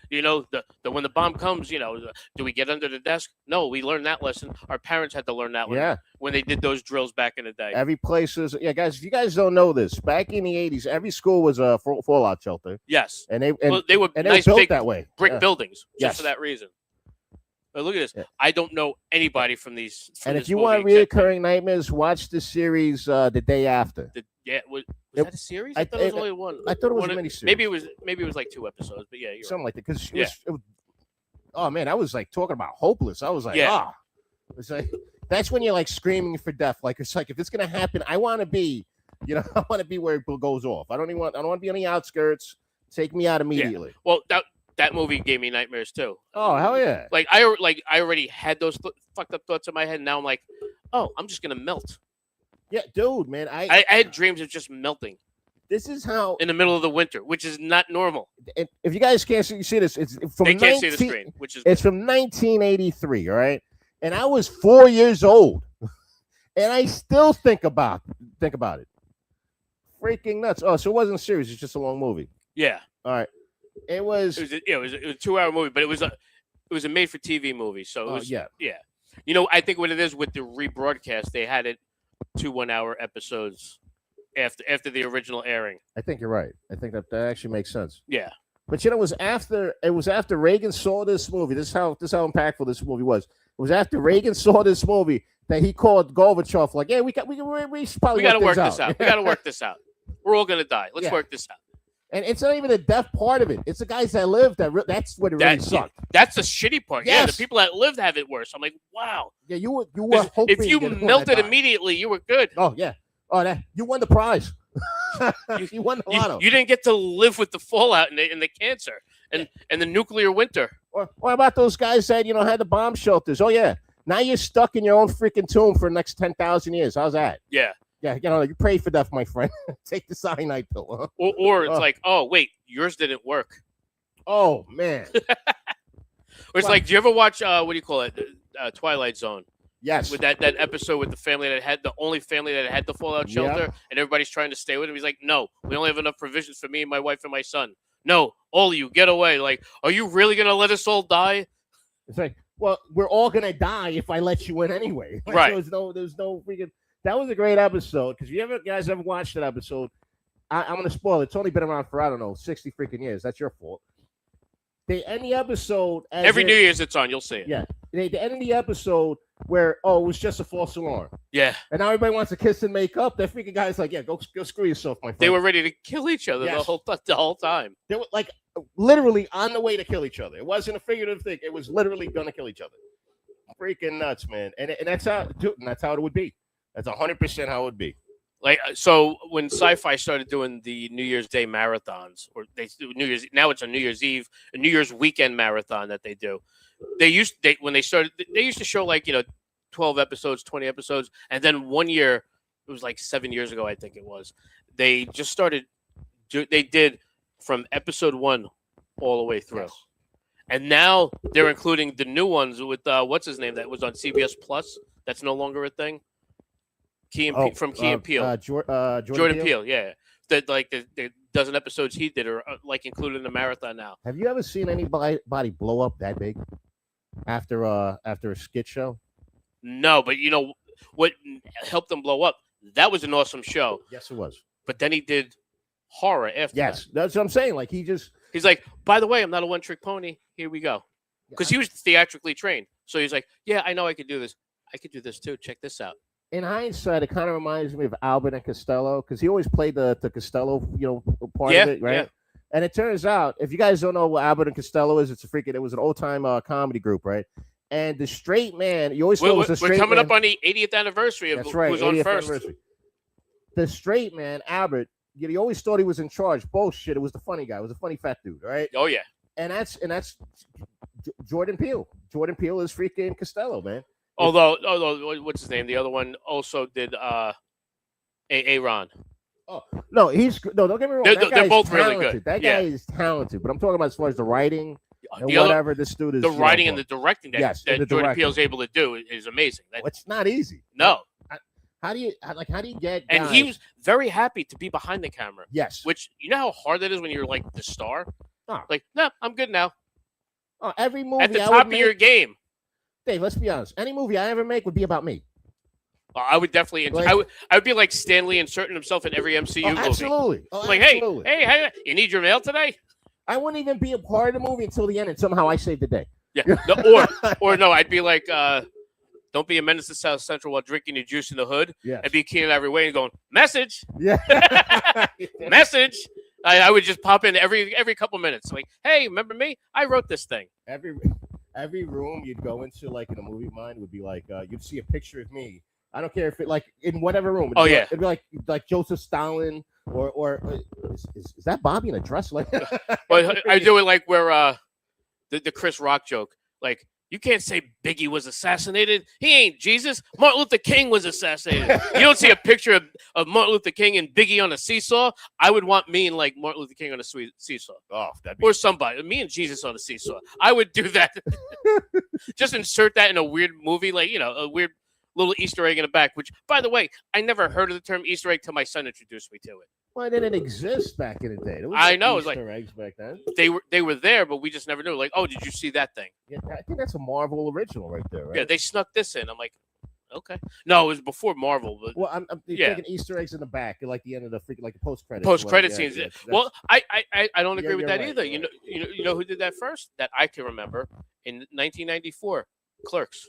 when the bomb comes, do we get under the desk? No, we learned that lesson. Our parents had to learn that one Yeah, when they did those drills back in the day. every place was. Yeah, guys, if you guys don't know this, back in the 80s, every school was a fallout shelter, Yes, and they well, they were and they nice were built big that way. brick Yeah. buildings just Yes. for that reason. But look at this. Yeah. I don't know anybody from these. From And this if you movie want except reoccurring nightmares, watch the series The Day After. was It- that a series? I thought it was only one. I thought it was One a of- miniseries. Maybe it was like 2 episodes, but yeah, you're Something like that. Because Yeah. oh man, I was like talking about hopeless. I was like, Yeah. it's like that's when you're like screaming for death. Like it's like if it's gonna happen, I want to be, I want to be where it goes off. I don't want to be on the outskirts. Take me out immediately. Well, that movie gave me nightmares too. Oh hell yeah! Like I already had those fucked up thoughts in my head. And now I'm like, oh, I'm just gonna melt. Yeah, dude, man. I had dreams of just melting This is how. in the middle of the winter, which is not normal. If you guys can't see this, it's from They can't see the 19 screen, which is It's from 1983. All right, and I was 4 years old, and I still think about it. Freaking nuts! Oh, so it wasn't a series; it's just a long movie. yeah. All right, it was. It was a 2-hour movie, but it was a made for TV movie. So it was yeah. I think what it is with the rebroadcast, they had it 2 1-hour episodes after the original airing. I think you're right. I think that actually makes sense. Yeah. But it was after Reagan saw this movie. This is how impactful this movie was. It was after Reagan saw this movie that he called Gorbachev like, yeah, we should probably We got to work this this out. We got to work this out. We're all gonna die. Let's Yeah. work this out. And it's not even the deaf part of it. It's the guys that live that's what it really sucked. That's the shitty part. Yeah, the Yes. people that lived have it worse. I'm like, wow. Yeah, you were 'Cause hoping if you that one melted had died. immediately, you were good. Oh yeah. Oh, that you won the prize. you won the lotto. You didn't get to live with the fallout and the cancer and the nuclear winter. Or about those guys that had the bomb shelters? Oh yeah. Now you're stuck in your own freaking tomb for the next 10,000 years. How's that? Yeah. Yeah, you pray for death, my friend. Take the cyanide pill. Huh? Or it's like, oh wait, yours didn't work. Oh man. Or it's like, do you ever watch what do you call it, Twilight Zone? Yes. With that episode with the family that had the only family that had the fallout shelter, and everybody's trying to stay with him. He's like, no, we only have enough provisions for me and my wife and my son. No, all of you, get away. Like, are you really gonna let us all die? It's like, well, we're all gonna die if I let you in anyway. Like, Right. There's no freaking. That was a great episode because guys ever watched that episode? I'm gonna spoil it. It's only been around for 60 freaking years. That's your fault. They end the episode as Every New Year's it's on. You'll see it. Yeah, they end the episode where it was just a false alarm, Yeah. and now everybody wants to kiss and make up. That freaking guy's like, yeah, go screw yourself, my friend. They were ready to kill each other Yes. the whole time. They were like literally on the way to kill each other. It wasn't a figurative thing. It was literally gonna kill each other. Freaking nuts, man. And that's how it would be. That's 100% how it would be. Like, so when Sci-Fi started doing the New Year's Day marathons, or they do now it's a New Year's Eve, a New Year's weekend marathon that they do. When they started, they used to show 12 episodes, 20 episodes, and then one year, it was like 7 years ago, I think it was. They just started. They did from episode 1 all the way through. Yes. And now they're including the new ones with what's his name that was on CBS Plus. That's no longer a thing. From Key and Peele. Jordan Peele, yeah. That the dozen episodes he did are included in the marathon now. Have you ever seen anybody blow up that big after a skit show? No, but you know what helped them blow up? That was an awesome show. Yes, it was. But then he did horror after. Yes, that's what I'm saying. Like he's like, by the way, I'm not a one-trick pony. Here we go. Because he was theatrically trained. So he's like, yeah, I know I could do this. I could do this too. Check this out. In hindsight, it kind of reminds me of Albert and Costello because he always played the Costello, part of it, right? Yeah. And it turns out, if you guys don't know what Albert and Costello is, it was an old time comedy group, right? And the straight man, you always thought it was the straight We're coming man. up on the 80th anniversary of That's right, who's on 80th first. anniversary. The straight man, Albert, he always thought he was in charge. Bullshit. It was the funny guy. It was a funny fat dude, right? Oh yeah. And that's Jordan Peele. Jordan Peele is freaking Costello, man. Although what's his name? The other one also did Aaron. Oh no, don't get me wrong. They're both really talented. good. That guy is talented, but I'm talking about as far as the writing and The other- whatever this dude is. The writing and the directing that, Yes, that and the Jordan directing. Peele's able to do is amazing. It's not easy. No. How do you get? And he guys- was very happy to be behind the camera. Yes. Which, you know how hard that is when you're like the star? Oh. Like, no, I'm good now. Oh, every movie At the I top would of make, your game. Dave, let's be honest. Any movie I ever make would be about me. I would definitely. Like- I would be like Stan Lee inserting himself in every MCU movie. Absolutely. Oh, Like, absolutely. hey, you need your mail today? I wouldn't even be a part of the movie until the end, and somehow I saved the day. Yeah. No, or no, I'd be like, don't be a menace to South Central while drinking your juice in the hood. Yeah. I'd be keying every way and going, message, Yeah. message. I would just pop in every couple minutes. Like, hey, remember me? I wrote this thing. Every room you'd go into, like in a movie of mine, would be like you'd see a picture of me. I don't care if it like in whatever room. It'd be like Joseph Stalin or is that Bobby in a dress? Like, But I do it like where the Chris Rock joke. Like, you can't say Biggie was assassinated. He ain't Jesus. Martin Luther King was assassinated. You don't see a picture of Martin Luther King and Biggie on a seesaw. I would want me and like Martin Luther King on a seesaw. Oh, that'd be Or somebody. Me and Jesus on a seesaw. I would do that. Just insert that in a weird movie, like, a weird little Easter egg in the back, which, by the way, I never heard of the term Easter egg till my son introduced me to it. Why didn't it exist back in the day? There was I no know, it was like- Easter eggs back then. They were there, but we just never knew. Like, oh, did you see that thing? Yeah, I think that's a Marvel original right there, right? Yeah, they snuck this in. I'm like, okay. No, it was before Marvel, but Well, I'm Yeah. thinking Easter eggs in the back, like the end of the freaking like the post credits. post-credit scenes. Well, I don't agree Yeah, with you're that right, either. you're You know who did that first? That I can remember in 1994, Clerks.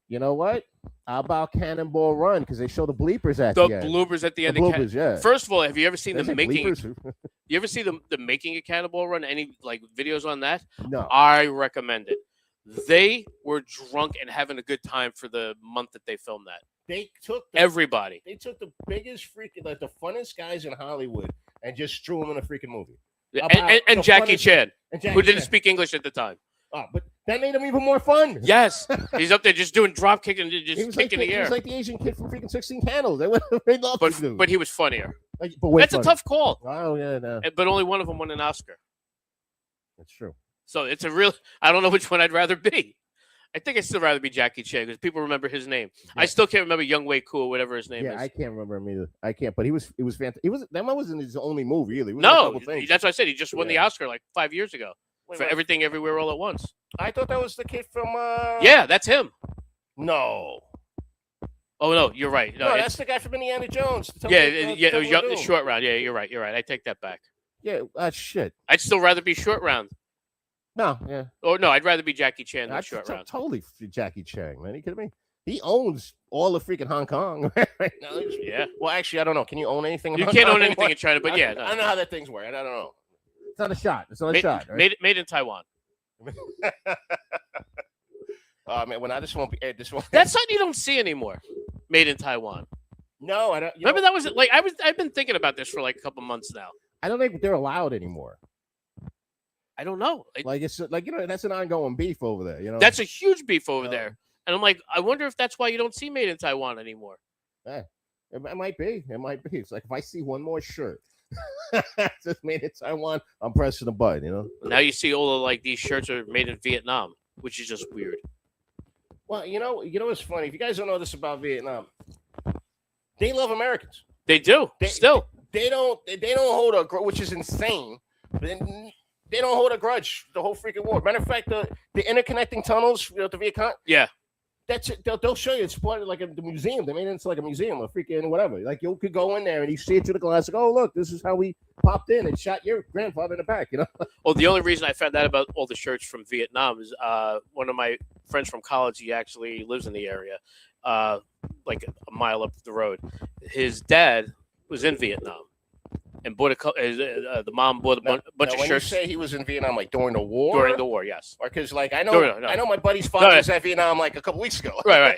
you know what? How about Cannonball Run? Because they show the bleepers at The the end. bloopers at the The end. bloopers, yeah. First of all, have you ever seen Did I the say making? bleepers? You ever see the Making a Cannonball Run? Any like videos on that? No. I recommend it. They were drunk and having a good time for the month that they filmed that. They took the, Everybody. they took the biggest freaking, like the funnest guys in Hollywood, and just threw them in a freaking movie. Yeah, About and the Jackie funnest- Chan, And Jackie who didn't Chan. speak English at the time. Oh, but that made him even more fun. Yes, he's up there just doing drop kick and He just was like kicking the, the he was air. like the Asian kid from freaking 16 Candles. They loved this dude. But he was funnier. But way That's a funny. tough call. Oh yeah, no, But only one of them won an Oscar. that's true. So it's a real. I don't know which one I'd rather be. I think I'd still rather be Jackie Chan because people remember his name. I Yeah. still can't remember Young Wei Koo or whatever his name Yeah, is. I can't remember him either. I can't. But he was fantastic. That one wasn't his only movie either. He was in a No, couple things. that's what I said. He just won the Yeah. Oscar like 5 years ago Wait, for wait. Everything Everywhere All at Once. I thought that was the kid from. Yeah, that's him. No. Oh no, you're right. No, that's the guy from Indiana Jones. The yeah, Temple- yeah. Temple of Young, Doom. short round. Yeah, you're right. You're right. I take that back. Yeah, shit. I'd still rather be short round. No, yeah. Or no, I'd rather be Jackie Chan than That's short round. totally Jackie Chan, man. You kidding me? He owns all of freaking Hong Kong right now. Yeah. Well, actually, I don't know. Can you own anything? in You Hong can't Kong own anything anymore? in China, but yeah, I no. don't know how that thing's working. I don't know. It's not a shot. It's not a shot. Right? Made in Taiwan. Man, when I this won't be this won't. That's something you don't see anymore. Made in Taiwan. No, I don't. Remember that was like I've been thinking about this for like a couple months now. I don't think they're allowed anymore. I don't know. Like it's like that's an ongoing beef over there. You know. That's a huge beef over Yeah. there. And I'm like, I wonder if that's why you don't see Made in Taiwan anymore. It might be. It might be. It's like if I see one more shirt just made in Taiwan, I'm pressing the button. You know. Now you see all of like these shirts are made in Vietnam, which is just weird. Well, you know what's funny? If you guys don't know this about Vietnam, they love Americans. They do still. They don't hold a grudge, which is insane. But they don't hold a grudge the whole freaking war. Matter of fact, the interconnecting tunnels, the Viet Cong, Yeah. that's it. They'll show you. It's part of like the museum. They made it into like a museum, a freaking whatever. Like you could go in there and you see it through the glass. Like, oh look, this is how we popped in and shot your grandfather in the back. You know. Well, the only reason I found out about all the shirts from Vietnam is one of my friends from college. He actually lives in the area, like a mile up the road. His dad was in Vietnam and bought the mom bought a bunch Now, of when shirts you say he was in Vietnam, like during the war, during the war. Yes, because like I know, No. I know my buddy's father No, was at Vietnam like a couple weeks ago. Right.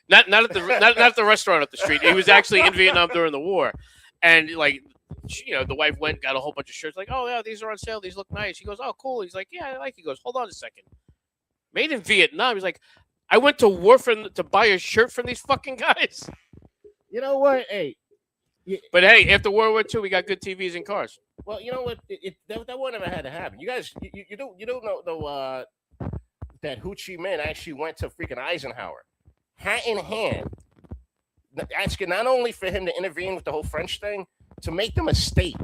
not at the not at the restaurant up the street. He was actually in Vietnam during the war, and like. The wife went, got a whole bunch of shirts. Like, oh yeah, these are on sale. These look nice. He goes, oh cool. He's like, yeah, I like. He goes, hold on a second. Made in Vietnam. He's like, I went to war to buy a shirt from these fucking guys. You know what? Hey, But hey, after World War II, we got good TVs and cars. well, you know what? That would never had to happen. You guys, you don't know that Ho Chi Minh actually went to freaking Eisenhower, hat in hand, asking not only for him to intervene with the whole French thing, to make them a state.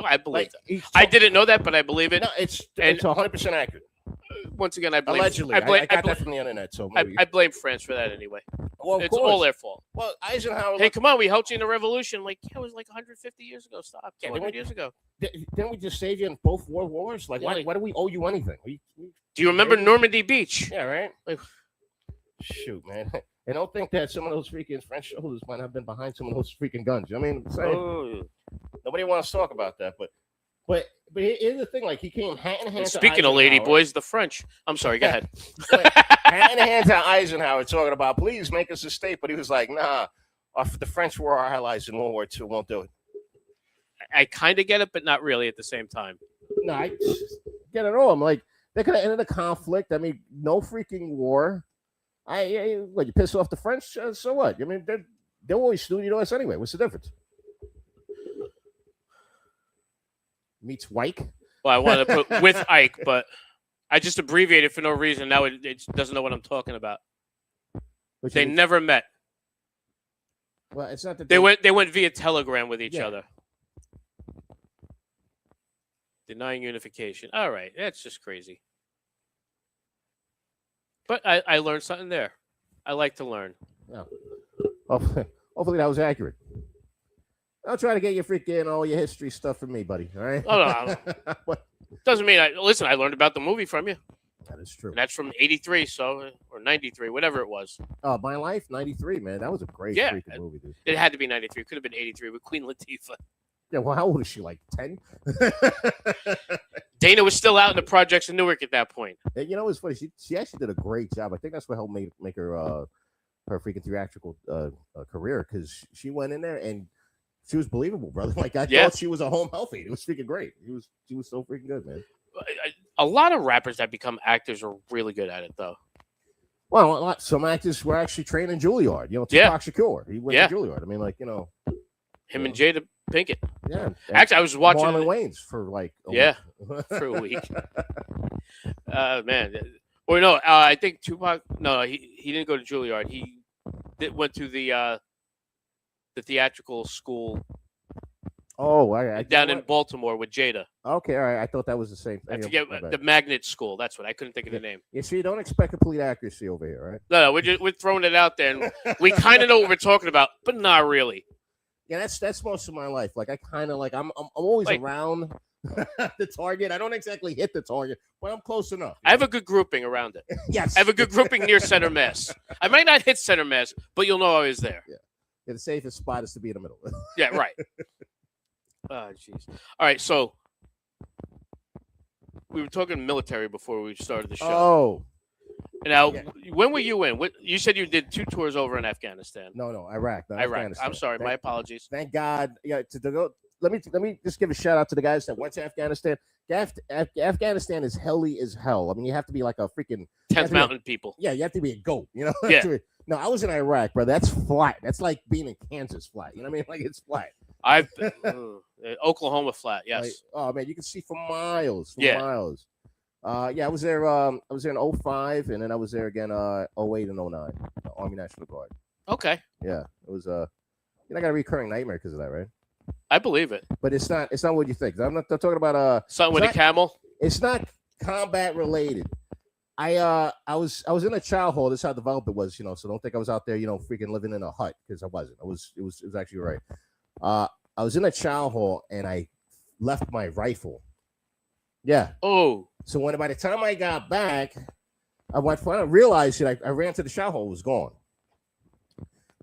I believe Like that. I didn't know that, but I believe it. No, it's And- 100% accurate. Once again, I blame. Allegedly, I blame. I got that from the internet. So maybe. I blame France for that anyway. Well, of It's course. all their fault. Well, Eisenhower. Hey, come on, we helped you in the revolution. Like, yeah, it was like 150 years ago. Stop. Yeah, 200 didn't years ago. Didn't we just save you in both world wars? Like, Yeah, why do we owe you anything? Do you remember Normandy Beach? Yeah, right. Like- Shoot, man. And don't think that some of those freaking French soldiers might have been behind some of those freaking guns. I mean, I'm saying, Oh. nobody wants to talk about that, but here's the thing: like he came hand in hand. Speaking to of lady Eisenhower. boys, the French. I'm sorry. Go ahead. hand in hand to Eisenhower, talking about please make us a state, but he was like, nah, the French were our allies in World War II, won't do it. I kind of get it, but not really at the same time. No, I get it all. I'm like, they could have ended the conflict. I mean, no freaking war. What, you piss off the French? So what? I mean, they're always student us anyway. What's the difference? Meets Wyke. Well, I wanted to put with Ike, but I just abbreviated for no reason. Now it doesn't know what I'm talking about. Which They is- never met. well, it's not that They went via telegram with each Yeah. other. Denying unification. All right, that's just crazy. But I learned something there. I like to learn. Hopefully that was accurate. I'll try to get your freaking all your history stuff from me, buddy. All right. Oh, no. What? Doesn't mean listen. I learned about the movie from you. That is true. And that's from '83, or '93, whatever it was. My Life '93, man. That was a great Yeah. freaking movie, dude. It had to be '93. It could have been '83 with Queen Latifah. Yeah, well, how old is she? Like 10? Dana was still out in the projects in Newark at that point. And you know what's funny? She actually did a great job. I think that's what helped make her her freaking theatrical career, because she went in there and she was believable, brother. Like I thought she was a home health aide. It was freaking great. She was so freaking good, man. A lot of rappers that become actors are really good at it, though. Well, some actors were actually trained in Juilliard. You know, Tupac Shakur, he went to Juilliard. I mean, like, you know, him and Jada Pinkett. Yeah. Actually, I was watching Marlon Wayans for like for a week. Man, or no, I think Tupac. No, he didn't go to Juilliard. He went to the theatrical school. Oh, I down in Baltimore with Jada. Okay, all right. I thought that was the same thing. I forget the Magnet School. That's what I couldn't think of the name. You see, don't expect complete accuracy over here, right? No, we're throwing it out there, and we kind of know what we're talking about, but not really. Yeah, that's most of my life. Like I kind of like I'm always around the target. I don't exactly hit the target, but I'm close enough. I have a good grouping around it. Yes, I have a good grouping near center mass. I might not hit center mass, but you'll know I was there. Yeah, the safest spot is to be in the middle. Yeah, right. Oh, jeez. All right, so we were talking military before we started the show. Oh. Now, when were you in? You said you did 2 tours over in Afghanistan. No, Iraq. I'm sorry. My apologies. Thank God. Yeah, let me just give a shout out to the guys that went to Afghanistan. Afghanistan is helly as hell. I mean, you have to be like a freaking 10th Mountain people. Yeah, you have to be a goat. You know. Yeah. No, I was in Iraq, bro. That's flat. That's like being in Kansas flat. You know what I mean? Like it's flat. I've Oklahoma flat. Yes. Like, oh man, you can see for miles. Miles. I was there. I was there in 05, and then I was there again 08 and 09. Army National Guard. Okay. Yeah, it was. I got a recurring nightmare because of that, right? I believe it. But it's not what you think. I'm talking about something with a camel. It's not combat related. I was in a child hall. This is how developed it was, you know. So don't think I was out there, you know, freaking living in a hut, because I wasn't. It was actually right. I was in a child hall and I left my rifle. Yeah. Oh. So by the time I got back, I realized that I ran to the shower hole, it was gone.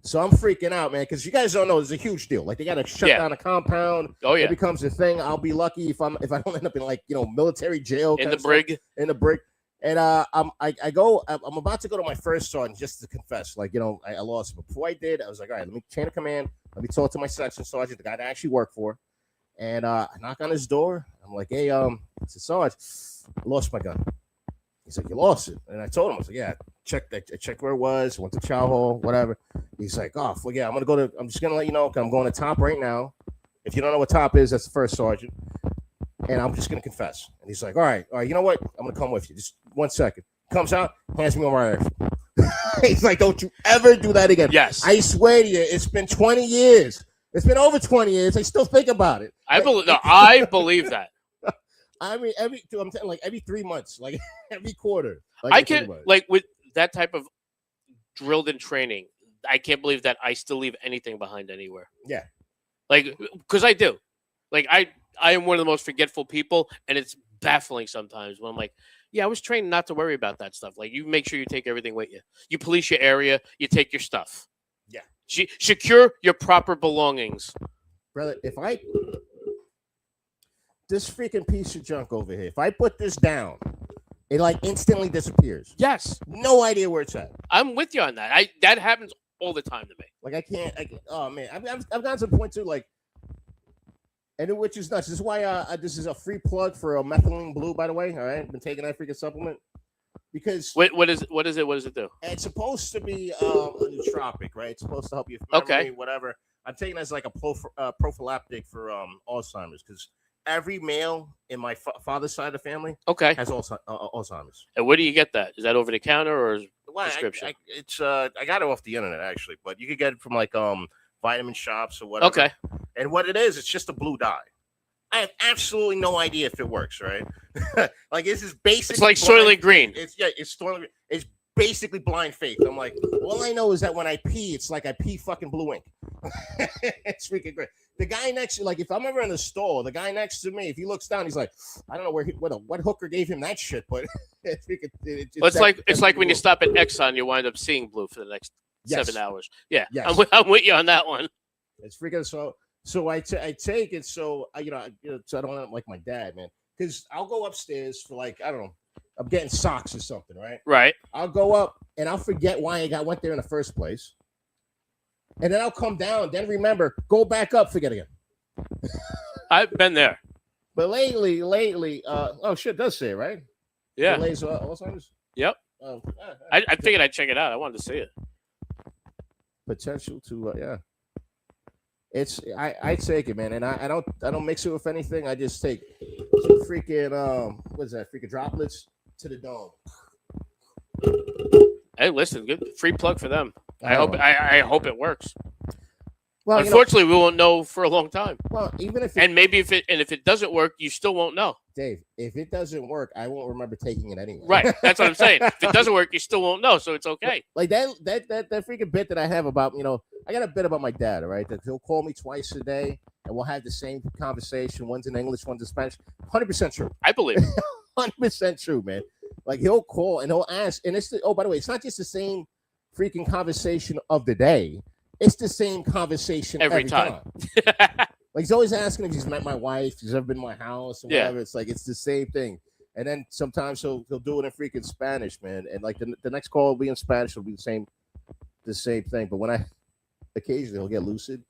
So I'm freaking out, man, because you guys don't know it's a huge deal. Like they got to shut down a compound. Oh yeah. It becomes a thing. I'll be lucky if I don't end up in like, you know, military jail in the brig. In the brig. And I'm about to go to my first sergeant just to confess, like, you know, I lost. But before I did, I was like, all right, let me chain of command. Let me talk to my section sergeant, the guy that I actually work for. And I knock on his door. I'm like, hey, I said, Sarge, I lost my gun. He's like, you lost it? And I told him, I was like, yeah, I checked where it was, went to chow hall, whatever. He's like, oh, well, yeah, I'm just gonna let you know, I'm going to top right now. If you don't know what top is, that's the first sergeant. And I'm just gonna confess. And he's like, all right, you know what? I'm gonna come with you. Just 1 second. Comes out, hands me my rifle. He's like, don't you ever do that again. Yes. I swear to you, it's been 20 years. It's been over 20 years. I still think about it. I believe that. I mean, I'm telling, like every 3 months, like every quarter. Like, I can't, like with that type of drilled in training, I can't believe that I still leave anything behind anywhere. Yeah. Like, because I do. Like, I am one of the most forgetful people, and it's baffling sometimes when I'm like, yeah, I was trained not to worry about that stuff. Like, you make sure you take everything with you. You police your area. You take your stuff. Yeah. Secure your proper belongings. Brother, this freaking piece of junk over here, if I put this down, it like instantly disappears. Yes. No idea where it's at. I'm with you on that. That happens all the time to me. Like, I can't oh, man. I've gotten to the point, too, like, and which is nuts. This is why this is a free plug for a methylene blue, by the way. All right, been taking that freaking supplement because what is it? What does it do? It's supposed to be a nootropic, right? It's supposed to help you with memory, whatever. I'm taking it as like a prophylactic for Alzheimer's, because every male in my father's side of the family has Alzheimer's. And where do you get that? Is that over the counter or prescription? I got it off the internet actually, but you could get it from like vitamin shops or whatever. Okay. And what it is, it's just a blue dye. I have absolutely no idea if it works, right? Like, this is basically... It's like Soylent Green. It's Soylent Green. It's basically blind faith. I'm like, all I know is that when I pee, it's like I pee fucking blue ink. It's freaking great. The guy next to, like, if I'm ever in the store, the guy next to me, if he looks down, he's like, I don't know what hooker gave him that shit, but it's like when you stop at Exxon, you wind up seeing blue for the next 7 hours. Yeah, yes. I'm with you on that one. It's freaking so... So I take it. So so I don't end up like my dad, man. Because I'll go upstairs for like, I don't know, I'm getting socks or something, right? Right. I'll go up and I'll forget why I went there in the first place. And then I'll come down, then remember, go back up, forget again. I've been there. But lately, oh shit, does say it, right? Yeah. Delays, Alzheimer's? Yep. I figured I'd check it out. I wanted to see it. Potential to, yeah. I take it, man, and I don't mix it with anything. I just take some freaking what is that? Freaking droplets to the dome. Hey, listen, good free plug for them. I Oh. hope it works. Well, Unfortunately, we won't know for a long time. well, even if And maybe if it doesn't work, you still won't know. Dave, if it doesn't work, I won't remember taking it anyway. Right. That's what I'm saying. If it doesn't work, you still won't know. So it's okay. Like that freaking bit that I have about, I got a bit about my dad, all right? That he'll call me twice a day and we'll have the same conversation. One's in English, one's in Spanish. 100% true. I believe it. 100% true, man. Like he'll call and he'll ask, and by the way, it's not just the same freaking conversation of the day. It's the same conversation every time. Like he's always asking if he's met my wife, if he's ever been to my house, and whatever. It's like it's the same thing. And then sometimes he'll do it in freaking Spanish, man. And like the next call will be in Spanish, it'll be the same thing. But when occasionally he'll get lucid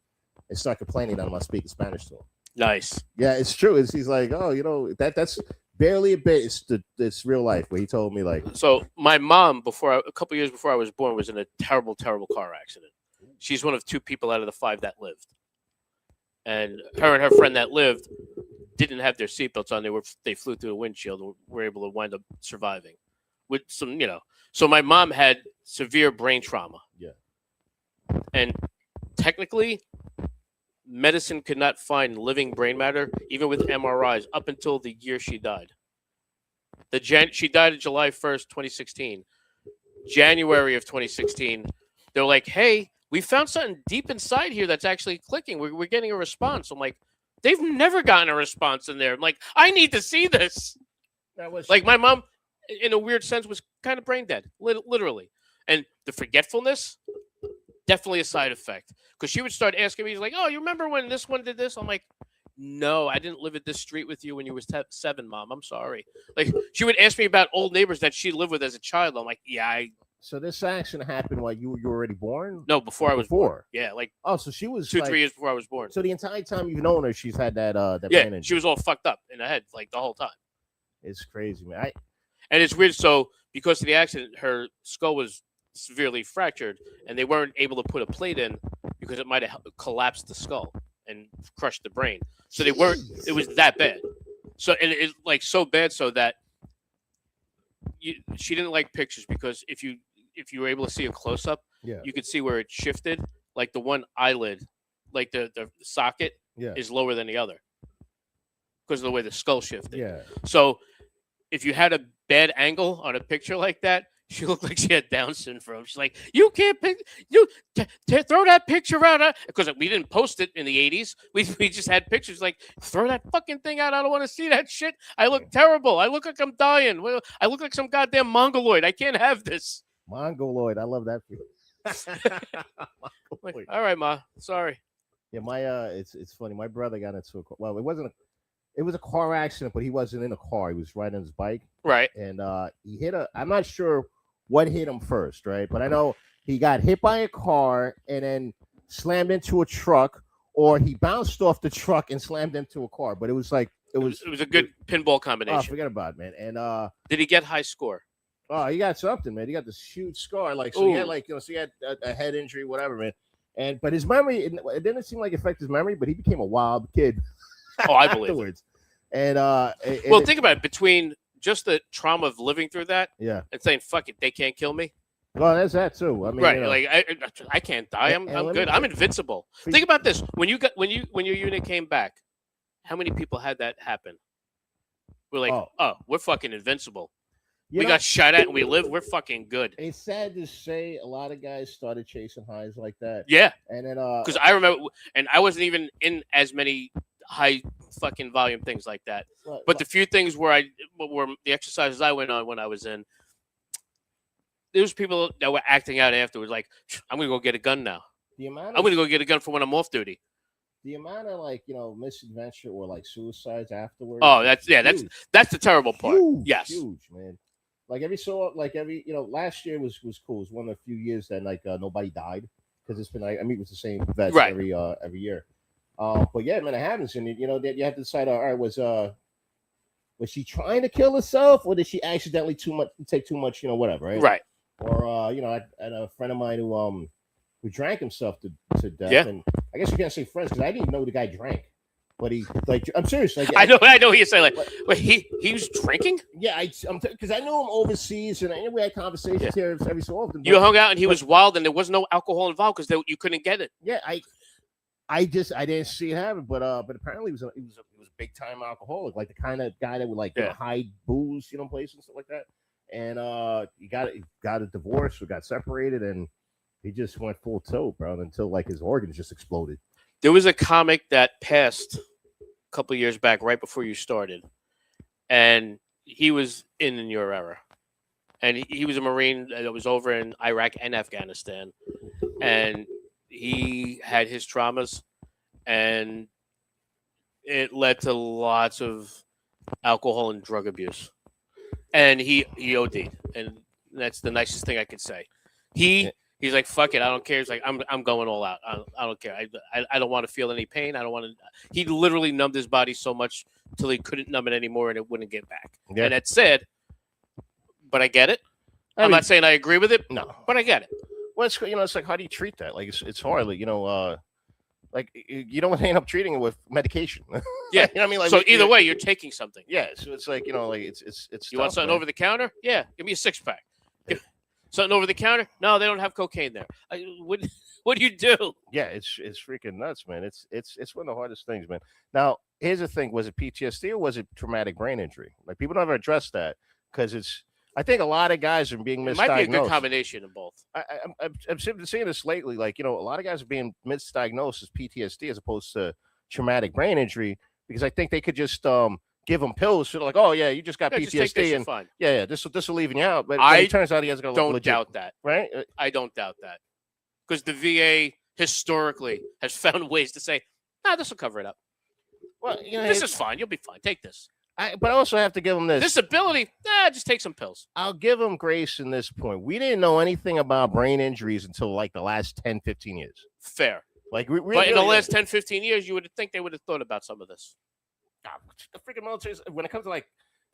and start complaining that I'm not speaking Spanish to him. Nice. Yeah, it's true. He's like, oh, that's barely a bit. It's real life. Where he told me like, So my mom, a couple years before I was born, was in a terrible, terrible car accident. She's one of 2 people out of the 5 that lived. And her friend that lived didn't have their seatbelts on. They flew through the windshield and were able to wind up surviving with some, So my mom had severe brain trauma. Yeah. And technically, medicine could not find living brain matter, even with MRIs, up until the year she died. She died on July 1st, 2016. January of 2016, they're like, hey, we found something deep inside here that's actually clicking. We're getting a response. I'm like, they've never gotten a response in there. I'm like, I need to see this. Like my mom, in a weird sense, was kind of brain dead, literally. And the forgetfulness, definitely a side effect. Because she would start asking me, like, oh, you remember when this one did this? I'm like, no, I didn't live at this street with you when you was 7, Mom. I'm sorry. Like, she would ask me about old neighbors that she lived with as a child. I'm like, yeah, So this accident happened while you were already born? No, before I was born. Yeah, like so she was 2-3 years before I was born. So the entire time you've known her, she's had that brain injury. She was all fucked up in the head like the whole time. It's crazy, man. And it's weird. So because of the accident, her skull was severely fractured, and they weren't able to put a plate in because it might have collapsed the skull and crushed the brain. So they weren't. It was that bad. So it like so bad so that she didn't like pictures because if you were able to see a close up, you could see where it shifted. Like the one eyelid, like the socket, is lower than the other because of the way the skull shifted. Yeah. So if you had a bad angle on a picture like that, she looked like she had Down syndrome. She's like, you can't throw that picture out because we didn't post it in the 80s. We just had pictures like, throw that fucking thing out. I don't want to see that shit. I look terrible. I look like I'm dying. I look like some goddamn mongoloid. I can't have this. Mongoloid. I love that. Like, all right, Ma. Sorry. Yeah, it's funny. My brother got into it was a car accident, but he wasn't in a car. He was riding his bike. Right. And he hit I'm not sure what hit him first, right? But I know he got hit by a car and then slammed into a truck, or he bounced off the truck and slammed into a car. But it was like it was a good pinball combination. Oh, forget about it, man. And did he get high score? Oh, he got something, man. He got this huge scar. Like, so he had so he had a head injury, whatever, man. But his memory, it didn't seem like it affected his memory, but he became a wild kid. Oh, I believe afterwards. And think about it. Between just the trauma of living through that, and saying "fuck it," they can't kill me. Well, there's that too. I mean, right? Like I can't die. I'm good. I'm invincible. Think about this: when your unit came back, how many people had that happen? We're like, oh we're fucking invincible. We got shot at and we live. We're fucking good. It's sad to say a lot of guys started chasing highs like that. Yeah. And then because I remember, and I wasn't even in as many high fucking volume things like that. But the few things where the exercises I went on when I was in, there was people that were acting out afterwards, like, I'm gonna go get a gun now. I'm gonna go get a gun for when I'm off duty. the amount of like misadventure or like suicides afterwards. Oh, is that's huge. that's the terrible part. Huge, Yes. huge, man. Like every last year was cool. It was one of the few years that like nobody died because it's been it was the same vets Right. every year. But yeah, man, it happens, and that you have to decide. All right, was she trying to kill herself, or did she accidentally take too much, whatever, right? Right. Or I had a friend of mine who drank himself to death, Yeah. and I guess you can't say friends because I didn't even know the guy drank, but he like I'm serious, like I know what you're saying. Like, wait, he was drinking? yeah, because I knew him overseas, and we had conversations here every so often. You but- hung out and he was wild, and there was no alcohol involved because you couldn't get it. Yeah, I didn't see it happen, but apparently he was a big time alcoholic, like the kind of guy that would like hide booze, places and stuff like that. And he got a divorce, or got separated, and he just went full tilt, bro, until like his organs just exploded. There was a comic that passed a couple of years back, right before you started, and he was in your era, and he was a Marine that was over in Iraq and Afghanistan, and he had his traumas, and it led to lots of alcohol and drug abuse, and he OD'd, and that's the nicest thing I could say. He's like, fuck it, I don't care. He's like, I'm going all out. I don't care. I don't want to feel any pain. I don't want to. He literally numbed his body so much till he couldn't numb it anymore, and it wouldn't get back. Yeah. And that's sad, but I get it. I'm not saying I agree with it, No, but I get it. well, it's like, how do you treat that? Like it's hard, like like you don't end up treating it with medication. Yeah. you know what I mean? Like, So either way, you're taking something. yeah. So it's like like it's You want tough, something man. over the counter? Yeah, give me a 6-pack. Something over the counter? No, they don't have cocaine there. What do you do? Yeah, it's freaking nuts, man. It's one of the hardest things, man. Now, here's the thing: was it PTSD or was it traumatic brain injury? Like people don't ever address that because I think a lot of guys are being It misdiagnosed. might be a good combination of both. I'm seeing this lately. Like a lot of guys are being misdiagnosed as PTSD as opposed to traumatic brain injury because I think they could just give them pills. So they're like, oh yeah, you just got Yeah, just take this, PTSD, you're and fine. yeah, this will leave you out. But I it turns out he has got Don't legit, doubt that. right? I don't doubt that. Because the VA historically has found ways to say, this will cover it up. Well, This is fine. You'll be fine. Take this. but I also have to give them this. Disability, just take some pills. I'll give them grace in this point. We didn't know anything about brain injuries until like the last 10, 15 years. Fair. Like we But in the last 10, 15 years, you would think they would have thought about some of this. the freaking military, when it comes to like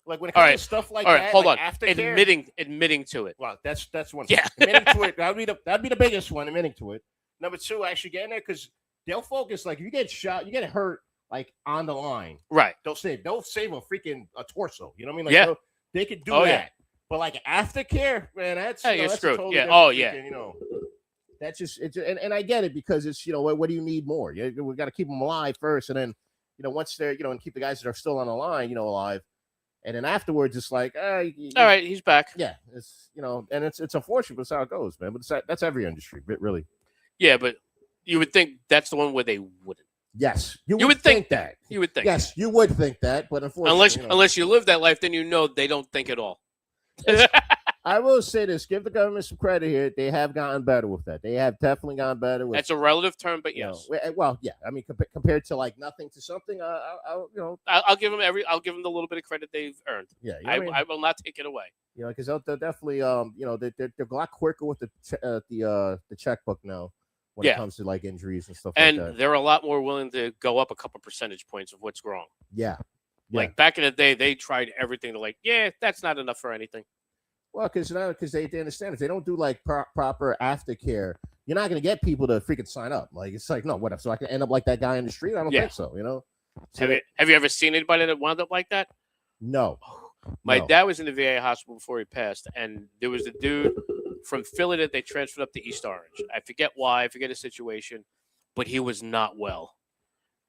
when it All comes right. to stuff like All right, that, hold like on. aftercare, Admitting to it. well, that's one. Yeah. Admitting to it. That'd be the biggest one. Admitting to it. Number two, actually getting there because they'll focus. Like if you get shot, you get hurt like on the line. Right. They'll save a freaking torso. You know what I mean? Like, Yeah. they could do Oh, that. yeah. But like aftercare, man, that's Hey, you're that's a screwed. totally Yeah. different Oh, yeah. freaking, that's just and I get it because it's what do you need more? We got to keep them alive first, and then once they're and keep the guys that are still on the line alive, and then afterwards it's like All right, he's back. yeah, it's and it's unfortunate, but it's how it goes, man. But that's every industry, really. Yeah, but you would think that's the one where they wouldn't. Yes, you would think that. You would think. Yes, you would think that, but unfortunately, Unless you live that life, then they don't think at all. I will say this: give the government some credit here. They have gotten better with that. They have definitely gotten better with. That's a relative term, but you know, yes. well, yeah. I mean, compared to like nothing to something, I'll give them I'll give them the little bit of credit they've earned. yeah. You know what I mean? I will not take it away. Because they're definitely, they're a lot quicker with the checkbook now when it Yeah. comes to like injuries and stuff And like that. they're a lot more willing to go up a couple percentage points of what's wrong. Yeah. Like back in the day, they tried everything to that's not enough for anything. Well, because they understand if they don't do like proper aftercare, you're not going to get people to freaking sign up. Like it's like no, whatever. So I can end up like that guy in the street. I don't Yeah. think so. So Have you ever seen anybody that wound up like that? no. My No. dad was in the VA hospital before he passed, and there was a dude from Philly that they transferred up to East Orange. I forget why, I forget the situation, but he was not well.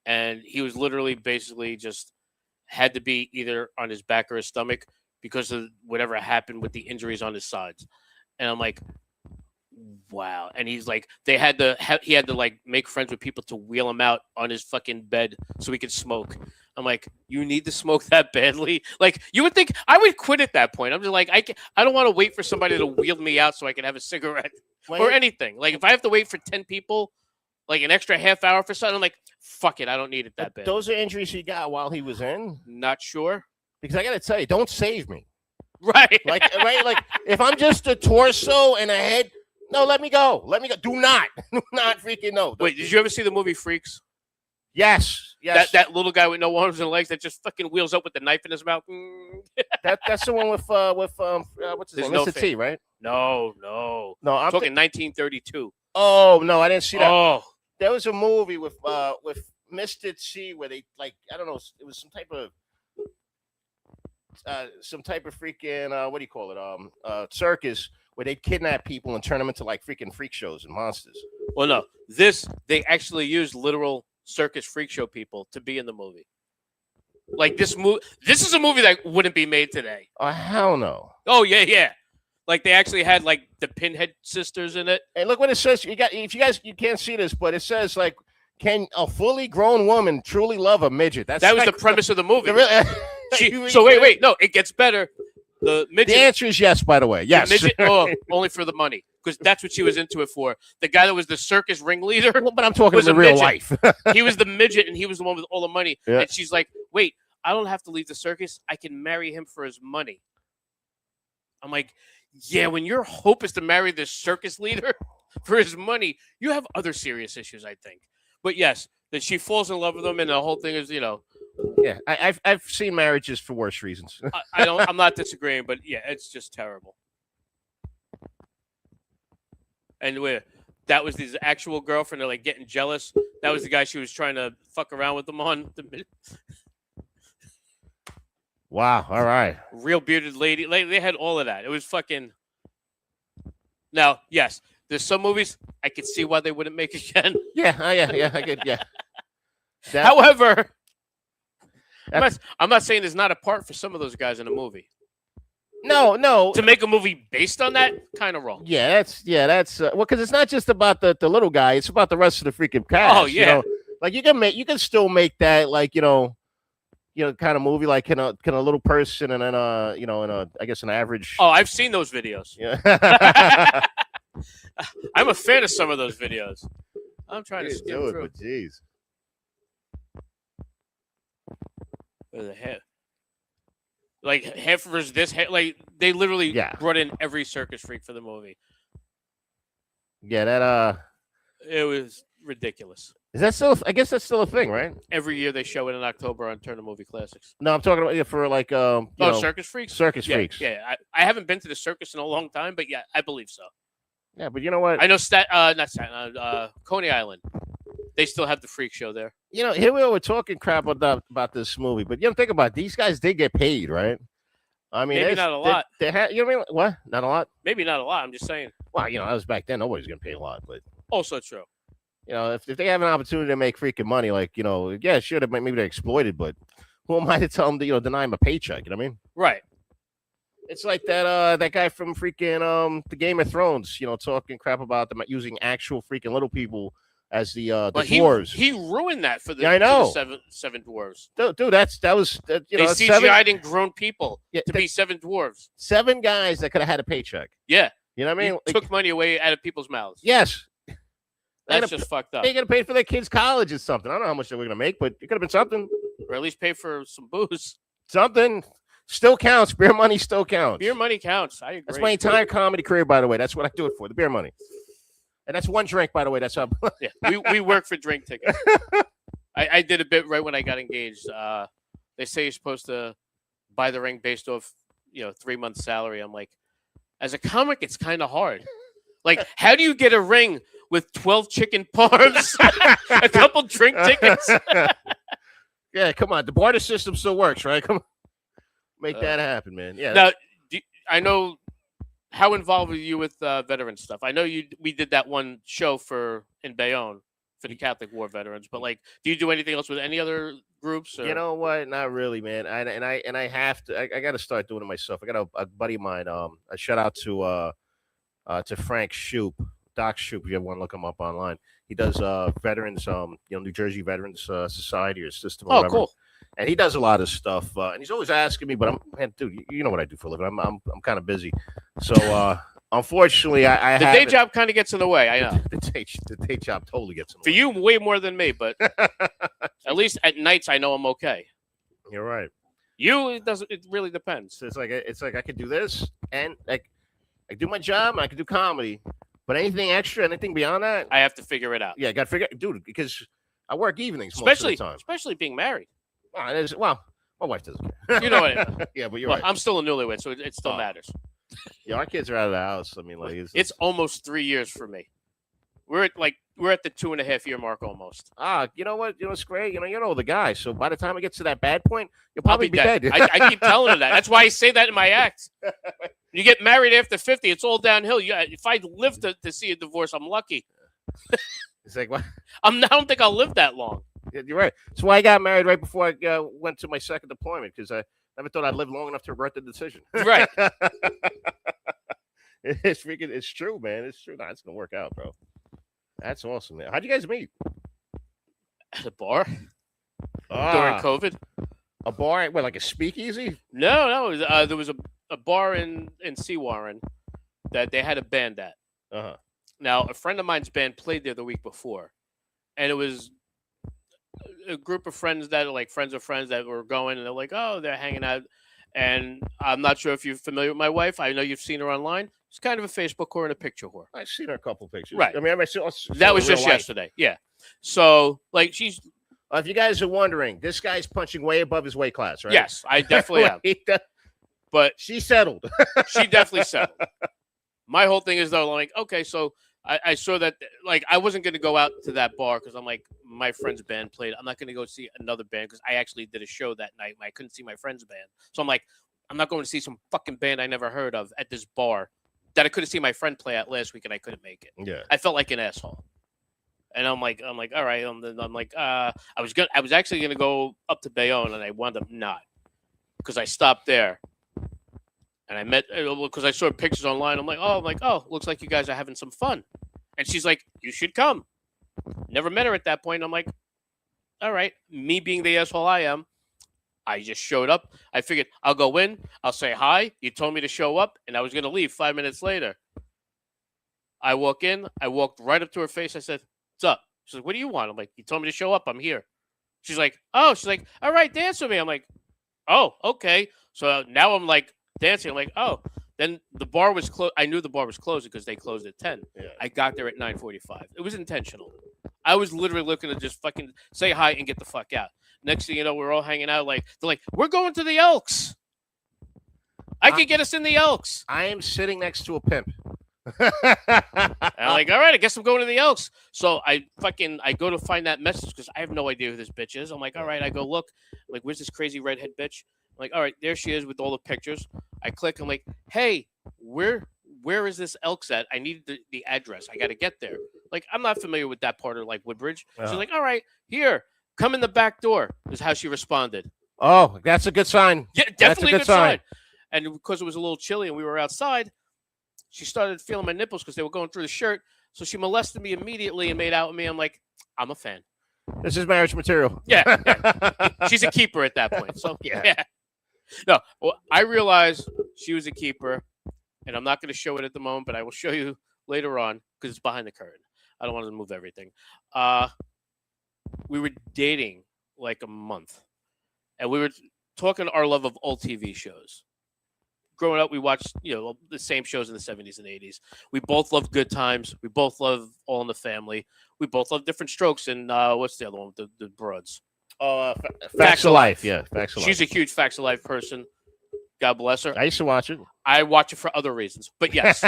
And he was literally basically just had to be either on his back or his stomach because of whatever happened with the injuries on his sides. And I'm like, wow. And he's like, he had to like make friends with people to wheel him out on his fucking bed so he could smoke. I'm like, you need to smoke that badly? Like, you would think I would quit at that point. I'm just like, I don't want to wait for somebody to wheel me out so I can have a cigarette or anything. Like, if I have to wait for 10 people like an extra half hour for something. I'm like, fuck it, I don't need it that bad. Those are injuries he got while he was in. Not sure. Because I got to tell you, don't save me. Right. Like, right? Like, if I'm just a torso and a head, no, let me go. Let me go. Do not freaking no. Wait, did you ever see the movie Freaks? Yes. That little guy with no arms and legs that just fucking wheels up with the knife in his mouth. That's the one with what's his There's name? no Mr. fa- T, right? No. No, I'm Talking 1932. Oh no, I didn't see that. Oh, There was a movie with Mr. T where they, like, I don't know, it was some type of freaking what do you call it? Circus where they kidnap people and turn them into like freaking freak shows and monsters. well, no. They actually used literal circus freak show people to be in the movie. Like this movie. This is a movie that wouldn't be made today. Oh hell no. Oh yeah. Like they actually had like the Pinhead sisters in it. And look what it says. You can't see this, but it says like, can a fully grown woman truly love a midget? That was like, the premise of the movie. You So really- wait, no, it gets better. The midget, The answer is yes, by the way. Yes. the midget, only for the money, because that's what she was into it for. The guy that was the circus ringleader, Well, but I'm talking was in a real midget. life. he was the midget, and he was the one with all the money. Yeah. And she's like, "Wait, I don't have to leave the circus. I can marry him for his money." I'm like, "Yeah, when your hope is to marry the circus leader for his money, you have other serious issues, I think." But yes, that she falls in love with him, and the whole thing is, Yeah, I've seen marriages for worse reasons. I'm not disagreeing, but yeah, it's just terrible. And that was his actual girlfriend. They're like getting jealous. That was the guy she was trying to fuck around with them on. The Wow. All right. real bearded lady. Like, they had all of that. It was fucking. Now, yes, there's some movies I could see why they wouldn't make again. Yeah. I get. Yeah. That- However, I'm not saying there's not a part for some of those guys in a movie. no. To make a movie based on that, kind of wrong. Yeah, that's well, because it's not just about the little guy; it's about the rest of the freaking cast. Oh, yeah. You know? Like you can still make that, like, kind of movie, like can a little person and then I guess an average. Oh, I've seen those videos. Yeah. I'm a fan of some of those videos. I'm trying to skim do it, through. but jeez. Where the heck? Like half versus this, like they literally Yeah. brought in every circus freak for the movie. Yeah, that It was ridiculous. is that still? I guess that's still a thing, right? Every year they show it in October on Turner Movie Classics. No, I'm talking about for like Circus freaks. circus Yeah, freaks. yeah. I haven't been to the circus in a long time, but yeah, I believe so. Yeah, but you know what? I know Coney Island. They still have the freak show there. Here we are, we're talking crap about this movie, but think about it, these guys did get paid, right? I mean, Maybe not a lot. They had, you know what I mean? What? Not a lot? Maybe not a lot. I'm just saying. Well, that was back then. Nobody's gonna pay a lot, but Also true. if they have an opportunity to make freaking money, like yeah, sure, maybe they're exploited, but who am I to tell them to deny them a paycheck? You know what I mean? Right. It's like that guy from freaking the Game of Thrones, talking crap about them using actual freaking little people as the But dwarves. he ruined that for the, Yeah, I for the know. seven dwarves. Dude, that was They that's CGI'd in grown people Yeah, to be seven dwarves. 7 guys that could have had a paycheck. Yeah. You know what I mean? You Like, took money away out of people's mouths. yes, That's They just fucked up. they could have paid for their kids' college or something. I don't know how much they were gonna make, but it could have been something. Or at least pay for some booze. Something still counts. Beer money still counts. Beer money counts. I agree. That's my entire comedy career, by the way. That's what I do it for. The beer money. And that's one drink, by the way. That's how. Yeah, we work for drink tickets. I did a bit right when I got engaged. They say you're supposed to buy the ring based off 3 months salary. I'm like, as a comic, it's kind of hard. Like, how do you get a ring with 12 chicken parms, a couple drink tickets? Yeah, come on. The barter system still works, right? Come on. Make that happen, man. Yeah. Now, I know. How involved were you with veteran stuff? I know we did that one show in Bayonne for the Catholic War veterans, but like, do you do anything else with any other groups? Or? You know what? Not really, man. I have to. I got to start doing it myself. I got a buddy of mine. A shout out to Frank Shoup, Doc Shoup. If you ever want to look him up online, he does veterans. New Jersey Veterans Society or system. Or Oh, whatever. cool. And he does a lot of stuff. And he's always asking me, but dude, you know what I do for a living. I'm kind of busy. So Unfortunately, I The have day job kind of gets in the way. I know. The day job totally gets in the For way. you, way more than me, but at least at nights I know I'm okay. You're right. You, it doesn't. It really depends. So it's like I could do this and like I do my job and I could do comedy, but anything extra, anything beyond that, I have to figure it out. yeah, got to figure, dude, because I work evenings most of the time. Especially being married. Well, my wife doesn't care. You know what I mean. Yeah, but you're Well, right. I'm still a newlywed, so it still Oh. matters. Yeah, our kids are out of the house. I mean, like It's almost 3 years for me. We're at the 2.5 year mark almost. you know what? You know, it's great. You know the guy. So by the time it gets to that bad point, you'll I'll probably be dead. I keep telling her that. That's why I say that in my act. You get married after 50, it's all downhill. If I live to see a divorce, I'm lucky. It's like, what? I don't think I'll live that long. Yeah, you're right. So why I got married right before I went to my second deployment because I never thought I'd live long enough to regret the decision. Right. It's true, man. It's true. Nah, it's gonna work out, bro. That's awesome, man. How'd you guys meet? At a bar during Ah, COVID. a bar, what, like a speakeasy? No. There was a bar in Seawarren that they had a band at. Uh-huh. Now, a friend of mine's band played there the week before, and it was a group of friends that are like friends of friends that were going, and they're like, oh, they're hanging out. And I'm not sure if you're familiar with my wife. I know you've seen her online. She's kind of a Facebook whore and a picture whore. I've seen her a couple pictures. Right. I mean, That was just yesterday. Yeah. So, like, she's If you guys are wondering, this guy's punching way above his weight class, right? yes, I definitely am. But She settled. she definitely settled. My whole thing is though, like, okay, so I saw that, like, I wasn't going to go out to that bar because I'm like, my friend's band played. I'm not going to go see another band because I actually did a show that night. I couldn't see my friend's band. So I'm like, I'm not going to see some fucking band I never heard of at this bar that I could have seen my friend play at last week and I couldn't make it. Yeah. I felt like an asshole. And I'm like, all right. I'm like, I was actually going to go up to Bayonne and I wound up not because I stopped there. And I met because I saw pictures online. I'm like, oh, looks like you guys are having some fun. And she's like, you should come. Never met her at that point. I'm like, all right. Me being the asshole I am, I just showed up. I figured I'll go in. I'll say hi. You told me to show up, and I was going to leave 5 minutes later. I walk in. I walked right up to her face. I said, what's up? She's like, what do you want? I'm like, you told me to show up. I'm here. She's like, all right, dance with me. I'm like, oh, okay. So now I'm like, dancing. I'm like, oh, then the bar was closed. I knew the bar was closing because they closed at 10. Yeah. I got there at 9:45. It was intentional. I was literally looking to just fucking say hi and get the fuck out. Next thing you know, we're all hanging out. Like, they're like, we're going to the Elks. I can get us in the Elks. I am sitting next to a pimp. And I'm like, all right, I guess I'm going to the Elks. So I go to find that message because I have no idea who this bitch is. I'm like, all right, I go look. I'm like, where's this crazy redhead bitch? I'm like, all right, there she is with all the pictures. I click. I'm like, hey, where is this Elks at? I need the address. I got to get there. Like, I'm not familiar with that part of like Woodbridge. She's like, all right, here, come in the back door. Is how she responded. Oh, that's a good sign. Yeah, That's a definitely good good sign. sign. And because it was a little chilly and we were outside, she started feeling my nipples because they were going through the shirt. So she molested me immediately and made out with me. I'm like, I'm a fan. This is marriage material. Yeah. She's a keeper at that point. So Yeah. No, well, I realized she was a keeper, and I'm not going to show it at the moment, but I will show you later on because it's behind the curtain. I don't want to move everything. We were dating like a month, and we were talking our love of old TV shows. Growing up, we watched the same shows in the 70s and 80s. We both loved Good Times. We both love All in the Family. We both love Different Strokes and what's the other one? The Broads. Facts of Life. Yeah, Facts of Life. She's a huge Facts of Life person. God bless her. I used to watch it. I watch it for other reasons, but yes,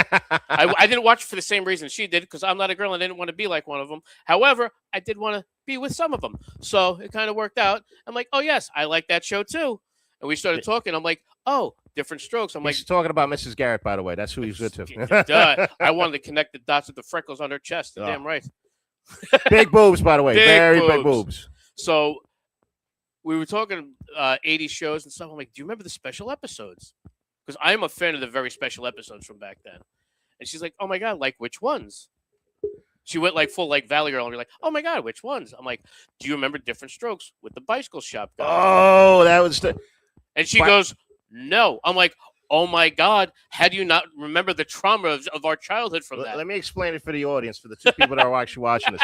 I didn't watch it for the same reason she did because I'm not a girl and I didn't want to be like one of them. However, I did want to be with some of them, so it kind of worked out. I'm like, oh yes, I like that show too, and we started talking. I'm like, oh, Different Strokes. I'm like, He's talking about Mrs. Garrett, by the way. That's who he's good to. duh. I wanted to connect the dots with the freckles on her chest. You're Oh. damn right. Big boobs, by the way. Big Very big boobs. boobs. So we were talking 80s shows and stuff. I'm like, do you remember the special episodes? Because I am a fan of the very special episodes from back then. And she's like, oh my God, like which ones? She went like full like Valley Girl and we're like, oh my God, which ones? I'm like, do you remember Different Strokes with the bicycle shop guy? Oh, that was the. And she Bi- goes, no. I'm like, oh my God, how do you not remember the trauma of our childhood from that? Let me explain it for the audience, for the two people that are actually watching this.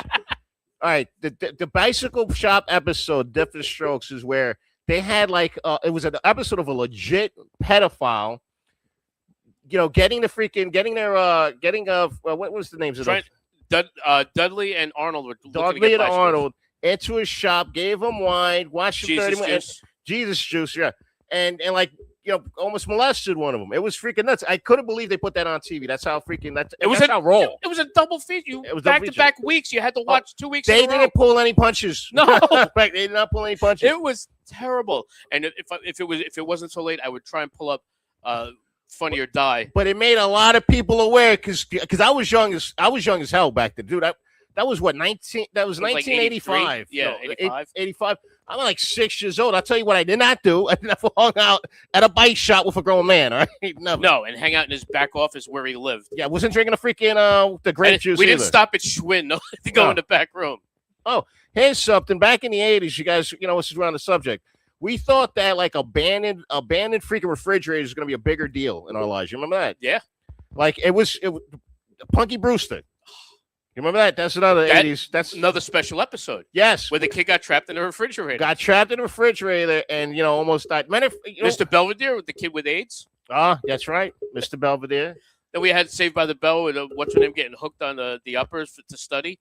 All right, the bicycle shop episode, Different Strokes, is where they had like it was an episode of a legit pedophile, getting what was the names of those? Dudley and Arnold were looking to Dudley get and bicycles. Arnold into his shop, gave him wine, watched him 30 Jesus minutes. juice. Jesus juice, yeah, and like almost molested one of them. It was freaking nuts. I couldn't believe they put that on TV. That's how freaking that's how raw. It was a double feature. It was Back double to feature. back weeks. You had to watch 2 weeks. They in a row. didn't pull any punches. No. They did not pull any punches. It was terrible. And if it wasn't so late, I would try and pull up Funny or Die. But it made a lot of people aware because I was young as hell back then, dude. That was what 19. That was It was like 1985. 83. Yeah, 85. 85. I'm like 6 years old. I'll tell you what I did not do. I never hung out at a bike shop with a grown man. All right, never. No, and hang out in his back office where he lived. Yeah, I wasn't drinking a freaking the grape And juice. we didn't either. stop at Schwinn no, to go No. in the back room. Here's something. Back in the 80s, you guys, this is around the subject. We thought that like abandoned freaking refrigerators is going to be a bigger deal in our lives. You remember that? Yeah. Like it was Punky Brewster. You remember that? That's another 80s. That's Another special episode yes. where the kid got trapped in a refrigerator. Got trapped in the refrigerator and almost died. Mr. Belvedere with the kid with AIDS. That's right, Mr. Belvedere. Then we had Saved by the Bell with what's her name getting hooked on the uppers to study.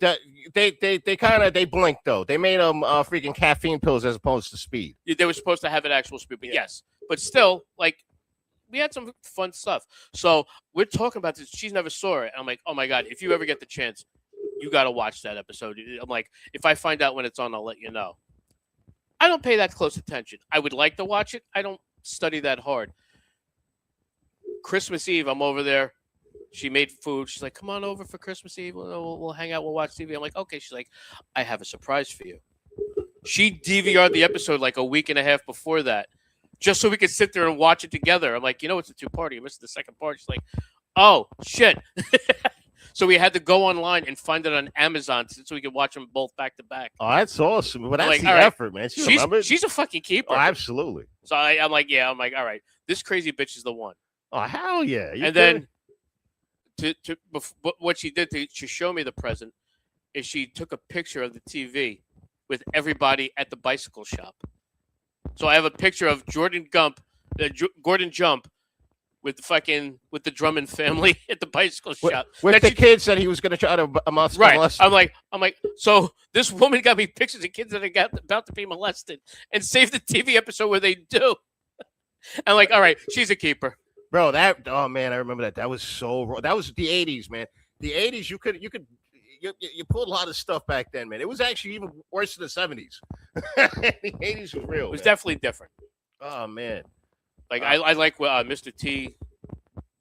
They blinked though. They made them freaking caffeine pills as opposed to speed. They were supposed to have an actual speed, but Yeah. yes, but still, like we had some fun stuff. So we're talking about this. She's never saw it. I'm like, oh my God, if you ever get the chance, you got to watch that episode. I'm like, if I find out when it's on, I'll let you know. I don't pay that close attention. I would like to watch it. I don't study that hard. Christmas Eve, I'm over there. She made food. She's like, come on over for Christmas Eve. We'll hang out. We'll watch TV. I'm like, okay. She's like, I have a surprise for you. She DVR'd the episode like a week and a half before that, just so we could sit there and watch it together. I'm like, it's a 2-parter. You missed the second part. She's like, oh, shit. So we had to go online and find it on Amazon so we could watch them both back to back. Oh, that's awesome. But that's like, the all right, effort, man. She's a fucking keeper. Oh, absolutely. So I'm like, all right, this crazy bitch is the one. Oh, hell yeah. And then what she did to show me the present is she took a picture of the TV with everybody at the bicycle shop. So I have a picture of Gordon Jump with the Drummond family at the bicycle shop. With the kids that he was going to try to molest. Right. I'm like, so this woman got me pictures of kids that are about to be molested and save the TV episode where they do. I'm like, all right, she's a keeper. Bro, oh man, I remember that. That was so raw. That was the 80s, man. The 80s, you pulled a lot of stuff back then, man. It was actually even worse than the 70s. The 80s was real. It was definitely different. Oh man. Like I like Mr. T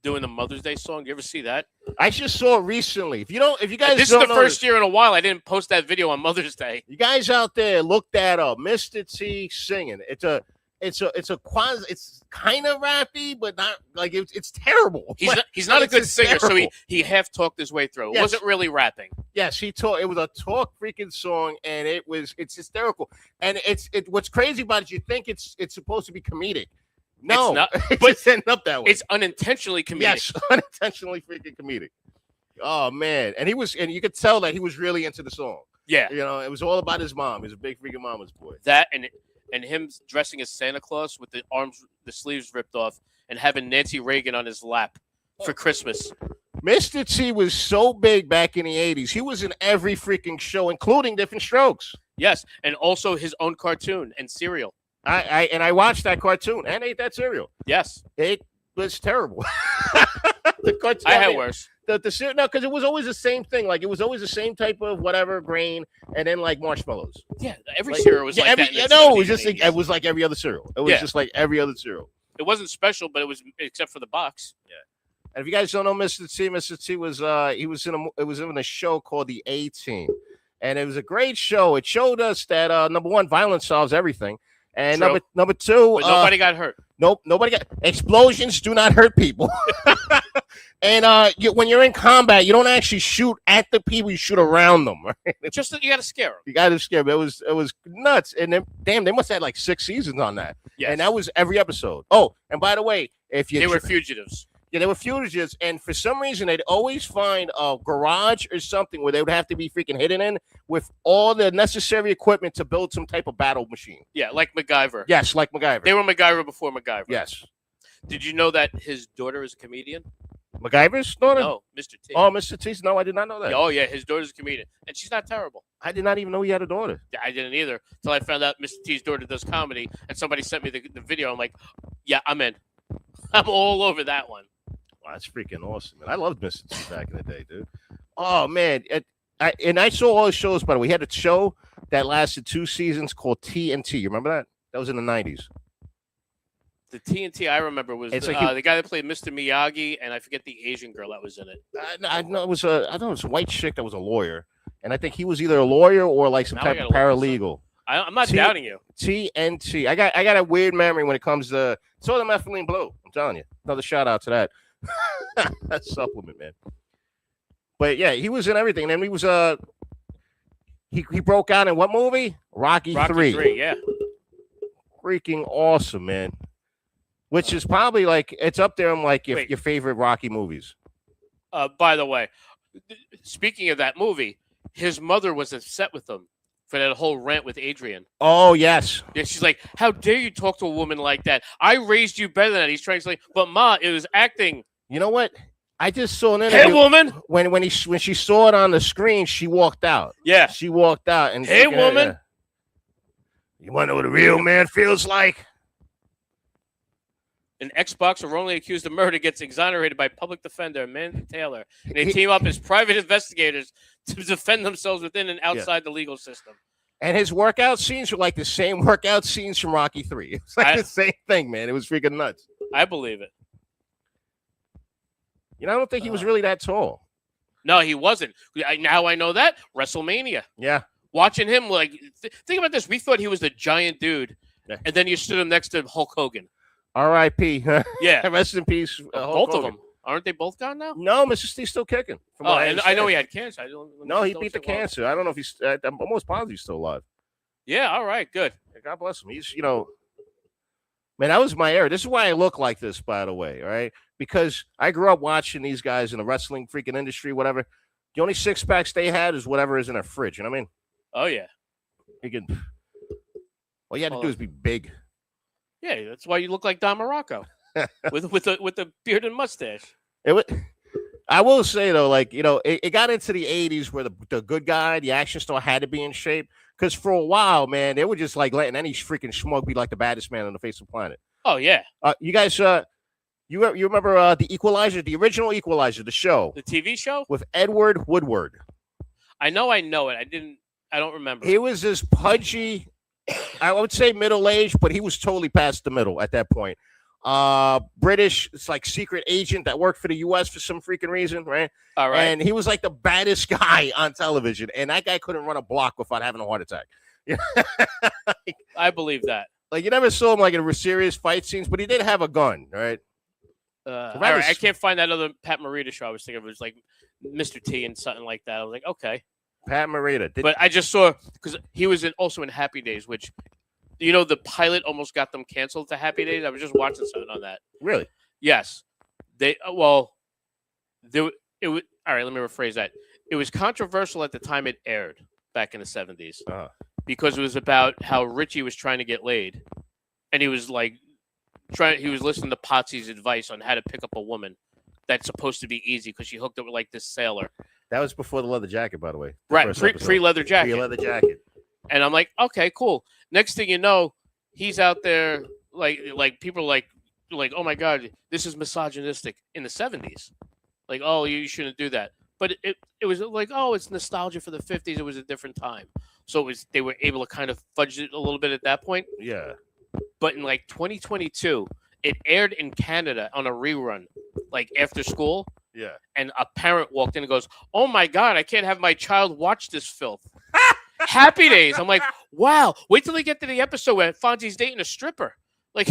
doing the Mother's Day song. You ever see that? I just saw it recently. If you guys This is don't the know first year in a while I didn't post that video on Mother's Day. you guys out there, look that up. Mr. T singing. It's kind of rappy, but not like it's terrible. He's not a good singer, so terrible. he half talked his way through. It Yes. wasn't really rapping. Yes, he taught. It was a talk freaking song, and it's hysterical. And what's crazy about it, you think it's supposed to be comedic. No, It's not, it but just ended up that way. it's unintentionally comedic. Yes, unintentionally freaking comedic. Oh man, and you could tell that he was really into the song. Yeah, It was all about his mom. He's a big freaking mama's boy. that and him dressing as Santa Claus with the sleeves ripped off, and having Nancy Reagan on his lap for Christmas. Mr. T was so big back in the 80s. He was in every freaking show, including Different Strokes. Yes, and also his own cartoon and cereal. I watched that cartoon and ate that cereal. Yes, It was terrible. The cartoon, I had worse. No, because it was always the same thing. Like it was always the same type of whatever grain, and then like marshmallows. Yeah, every Like, cereal was like that. in the No, it was 70s just and like, it was like every other cereal. It was Yeah. just like every other cereal. 80s. It wasn't special, but it was except for the box. And if you guys don't know Mr. T was it was in a show called The A-Team, and it was a great show. It showed us that number one, violence solves everything, and True. number two, But nobody got hurt. nope, nobody got explosions. Do not hurt people. And when you're in combat, you don't actually shoot at the people; you shoot around them. Right? Just that you got to scare them. You got to scare them. It was nuts. And then, damn, they must have had like 6 seasons on that. Yes. And that was every episode. Oh, and by the way, if you They were fugitives. Yeah, they were fugitives, and for some reason, they'd always find a garage or something where they would have to be freaking hidden in with all the necessary equipment to build some type of battle machine. Yeah, like MacGyver. Yes, like MacGyver. They were MacGyver before MacGyver. Yes. Did you know that his daughter is a comedian? MacGyver's daughter? No, Mr. T. Oh, Mr. T. No, I did not know that. Oh yeah, his daughter's a comedian, and she's not terrible. I did not even know he had a daughter. Yeah, I didn't either until I found out Mr. T's daughter does comedy, and somebody sent me the video. I'm like, yeah, I'm in. I'm all over that one. Wow, that's freaking awesome, man. I loved Mr. T back in the day, dude. Oh, man. I saw all his shows, by the way. We had a show that lasted 2 seasons called TNT. You remember that? That was in the 90s. The TNT I remember was It's the, like the guy that played Mr. Miyagi, and I forget the Asian girl that was in it. I know it was I thought it was a white chick that was a lawyer. And I think he was either a lawyer or like some Now I type of gotta look this paralegal. I'm not doubting you. TNT. I got a weird memory when it comes to Southern Methylene Blue. I'm telling you. Another shout out to that. That supplement, man. But yeah, he was in everything. And then he was he broke out in what movie? Rocky 3. Yeah. Freaking awesome, man. Which is probably like it's up there on like your favorite Rocky movies. By the way, speaking of that movie, his mother was upset with him for that whole rant with Adrian. Oh yes. Yeah, she's like, "How dare you talk to a woman like that? I raised you better than that." He's trying to say, "But Ma, it was acting." You know what? I just saw an Hey, interview. woman. When she saw it on the screen, she walked out. Yeah. She walked out and Hey, woman. You want to know what a real man feels like? An Xboxer wrongly accused of murder gets exonerated by public defender Amanda Taylor, and they team up as private investigators to defend themselves within and outside the legal system. And his workout scenes were like the same workout scenes from Rocky 3. It's like the same thing, man. It was freaking nuts. I believe it. You know, I don't think he was really that tall. No, he wasn't. Now I know that. WrestleMania. Yeah. Watching him, like, think about this. We thought he was the giant dude, Yeah. and then you stood him next to Hulk Hogan. R.I.P. Yeah. Rest in peace. Both of them. Aren't they both gone now? No, Mr. Steve's still kicking. From Oh, what and I know he had cancer. No, he beat the cancer. I don't know if he's. I'm almost positive he's still alive. Yeah, all right, good. God bless him. He's, man, that was my era. This is why I look like this, by the way, all right? Because I grew up watching these guys in the wrestling freaking industry, whatever. The only 6-packs they had is whatever is in their fridge. You know what I mean? Oh, yeah. All you had to do is be big. Yeah, that's why you look like Don Morocco with the beard and mustache. I will say though, like it got into the '80s where the good guy, the action star, had to be in shape. Because for a while, man, they were just like letting any freaking schmuck be like the baddest man on the face of the planet. Oh yeah. You guys, you remember the Equalizer, the original Equalizer, the show, the TV show with Edward Woodward? I know it. I don't remember. He was this pudgy, I would say middle-aged, but he was totally past the middle at that point. British, it's like secret agent that worked for the U.S. for some freaking reason, right? All right. And he was like the baddest guy on television, and that guy couldn't run a block without having a heart attack. I believe that. Like you never saw him like in serious fight scenes, but he did have a gun, right? All right. I can't find that other Pat Morita show I was thinking of. It was like Mr. T and something like that. I was like, okay. Pat Morita. But I just saw because he was also in Happy Days, which the pilot almost got them canceled to Happy Days. I was just watching something on that. Really? Yes. It was all right. Let me rephrase that. It was controversial at the time it aired back in the 70s because it was about how Richie was trying to get laid, and he was like he was listening to Potsy's advice on how to pick up a woman. That's supposed to be easy because she hooked up with like this sailor. That was before the leather jacket, by the way. Right, pre-leather jacket. Pre-leather jacket. And I'm like, okay, cool. Next thing you know, he's out there like people are like, oh my God, this is misogynistic in the 70s. Like, oh, you shouldn't do that. But it was like, oh, it's nostalgia for the 50s. It was a different time. So they were able to kind of fudge it a little bit at that point. Yeah. But in like 2022, it aired in Canada on a rerun, like after school. Yeah. And a parent walked in and goes, oh my God, I can't have my child watch this filth. Happy Days. I'm like, wow. Wait till they get to the episode where Fonzie's dating a stripper. Like,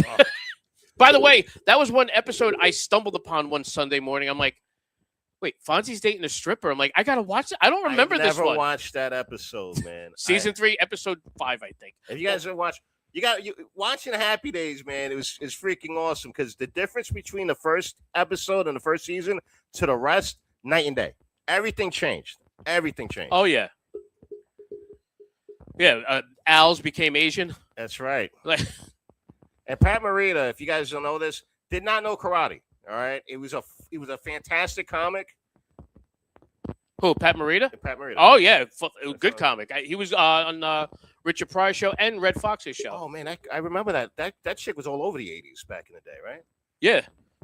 by the way, that was one episode I stumbled upon one Sunday morning. I'm like, wait, Fonzie's dating a stripper. I'm like, I gotta watch it. I don't remember this one. Never watched that episode, man. Season 3, episode 5, I think. Have you guys ever watched? you watching Happy Days, man. It's freaking awesome because the difference between the first episode and the first season to the rest, night and day. Everything changed. Everything changed. Oh yeah. Yeah, Al's became Asian. That's right. Like, And Pat Morita, if you guys don't know this, did not know karate. All right, it was a fantastic comic. who? Pat Morita? Pat Morita. Oh yeah, good comic. He was on Richard Pryor's show and Red Fox's show. Oh man, I remember that chick was all over the '80s back in the day, right? Yeah,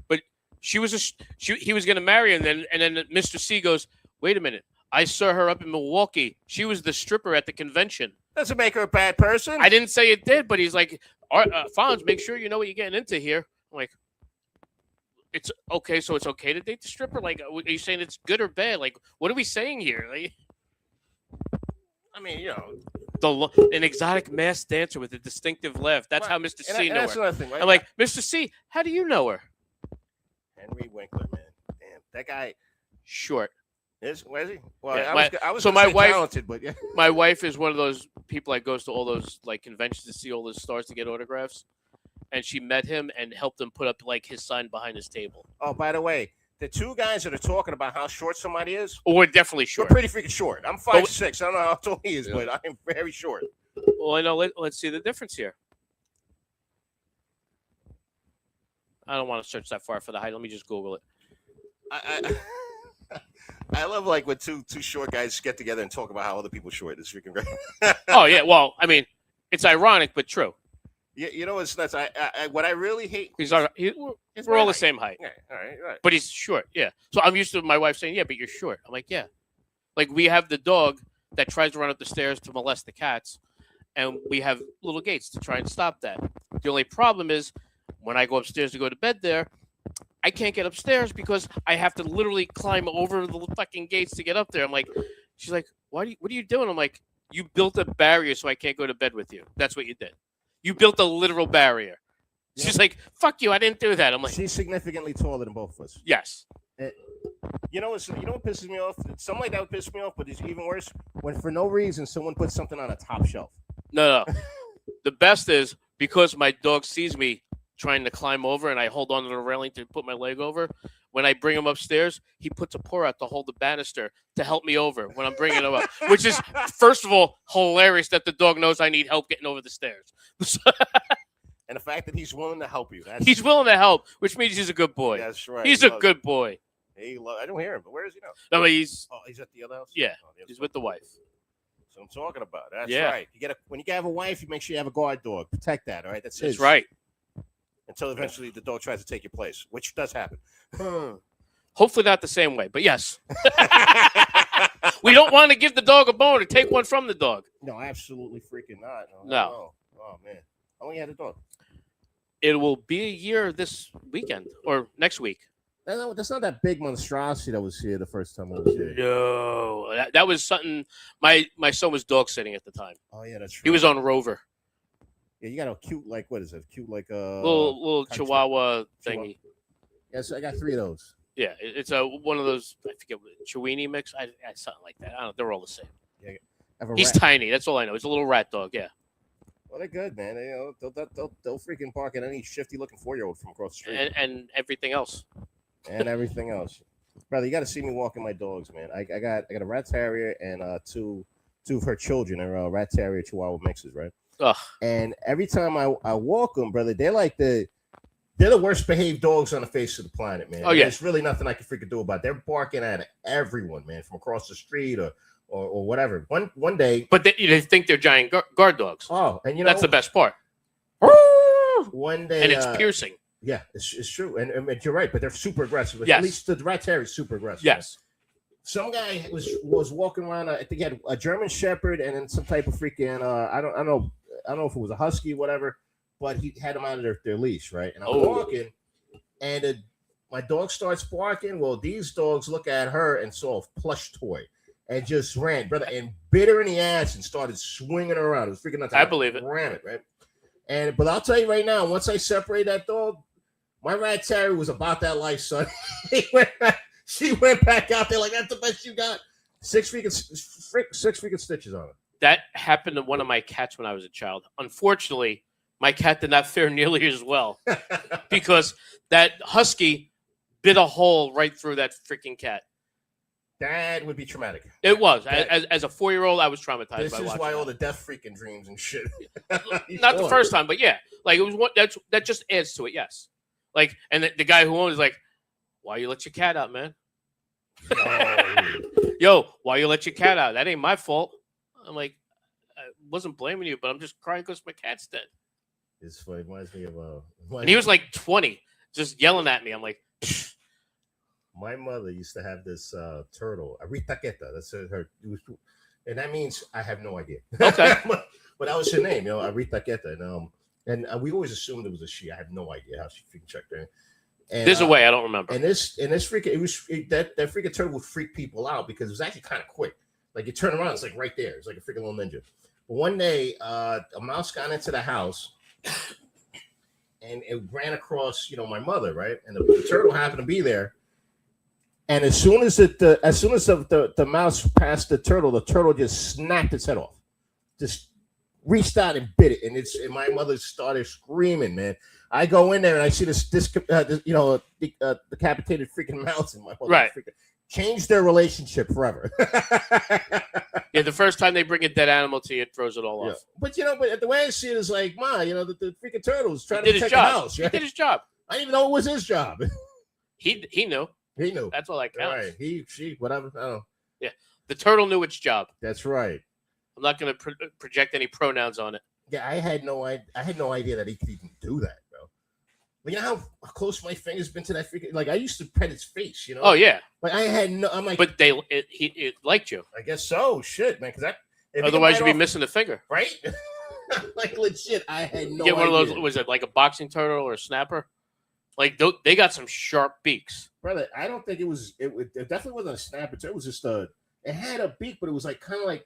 but he was going to marry her, and then Mr. C goes, "Wait a minute, I saw her up in Milwaukee. She was the stripper at the convention." Doesn't make her a bad person. I didn't say it did, but he's like, Fonz, make sure you know what you're getting into here. I'm like, it's okay, so it's okay to date the stripper? Like, are you saying it's good or bad? Like, what are we saying here? Like, I mean, you know, an exotic masked dancer with a distinctive laugh. That's how Mr. C knows that's her. another thing, right? I'm like, Mr. C, how do you know her? Henry Winkler, man. Damn, that guy Short. where is he? Well, Yeah, I was so gonna my say wife- talented, but yeah. My wife is one of those people that goes to all those like conventions to see all those stars to get autographs. And she met him and helped him put up like his sign behind his table. Oh, by the way, the two guys that are talking about how short somebody is, Oh, we're definitely we're short. pretty freaking short. I'm 5'6". I don't know how tall he is, Yeah. but I am very short. Well, I know. Let's see the difference here. I don't want to search that far for the height. Let me just Google it. I love like when two short guys get together and talk about how other people are short. It's freaking great. Oh yeah. Well, I mean, it's ironic but true. You know what's nuts? What I really hate. We're is all my the height. same height, Yeah, all right. but he's short. Yeah. So I'm used to my wife saying, "Yeah, but you're short." I'm like, "Yeah." Like we have the dog that tries to run up the stairs to molest the cats, and we have little gates to try and stop that. The only problem is when I go upstairs to go to bed there, I can't get upstairs because I have to literally climb over the fucking gates to get up there. I'm like, she's like, what are you doing? I'm like, you built a barrier so I can't go to bed with you. That's what you did. You built a literal barrier. Yeah. She's like, fuck you. I didn't do that. I'm like, She's significantly taller than both of us. yes. You know what pisses me off? Something like that would piss me off, but it's even worse when for no reason someone puts something on a top shelf. No. The best is because my dog sees me trying to climb over and I hold on to the railing to put my leg over. When I bring him upstairs, he puts a paw out to hold the banister to help me over when I'm bringing him up, which is, first of all, hilarious that the dog knows I need help getting over the stairs. And the fact that he's willing to help you. He's willing to help, which means he's a good boy. That's right. He's a good boy. I don't hear him, but where is he now? No, but he's Oh, he's at the other house? Yeah, Oh, the other he's side. with the wife. That's what I'm talking about. That's Yeah. right. When you have a wife, you make sure you have a guard dog. Protect that, all right? That's That's his. right. Until eventually the dog tries to take your place, which does happen. Hopefully not the same way, but yes. We don't want to give the dog a bone or take one from the dog. No, absolutely freaking not. No. Oh, man. How long you had a dog? It will be a year this weekend or next week. That's not that big monstrosity that was here the first time I was here. No, that was something. My son was dog sitting at the time. Oh, yeah, that's right. He was on Rover, Yeah, you got a cute, like, what is it? Cute, like a. little kind of Chihuahua thingy. Yes, I got 3 of those. Yeah, it's a one of those. I forget what Chiweenie mix. Something like that. I don't know. They're all the same. I have a He's rat. tiny. That's all I know. He's a little rat dog. Yeah. Well, they're good, man. They'll freaking bark at any shifty-looking 4-year-old from across the street And everything else. and everything else. Brother, you got to see me walking my dogs, man. I got a rat terrier and two of her children are rat terrier Chihuahua mixes, right? Ugh. And every time I walk them, brother, they're the worst behaved dogs on the face of the planet, man. Oh, yeah. There's really nothing I can freaking do about it. They're barking at everyone, man, from across the street or whatever. One day. But they think they're giant guard dogs. Oh, and you know That's the best part. one day, And it's piercing. yeah, it's true, and you're right. But they're super aggressive. Yes. At least the rat terrier is super aggressive. Yes. Some guy was walking around. I think he had a German Shepherd and then some type of freaking. I don't know if it was a Husky, whatever. But he had them out of their leash, right? And I'm walking, and my dog starts barking. Well, these dogs look at her and saw a plush toy, and just ran, brother, and bit her in the ass and started swinging her around. It was freaking nuts. I believe it. Ran it, right? But I'll tell you right now, once I separate that dog, my rat terrier was about that life, son. She went back out there like, that's the best you got. 6 freaking stitches on it. That happened to one of my cats when I was a child. Unfortunately, My cat did not fare nearly as well because that husky bit a hole right through that freaking cat. That would be traumatic. It was. That- As a 4-year-old, I was traumatized. This by is watching why that. all the death freaking dreams and shit. Not the first time, but yeah, like it was one that just adds to it. Yes, like, and the guy who owned is like, why you let your cat out, man? Yo, why you let your cat out? That ain't my fault. I'm like, I wasn't blaming you, but I'm just crying because my cat's dead. It's funny. Reminds me of And he was like 20, just yelling at me. I'm like, my mother used to have this turtle, Aritaqueta. That's her. And that means I have no idea. Okay. but that was her name, Aritaqueta. And we always assumed it was a she. I have no idea how she freaking checked her. And, there's a way I don't remember. And this freaking that freaking turtle would freak people out because it was actually kind of quick. Like you turn around, it's like right there. It's like a freaking little ninja. But one day, a mouse got into the house, and it ran across, my mother, right? And the turtle happened to be there. And as soon as the mouse passed the turtle just snapped its head off, just reached out and bit it, and my mother started screaming, man. I go in there and I see this decapitated freaking mouse, and my mother Right. Changed their relationship forever. Yeah, the first time they bring a dead animal to you, it throws it all Yeah. off. But the way I see it is like, Ma, the freaking turtle was trying He to did his protect the job. house. He Right? did his job. I didn't even know it was his job. He knew. He knew. That's all that All counts. right. He, she, whatever. I don't know. The turtle knew its job. That's right. I'm not going to project any pronouns on it. Yeah, I had no idea that he could even do that, bro. But you know how close my finger's been to that freaking, like I used to pet its face, Oh yeah, Like I had no, I'm like, but it liked you. I guess so. Shit, man, because that. if it Otherwise, can you'd be bite missing the finger. off- right. Like legit, I had no. Get one of idea. those. Was it like a boxing turtle or a snapper? Like they got some sharp beaks. Brother, I don't think it was. It definitely wasn't a snapper. It was just a. It had a beak, but it was like kind of like,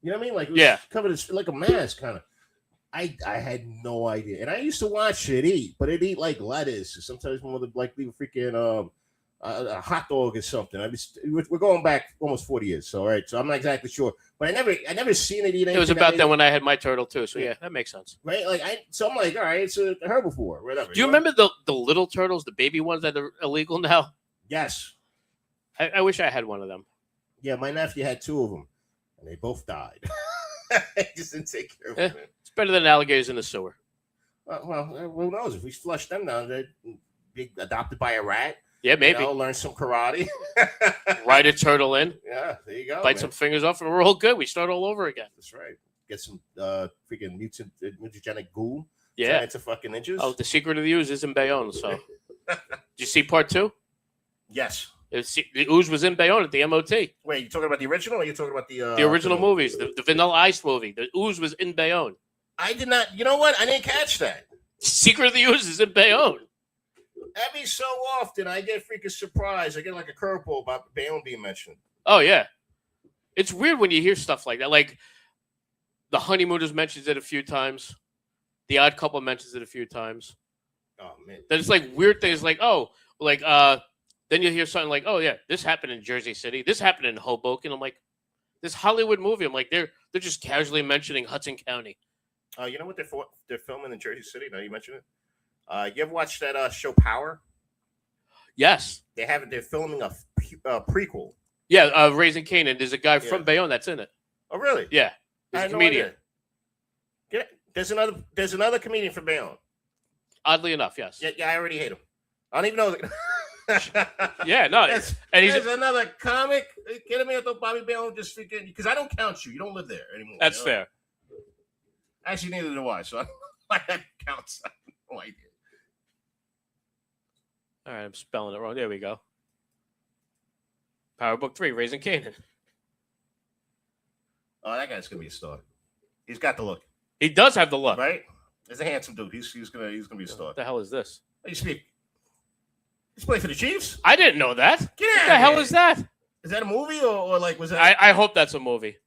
you know what I mean? Like it was Yeah. covered in, like a mask, kind of. I had no idea, and I used to watch it eat, but it eat like lettuce. Sometimes more than like leave a freaking a hot dog or something. We're going back almost 40 years, so all right. So I'm not exactly sure, but I never seen it eat anything. It was about that when I had my turtle too. So yeah, that makes sense. right? Like so I'm like, all right, it's a herbivore, whatever. Do you know? remember the little turtles, the baby ones that are illegal now? Yes. I wish I had one of them. Yeah, my nephew had 2 of them, and they both died. I just didn't take care of them. It's better than alligators in the sewer. Well, who knows? If we flush them down, they'd be adopted by a rat. Yeah, maybe. Learn some karate. Ride a turtle in, Yeah, there you go. bite man. some fingers off, and we're all good. We start all over again. That's right. Get some freaking mutagenic goo. Yeah. It's a fucking ninjas. Oh, the secret of the ooze is in Bayonne. So, did you see part 2? yes. The ooze was in Bayonne at the MOT. Wait, you talking about the original, or you talking about the The original movies, the Vanilla Ice movie. The ooze was in Bayonne. I did not. You know what? I didn't catch that. Secret of the ooze is in Bayonne. Every so often, I get freaking surprised. I get like a curveball about Bayonne being mentioned. Oh yeah, it's weird when you hear stuff like that. Like the Honeymooners mentions it a few times. The Odd Couple mentions it a few times. Oh man. Then it's like weird things like then you hear something like, oh yeah, this happened in Jersey City. This happened in Hoboken. I'm like, this Hollywood movie. I'm like, they're just casually mentioning Hudson County. You know what they're filming in Jersey City? Now you mentioned it. You ever watch that show Power? Yes. They're filming a prequel. Yeah, Raising Canaan. There's a guy Yeah. from Bayonne that's in it. Oh really? Yeah. I He's a had no comedian. idea. There's another comedian from Bayonne. Oddly enough, yes. Yeah, I already hate him. I don't even know. Yeah, no. That's, And he's there's another comic. Are you kidding me? I thought Bobby Bayonne just freaking, because I don't count you. You don't live there anymore. that's you know? fair. Actually, neither do I. So I don't know why that counts. I have no idea. All right, I'm spelling it wrong. There we go. Power Book 3, Raising Canaan. Oh, that guy's gonna be a star. He's got the look, He does have the look. right? He's a handsome dude. He's gonna be a star. What the hell is this? Hey, you speak. He's playing for the Chiefs. I didn't know that. What Get out the hell is that? Is that a movie or like was that? I hope that's a movie.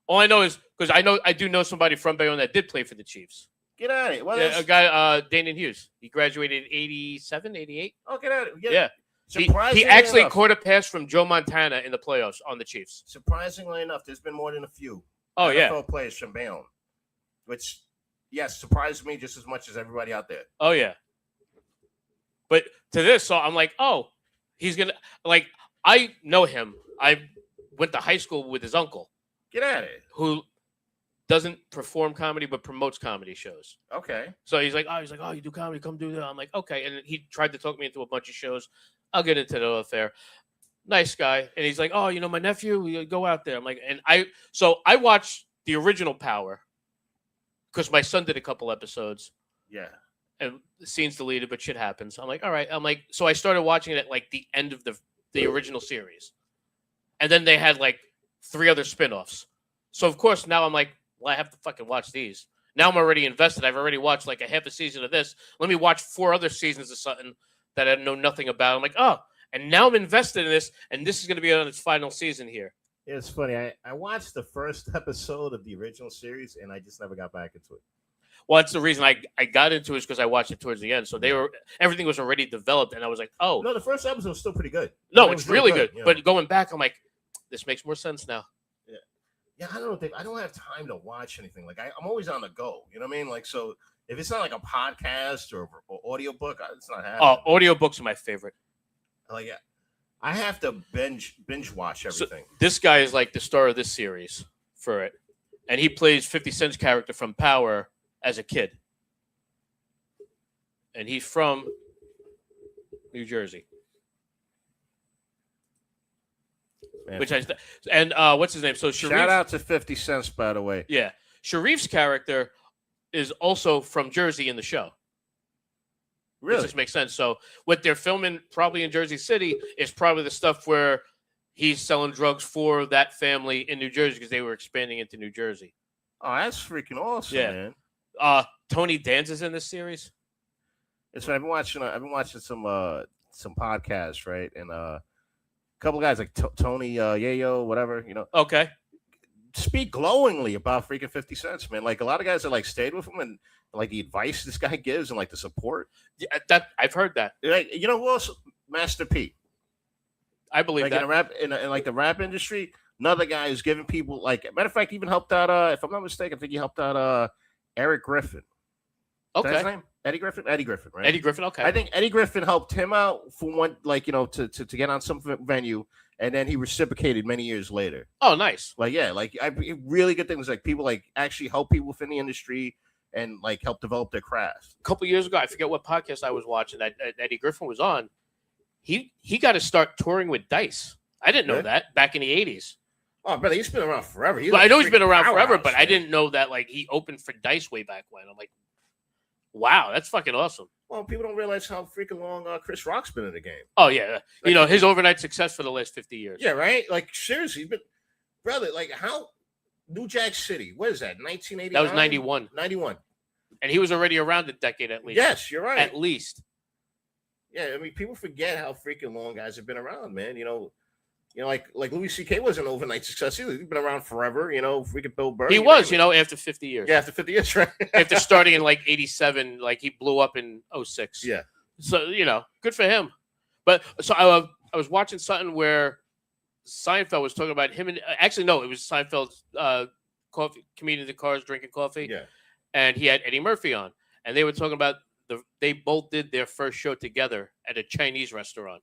All I know is because I do know somebody from Bayonne that did play for the Chiefs. Get out of it. What Yeah, is? a guy, Daniel Hughes. He graduated in 87, 88. Oh, get out of it. Yeah. He Surprisingly actually enough, caught a pass from Joe Montana in the playoffs on the Chiefs. Surprisingly enough, there's been more than a few Oh, yeah. NFL players from Bayonne, which yes, surprised me just as much as everybody out there. Oh yeah. But to this, so I'm like, oh, he's gonna like. I know him. I went to high school with his uncle, Get at it. who doesn't perform comedy but promotes comedy shows. Okay. So he's like, oh, you do comedy? Come do that. I'm like, okay. And he tried to talk me into a bunch of shows. I'll get into the affair. Nice guy. And he's like, oh, my nephew, we go out there. I'm like, so I watched the original Power because my son did a couple episodes. Yeah. And the scenes deleted, but shit happens. I'm like, all right. I'm like, so I started watching it at like the end of the original series. And then they had like 3 other spinoffs. So of course now I'm like, well, I have to fucking watch these. Now I'm already invested. I've already watched like a half a season of this. Let me watch 4 other seasons of something that I know nothing about. I'm like, oh, and now I'm invested in this, and this is going to be on its final season here. Yeah, it's funny. I watched the first episode of the original series, and I just never got back into it. Well, that's the reason I got into it is because I watched it towards the end. So everything was already developed, and I was like, oh. No, the first episode was still pretty good. No, It it's was really good. yeah. But going back, I'm like, this makes more sense now. Yeah, I don't know. I don't have time to watch anything. Like I'm always on the go. You know what I mean? Like, so if it's not like a podcast or audiobook, it's not happening. Oh, audiobooks are my favorite. Like, I have to binge watch everything. So this guy is like the star of this series for it, and he plays 50 Cent's character from Power as a kid, and he's from New Jersey. Man. What's his name? So Sharif, Shout out to 50 Cent, by the way. yeah, Sharif's character is also from Jersey in the show. Really? It just makes sense. So what they're filming probably in Jersey City is probably the stuff where he's selling drugs for that family in New Jersey because they were expanding into New Jersey. Oh, that's freaking awesome, Yeah. man. Tony Danza's in this series. It's I've been watching some podcasts, right? And a couple of guys like Tony Yayo, whatever, Okay. speak glowingly about freaking 50 Cent, man. Like a lot of guys that like stayed with him and like the advice this guy gives and like the support. Yeah, that I've heard that. Like, who else? Master P. I believe Like that. in like the rap industry, another guy who's giving people like matter of fact, even helped out if I'm not mistaken, I think he helped out Eric Griffin. Is that his Okay. name? Eddie Griffin, right? Eddie Griffin. Okay. I think Eddie Griffin helped him out for one, like, to get on some venue, and then he reciprocated many years later. Oh, nice. Like, yeah, like really good things. Like people like actually help people within the industry and like help develop their craft. A couple years ago, I forget what podcast I was watching that Eddie Griffin was on. He got to start touring with Dice. I didn't know Yeah. that back in the 80s. Oh, brother, he's been around forever. Well, I know he's been around forever, but I man. didn't know that like he opened for Dice way back when. I'm like, wow, that's fucking awesome. Well, people don't realize how freaking long Chris Rock's been in the game. Oh yeah, his overnight success for the last 50 years. Yeah, right. Like seriously, but brother, like how New Jack City? What is that? 1989. That was 91, 91. and he was already around a decade at least. Yes, you're right. At least. Yeah, I mean, people forget how freaking long guys have been around, man. Like Louis C.K. was an overnight success. He's been around forever. Freaking Bill Burr. He was, after 50 years. Yeah, after 50 years, right? After starting in like 87, like he blew up in 06. Yeah. So, good for him. But so I was watching something where Seinfeld was talking about him and actually, no, it was Seinfeld's coffee, comedian in the cars drinking coffee. Yeah. And he had Eddie Murphy on. And they were talking about they both did their first show together at a Chinese restaurant.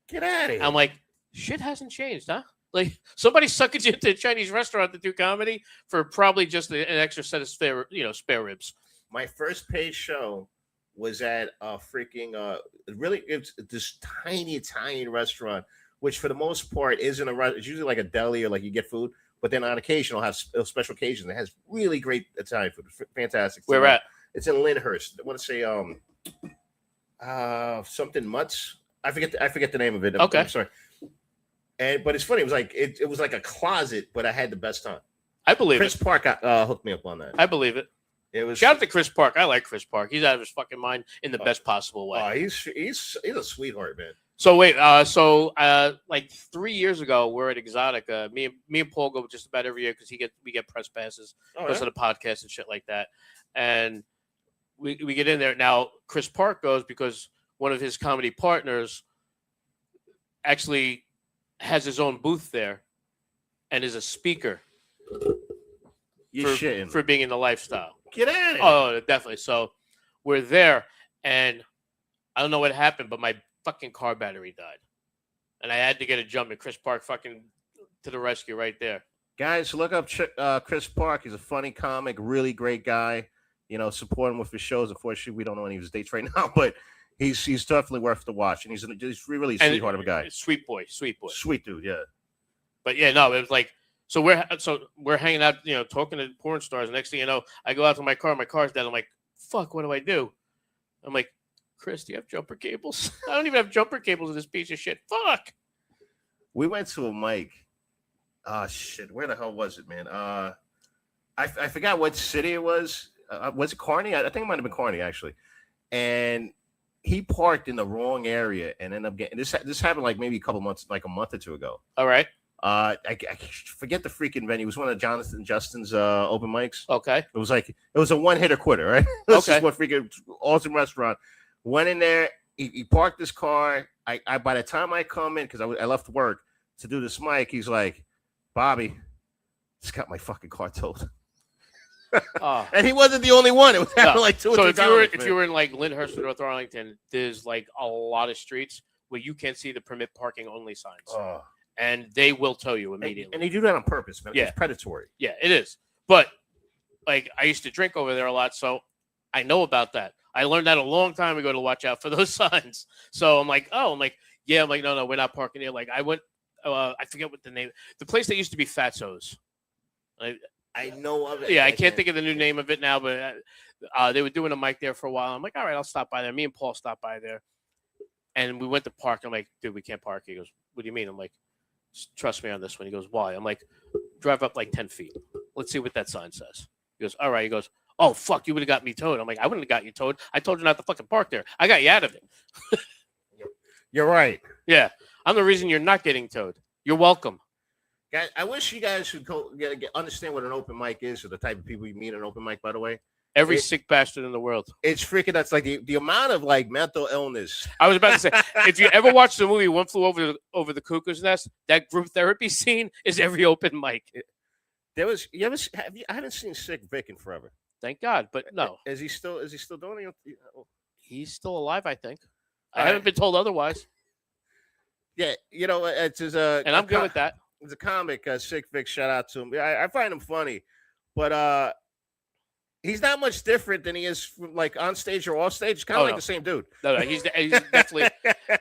Get out of here. I'm like, shit hasn't changed, huh? Like somebody sucking you into a Chinese restaurant to do comedy for probably just an extra set of spare ribs. My first paid show was at a freaking it's this tiny Italian restaurant, which for the most part isn't a restaurant. It's usually like a deli or like you get food, but then on occasion it'll have special occasions. It has really great Italian food. Fantastic. Where at? It's in Lyndhurst. I want to say something Mutts. I forget the name of it. Okay. I'm sorry. But it's funny. It was like it was like a closet, but I had the best time. I believe Chris it. Park hooked me up on that. I believe it. It was Shout out to Chris Park. I like Chris Park. He's out of his fucking mind in the best possible way. Oh, he's a sweetheart, man. So wait, like 3 years ago, we're at Exotica. Me and Paul go just about every year because we get press passes because of the podcast and shit like that. And we get in there now. Chris Park goes because one of his comedy partners actually has his own booth there and is a speaker You're shitting. for being in the lifestyle. Get out of here. Oh, definitely. So we're there, and I don't know what happened, but my fucking car battery died, and I had to get a jump. And Chris Park fucking to the rescue right there. Guys, look up Chris Park. He's a funny comic, really great guy. Support him with his shows. Unfortunately, we don't know any of his dates right now, but he's definitely worth the watch, and he's really a sweetheart of a guy. Sweet boy. Sweet dude, yeah. But yeah, no, it was like so we're hanging out, talking to porn stars. Next thing you know, I go out to my car. My car's dead. I'm like, fuck, what do I do? I'm like, Chris, do you have jumper cables? I don't even have jumper cables in this piece of shit. Fuck. We went to a mic. Oh shit, where the hell was it, man? I forgot what city it was. Was it Kearney? I think it might have been Kearney actually. And he parked in the wrong area and ended up getting this happened like maybe a month or two ago. All right. I forget the freaking venue. It was one of Justin's open mics. Okay. It was a one-hitter quitter, right? It was Okay. just one freaking awesome restaurant. Went in there. He parked his car. I by the time I come in, because I left work to do this mic, he's like, Bobby, just got my fucking car towed. Oh. And he wasn't the only one. It was happening like two or So three times. if you were in like Lyndhurst or North Arlington, there's like a lot of streets where you can't see the permit parking only signs, Oh. and they will tell you immediately. And they do that on purpose, man. Yeah. It's predatory. Yeah, it is. But like I used to drink over there a lot, so I know about that. I learned that a long time ago to watch out for those signs. So I'm like, no, we're not parking here. Like I went, I forget what the name, the place that used to be Fatso's. I know of it. Yeah, I can't think of the new name of it now, but they were doing a mic there for a while. I'm like, all right, I'll stop by there. Me and Paul stopped by there, and we went to park. I'm like, dude, we can't park. He goes, what do you mean? I'm like, just trust me on this one. He goes, why? I'm like, drive up like 10 feet. Let's see what that sign says. He goes, all right. He goes, oh, fuck, you would have got me towed. I'm like, I wouldn't have got you towed. I told you not to fucking park there. I got you out of it. You're right. Yeah, I'm the reason you're not getting towed. You're welcome. Guys, I wish you guys should understand what an open mic is, or the type of people you meet at an open mic, by the way. Every sick bastard in the world. It's freaking nuts. Like the amount of like mental illness. I was about to say, if you ever watched the movie One Flew Over the Cuckoo's Nest, that group therapy scene is every open mic. I haven't seen Sick Vic in forever. Thank God, but no, Is he still doing it? he's still alive. I think. I All haven't been told otherwise, Yeah, it's his and I'm good with that. It's a comic, Sick Vic. Shout out to him. I find him funny, but he's not much different than he is from, like on stage or off stage. It's kind of like no. the same dude. No, he's definitely.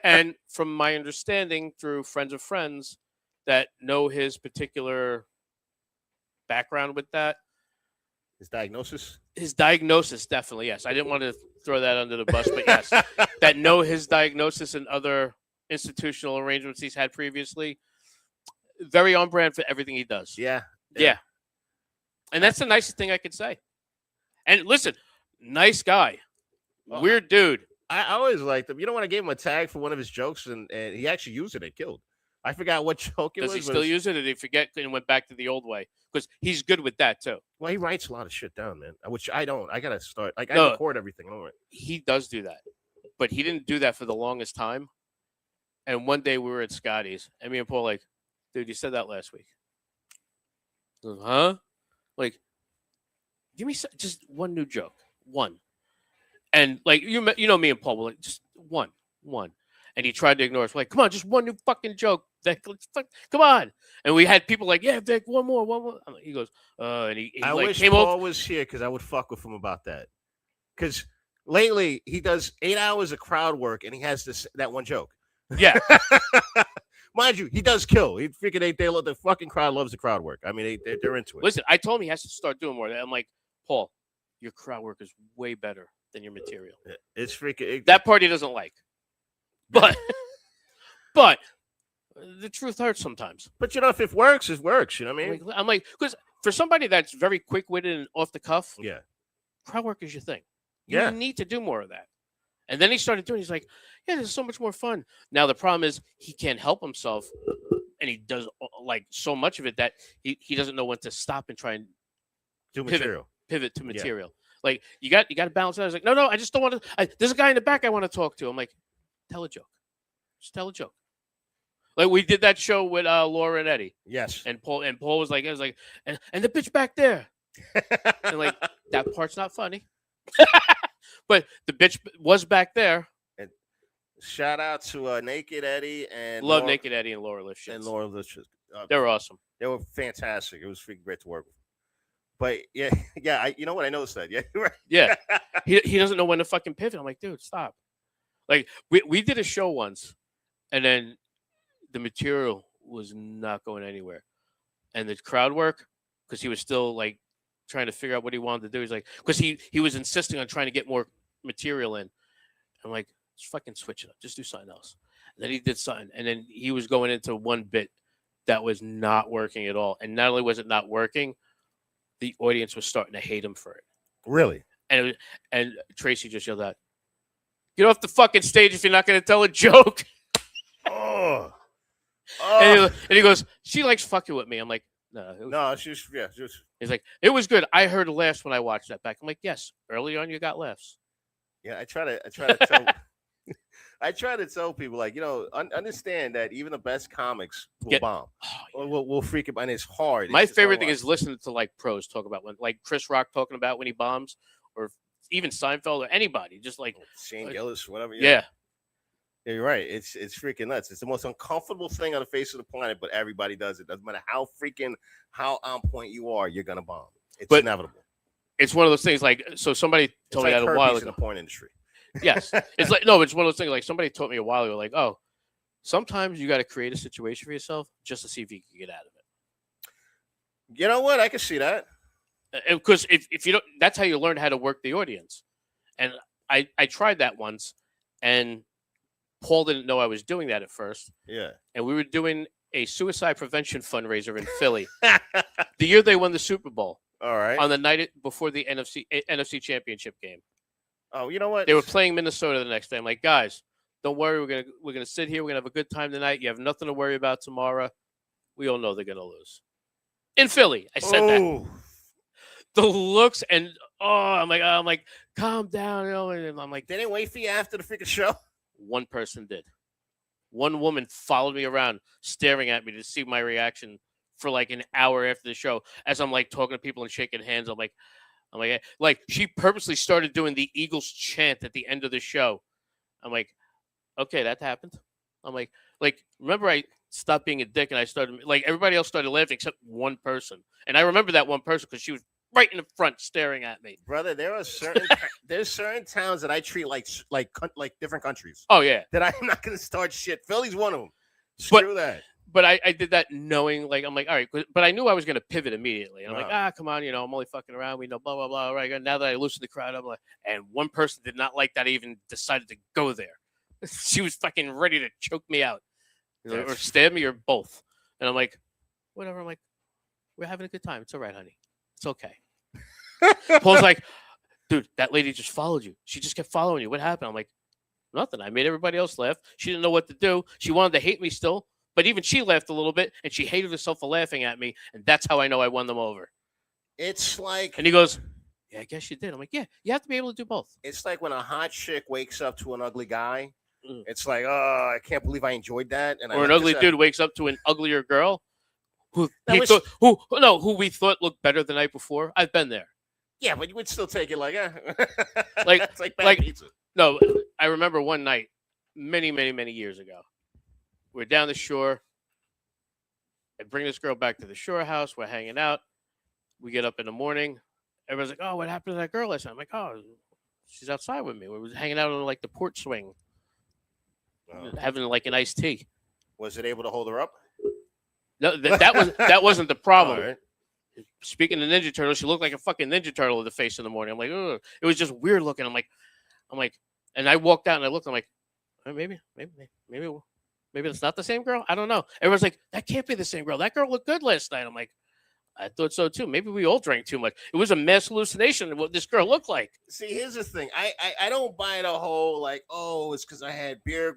And from my understanding through friends of friends that know his particular background with that, His diagnosis. his diagnosis, definitely, yes. I didn't want to throw that under the bus, but yes, that know his diagnosis and other institutional arrangements he's had previously. Very on brand for everything he does. Yeah. Yeah. And that's the nicest thing I could say. And listen, nice guy. Oh. Weird dude. I always liked him. You know when I gave him a tag for one of his jokes and he actually used it and killed. I forgot what joke it Does was. he but still use it, or did he forget and went back to the old way? Because he's good with that too. Well, he writes a lot of shit down, man. Which I don't. I gotta start. Like No. I record everything. I don't write. He does do that. But he didn't do that for the longest time. And one day we were at Scotty's, and me and Paul like, dude, you said that last week. He goes, huh? Like, give me just one new joke. One. And like you know me and Paul were like, just one. And he tried to ignore us. We're like, come on, just one new fucking joke. Come on. And we had people like, yeah, Vic, one more. He goes, and he I like wish came Paul over. was here because I would fuck with him about that. Because lately he does 8 hours of crowd work and he has that one joke. Yeah. Mind you, he does kill. He freaking the fucking crowd loves the crowd work. I mean, they're into it. Listen, I told him he has to start doing more. I'm like, Paul, your crowd work is way better than your material. It's freaking That part he doesn't like. But the truth hurts sometimes. But if it works, it works. You know what I mean? I'm like, because for somebody that's very quick-witted and off the cuff, Yeah. crowd work is your thing. You Yeah. need to do more of that. And then he started doing. He's like, yeah, this is so much more fun. Now the problem is he can't help himself, and he does like so much of it that he doesn't know when to stop and try and Do Pivot. material. pivot to material. Like you got to balance it out. I was like, no, I just don't want to. There's a guy in the back I want to talk to. I'm like, tell a joke. Just tell a joke. Like we did that show with Laura and Eddie, Yes. and Paul was like, and the bitch back there, and like that part's not funny. But the bitch was back there. Shout out to Naked Eddie and Love Naked Eddie and Laura Lifshitz. and Laura Lifshitz. They were awesome. They were fantastic. It was freaking great to work with. But yeah, you know what? I noticed that. Yeah, you're right. Yeah. He doesn't know when to fucking pivot. I'm like, dude, stop. Like we did a show once, and then the material was not going anywhere. And the crowd work, because he was still like trying to figure out what he wanted to do. He's like, because he was insisting on trying to get more material in. I'm like, just fucking switch it up. Just do something else. And then he did something. And then he was going into one bit that was not working at all. And not only was it not working, the audience was starting to hate him for it. Really? And Tracy just yelled out, "Get off the fucking stage if you're not going to tell a joke." Oh. And he goes, "She likes fucking with me." I'm like, "No." No, she's He's like, "It was good. I heard laughs when I watched that back." I'm like, "Yes, early on you got laughs." yeah. I try to tell. I try to tell people, like, understand that even the best comics will bomb. Oh, Or will freak out, and it's hard. My It's just favorite hard thing to is listening to like pros talk about when, like Chris Rock talking about when he bombs, or even Seinfeld or anybody, just like, watch. Shane Gillis, whatever. yeah. Yeah, you're right. It's freaking nuts. It's the most uncomfortable thing on the face of the planet, but everybody does it. Doesn't matter how on point you are, you're gonna bomb. It's But- inevitable. It's one of those things like, so somebody told me that a while in ago. the porn industry. Yes. It's like, no, it's one of those things like somebody told me a while ago, like, oh, sometimes you got to create a situation for yourself just to see if you can get out of it. You know what? I can see that. Because if you don't, that's how you learn how to work the audience. And I tried that once, and Paul didn't know I was doing that at first. Yeah. And we were doing a suicide prevention fundraiser in Philly the year they won the Super Bowl, All right. on the night before the NFC Championship game. Oh, you know what? They were playing Minnesota the next day. I'm like, guys, don't worry. We're gonna sit here. We're gonna have a good time tonight. You have nothing to worry about tomorrow. We all know they're gonna lose. In Philly, I said that. Oh. The looks and I'm like, calm down, and I'm like, They didn't wait for you after the freaking show. one person did. One woman followed me around, staring at me to see my reaction for like an hour after the show. As I'm like talking to people and shaking hands, I'm like, she purposely started doing the Eagles chant at the end of the show. I'm like, okay, that happened. I'm like, remember I stopped being a dick and I started, like, everybody else started laughing except one person. And I remember that one person because she was right in the front staring at me. Brother, there's certain towns that I treat like different countries. Oh, yeah. That I'm not gonna start shit. Philly's one of them. Screw that. But I did that knowing, like, I'm like, all right, but I knew I was going to pivot immediately. And I'm Wow. like, come on, I'm only fucking around. We know, blah, blah, blah. All right, now that I loosened the crowd, I'm like, and one person did not like that I even decided to go there. She was fucking ready to choke me out or stab me or both. And I'm like, whatever. I'm like, we're having a good time. It's all right, honey. It's okay. Paul's like, dude, that lady just followed you. She just kept following you. What happened? I'm like, nothing. I made everybody else laugh. She didn't know what to do. She wanted to hate me still. But even she laughed a little bit, and she hated herself for laughing at me, and that's how I know I won them over. It's like, And he goes, yeah, I guess you did. I'm like, yeah, you have to be able to do both. it's like when a hot chick wakes up to an ugly guy. Mm. It's like, oh, I can't believe I enjoyed that. And Or an ugly dude wakes up to an uglier girl who That who we thought looked better the night before. I've been there. Yeah, but you would still take it like, Like- it's like bad like- pizza. No, I remember one night, many, many, many years ago. We're down the shore. I bring this girl back to the shore house. We're hanging out. We get up in the morning. Everyone's like, oh, what happened to that girl last night? I'm like, oh, she's outside with me. We was hanging out on like the porch swing, having like an iced tea. Was it able to hold her up? No, that wasn't the problem. All right. Speaking of Ninja Turtle, she looked like a fucking Ninja Turtle in the face in the morning. I'm like, ugh. It was just weird looking. I'm like, and I walked out and I looked. I'm like, maybe that's not the same girl. I don't know. Everyone's like, that can't be the same girl. That girl looked good last night. I'm like, I thought so too. Maybe we all drank too much. It was a mass hallucination of what this girl looked like. See, here's the thing. I don't buy the whole like, oh, it's because I had beer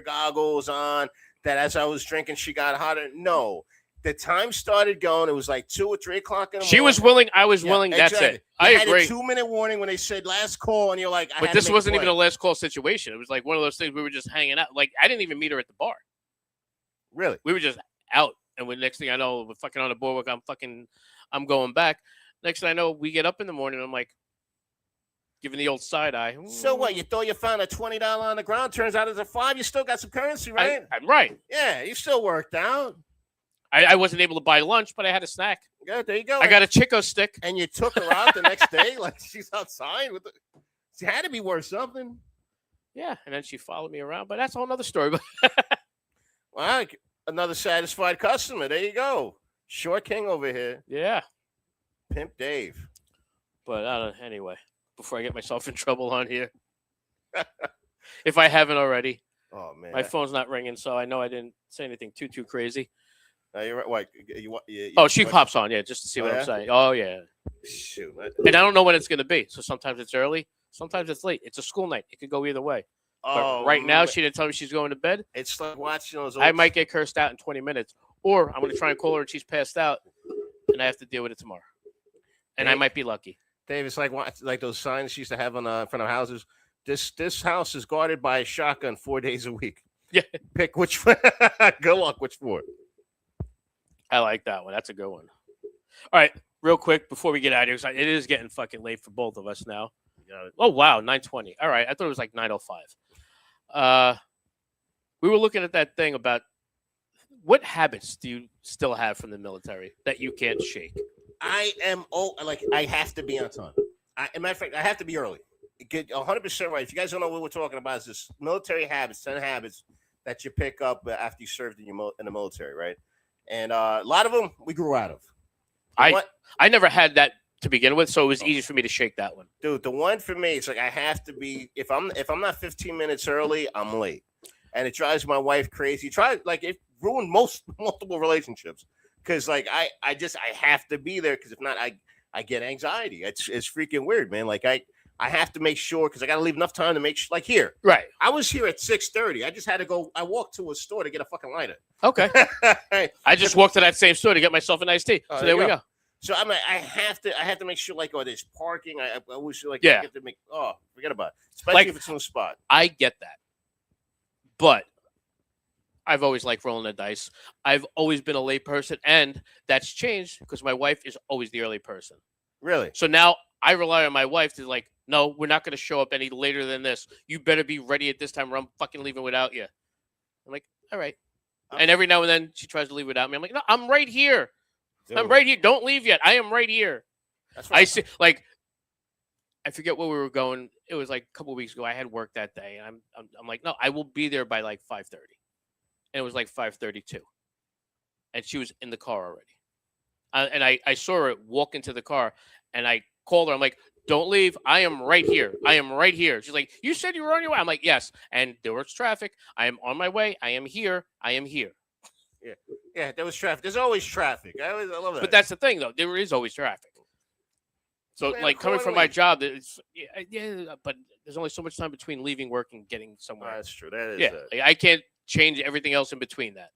goggles on. That as I was drinking, she got hotter. No, the time started going. It was like 2 or 3 o'clock in the morning. She was willing. I was willing. That's exactly. it. I had agree. a 2-minute warning when they said last call, and you're like, But this wasn't even a last call situation. It was like one of those things we were just hanging out. Like I didn't even meet her at the bar. really. We were just out, and when next thing I know, we're fucking on the boardwalk. I'm going back, Next thing I know, we get up in the morning. I'm like, giving the old side eye. So what? You thought you found a $20 on the ground. Turns out it's a $5. You still got some currency, right? I'm right. Yeah, you still worked out. I wasn't able to buy lunch, but I had a snack. Yeah, there you go. I got a Chico stick. And you took her out the next day, like she's outside with the. She had to be worth something. Yeah, and then she followed me around, but that's a whole other story. Well, another satisfied customer. There you go. Short King over here. Yeah, Pimp Dave. but anyway, before I get myself in trouble on here, if I haven't already, Oh man. my phone's not ringing, so I know I didn't say anything too crazy. You're right. What? Oh, she pops on, yeah, just to see Oh, what yeah? I'm saying. Oh yeah, Shoot. and I don't know when it's gonna be. So sometimes it's early, sometimes it's late. It's a school night. It could go either way. Oh, But right now, man. she didn't tell me she's going to bed. It's like watching those. I old- might get cursed out in 20 minutes, or I'm going to try and call her and she's passed out, and I have to deal with it tomorrow. And I might be lucky. Dave, it's like those signs she used to have on in front of houses. This house is guarded by a shotgun 4 days a week. Yeah. Pick which. Good luck. Which four? I like that one. That's a good one. All right, real quick before we get out of here, 'cause it is getting fucking late for both of us now. Oh wow, 9:20. All right, I thought it was like 9:05. We were looking at that thing about what habits do you still have from the military that you can't shake? I am I have to be on time. As a matter of fact, I have to be early. Get 100% right. If you guys don't know what we're talking about, is this military habits, 10 habits that you pick up after you served in the military, right? And a lot of them we grew out of. I never had that to begin with, so it was easy for me to shake that one. Dude, the one for me, it's like I have to be. If I'm not 15 minutes early, I'm late, and it drives my wife crazy. It ruined multiple relationships because like I have to be there because if not, I get anxiety. It's freaking weird, man. Like I have to make sure because I got to leave enough time to make sure. Like here, Right. I was here at 6:30. I just had to go. I walked to a store to get a fucking lighter. Okay. I just walked to that same store to get myself a nice tea. Oh, So there there you we go. go. So I have to make sure like there's parking. I always feel like Yeah. I get to make forget about it. Especially Like- if it's in a spot. I get that. But I've always liked rolling the dice. I've always been a late person, and that's changed because my wife is always the early person. Really? So now I rely on my wife to like, no, we're not going to show up any later than this. You better be ready at this time, or I'm fucking leaving without you. I'm like, all right. And every now and then she tries to leave without me. I'm like, no, I'm right here. I'm Dude, right here. Don't leave yet. I am right here. That's I right. see. Like, I forget where we were going. It was like a couple weeks ago. I had work that day, and I'm like, no, I will be there by like 5:30, and it was like 5:32, and she was in the car already. And I saw her walk into the car, and I called her. I'm like, don't leave. I am right here. I am right here. She's like, you said you were on your way. I'm like, yes. And there was traffic. I am on my way. I am here. I am here. Yeah, there was traffic. There's always traffic. I love that. But that's the thing, though. There is always traffic. So, Man, like, coming from my accordingly. job, it's yeah, but there's only so much time between leaving work and getting somewhere. That's true. That is. Yeah, like, I can't change everything else in between that.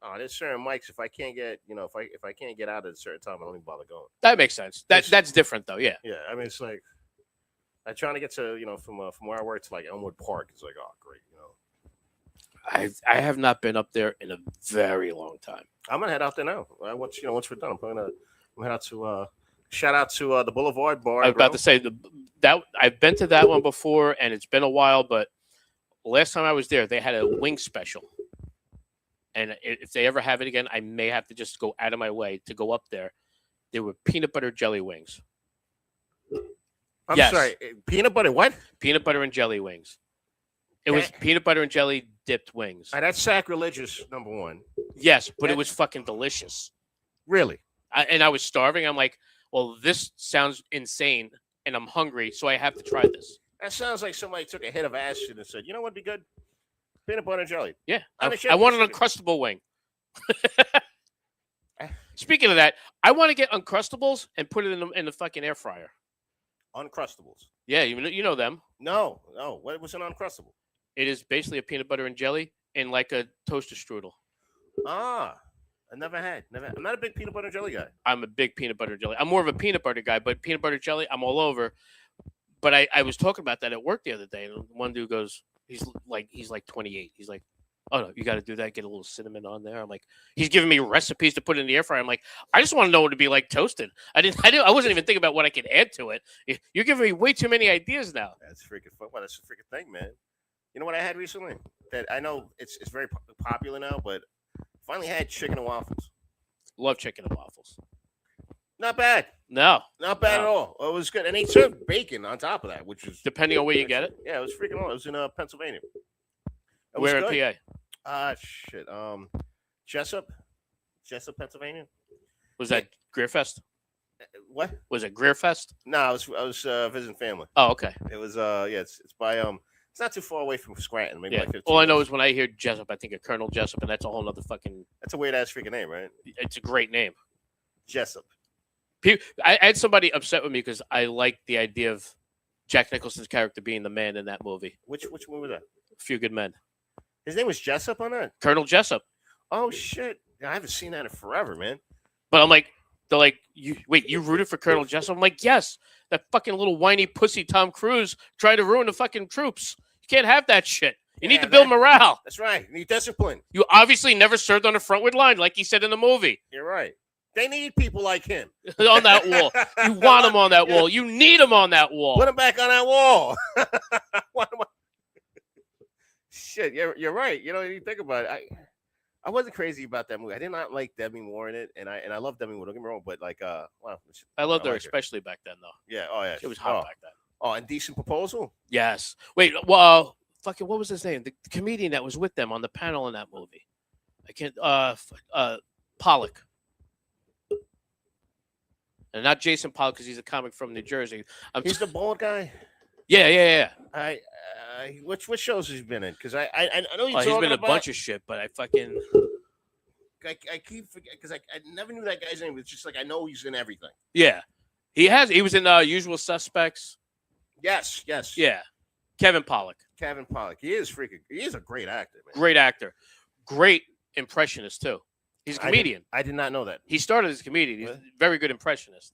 Oh, there's certain mics. If I can't get, if I can't get out at a certain time, I don't even bother going. That makes sense. That's different, though. Yeah. Yeah, I mean, it's like I'm trying to get to, from where I work to like Elmwood Park. It's like, oh, great, I have not been up there in a very long time. I'm gonna head out there now. Once we're done, I'm head out to shout out to the Boulevard Bar. I was about to say that I've been to that one before, and it's been a while. But last time I was there, they had a wing special, and if they ever have it again, I may have to just go out of my way to go up there. There were peanut butter jelly wings. I'm yes. sorry, peanut butter. What? Peanut butter and jelly wings. It was peanut butter and jelly dipped wings. That's sacrilegious. Number one. Yes, but it was fucking delicious. Really? And I was starving. I'm like, well, this sounds insane, and I'm hungry, so I have to try this. That sounds like somebody took a hit of acid and said, you know what'd be good? Peanut butter and jelly. Yeah, I'm I want an Uncrustable wing. Speaking of that, I want to get Uncrustables and put it in the fucking air fryer. Uncrustables. Yeah, you know them. No. What was an Uncrustable? It is basically a peanut butter and jelly in like a toaster strudel. Ah, I never had. I'm not a big peanut butter and jelly guy. I'm a big peanut butter and jelly. I'm more of a peanut butter guy, but peanut butter jelly, I'm all over. But I was talking about that at work the other day, and one dude goes, he's like 28. He's like, Oh no, you got to do that. Get a little cinnamon on there. I'm like, he's giving me recipes to put in the air fryer. I'm like, I just want to know what it'd be like toasted. I wasn't even thinking about what I could add to it. You're giving me way too many ideas now. That's freaking fun. Well, that's a freaking thing, man. You know what I had recently? That I know it's very popular now, but finally had chicken and waffles. Love chicken and waffles. Not bad. No, Not bad at all. It was good. And they served bacon on top of that, which is depending on where you get it. Yeah, it was freaking awesome. It was in Pennsylvania. It was Where in good. PA? Shit. Jessup, Pennsylvania. Was that Greerfest? What? Was it Greerfest? No, I was visiting family. Oh, okay. It was it's by it's not too far away from Scranton. Maybe Yeah. like 15 All I know minutes. is when I hear Jessup, I think of Colonel Jessup, and that's a whole nother fucking. That's a weird ass freaking name, right? It's a great name. Jessup. I had somebody upset with me because I liked the idea of Jack Nicholson's character being the man in that movie. Which movie was that? A Few Good Men. His name was Jessup on that. Colonel Jessup. Oh shit! Yeah, I haven't seen that in forever, man. But I'm like, they're like, you rooted for Colonel Jessup? I'm like, yes. That fucking little whiny pussy Tom Cruise tried to ruin the fucking troops. You can't have that shit. You need Yeah, to build man. morale. That's right. You need discipline. You obviously never served on the frontward line, like he said in the movie. You're right. They need people like him On that wall. You want him on that wall. You need him on that wall. Put him back on that wall. Shit, you're right. You know, you think about it. I wasn't crazy about that movie. I did not like Demi Moore in it, and I love Demi Moore. Don't get me wrong, but like, wow, I loved her, like her. especially back then, though. Yeah. Oh yeah. It was hot Oh, back then. oh, and Decent Proposal. Yes. Wait. Well, fucking, what was his name? The comedian that was with them on the panel in that movie. I can't. Pollock. And not Jason Pollock because he's a comic from New Jersey. He's the bald guy. Yeah. Which shows has he been in? Because I know Oh, he's been in a bunch of shit, but I fucking. I keep forgetting because I never knew that guy's name. It's just like I know he's in everything. Yeah. He was in Usual Suspects. Yes. Yeah. Kevin Pollock. Kevin Pollock. He is a great actor, man. Great actor. Great impressionist, too. He's a comedian. I did not know that. He started as a comedian. He's a very good impressionist.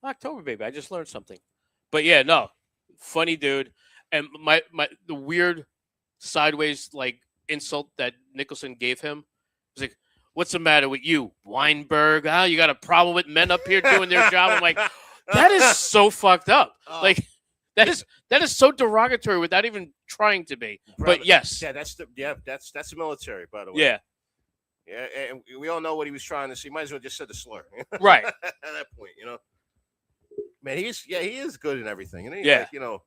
October, baby. I just learned something. But yeah, no. Funny dude. And the weird sideways like insult that Nicholson gave him was like, what's the matter with you, Weinberg? Huh? You got a problem with men up here doing their job? I'm like, that is so fucked up. Oh. Like that is so derogatory without even trying to be. Brother, but yes. Yeah, that's the military, by the way. Yeah. Yeah, and we all know what he was trying to say. Might as well just said the slur. Right. At that point, you know. Man, he is good in everything. And Yeah. like, you know,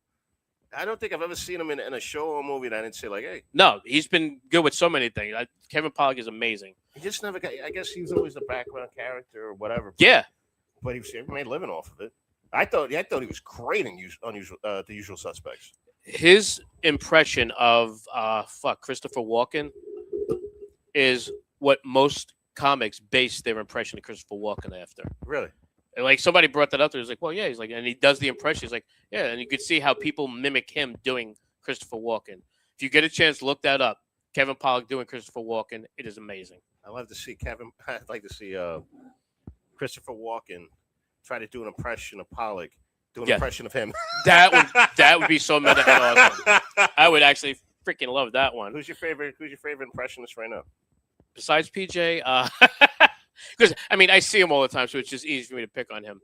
I don't think I've ever seen him in a show or a movie that I didn't say like, hey. No, he's been good with so many things. Kevin Pollock is amazing. He just never got. I guess he was always the background character or whatever. Yeah. But he made a living off of it. I thought he was great in The Usual Suspects. His impression of Christopher Walken is what most comics base their impression of Christopher Walken after. Really? And like somebody brought that up there. He's like, well, yeah. He's like, and he does the impression. He's like, yeah. And you could see how people mimic him doing Christopher Walken. If you get a chance, look that up. Kevin Pollock doing Christopher Walken. It is amazing. I'd like to see Christopher Walken try to do an impression of Pollock, do an impression of him. That would be so meta and awesome. I would actually freaking love that one. Who's your favorite impressionist right now? Besides PJ, because I mean I see him all the time, so it's just easy for me to pick on him.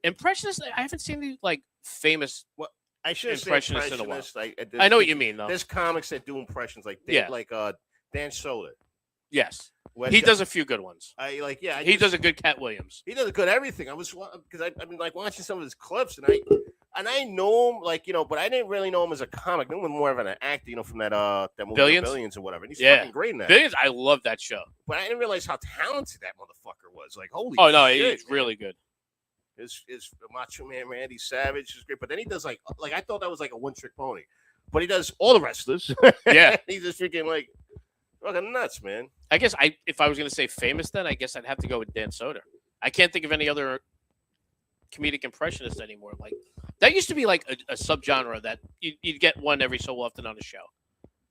Impressionist, I haven't seen any like famous. I should say Impressionist in a while. Like, I know what you mean, though. There's comics that do impressions like Yeah. Dan Soder. Yes, When he does a few good ones. He Does a good Cat Williams. He does a good everything. I've been like watching some of his clips and I know him like, you know, but I didn't really know him as a comic. I knew him more of an actor, you know, from that movie Billions or whatever. And he's fucking great in that. Billions, I love that show. But I didn't realize how talented that motherfucker was. Like, holy Oh no, shit, he's really good. His Macho Man Randy Savage is great, but then he does like I thought that was like a one-trick pony, but he does all the wrestlers. Yeah. He's just freaking like fucking nuts, man. I guess if I was gonna say famous, then I guess I'd have to go with Dan Soder. I can't think of any other comedic impressionist anymore. Like that used to be like a subgenre that you'd get one every so often on a show.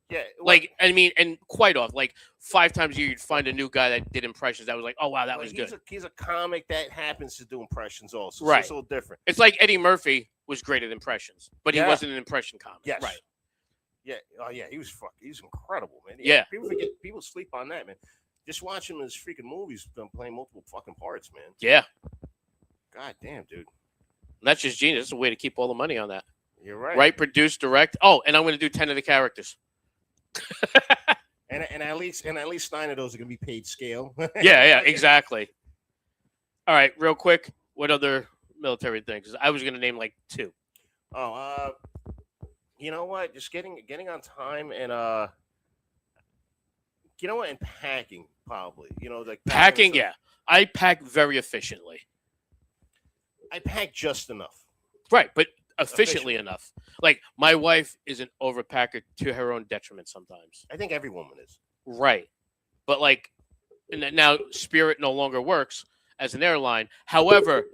Yeah, Like I mean, and quite often, like 5 times a year, you'd find a new guy that did impressions. That was like, oh wow, that was good. He's a comic that happens to do impressions also. Right. So it's a little different. It's like Eddie Murphy was great at impressions, but he Yeah. wasn't an impression comic. Yes. Right. Yeah. Oh yeah, he's incredible, man. Yeah. People sleep on that, man. Just watch him in his freaking movies, playing multiple fucking parts, man. Yeah. God damn, dude. That's just genius. That's a way to keep all the money on that. You're right. Write, produce, direct. Oh, and I'm going to do 10 of the characters. And at least 9 of those are gonna be paid scale. Yeah, exactly. All right, real quick. What other military things? I was going to name like 2. Oh, you know what? Just getting on time and you know what? And packing probably. You know, like Packing, yeah. I pack very efficiently. I pack just enough. Right, but efficiently enough. Like my wife is an overpacker to her own detriment sometimes. I think every woman is. Right. But like now Spirit no longer works as an airline. However,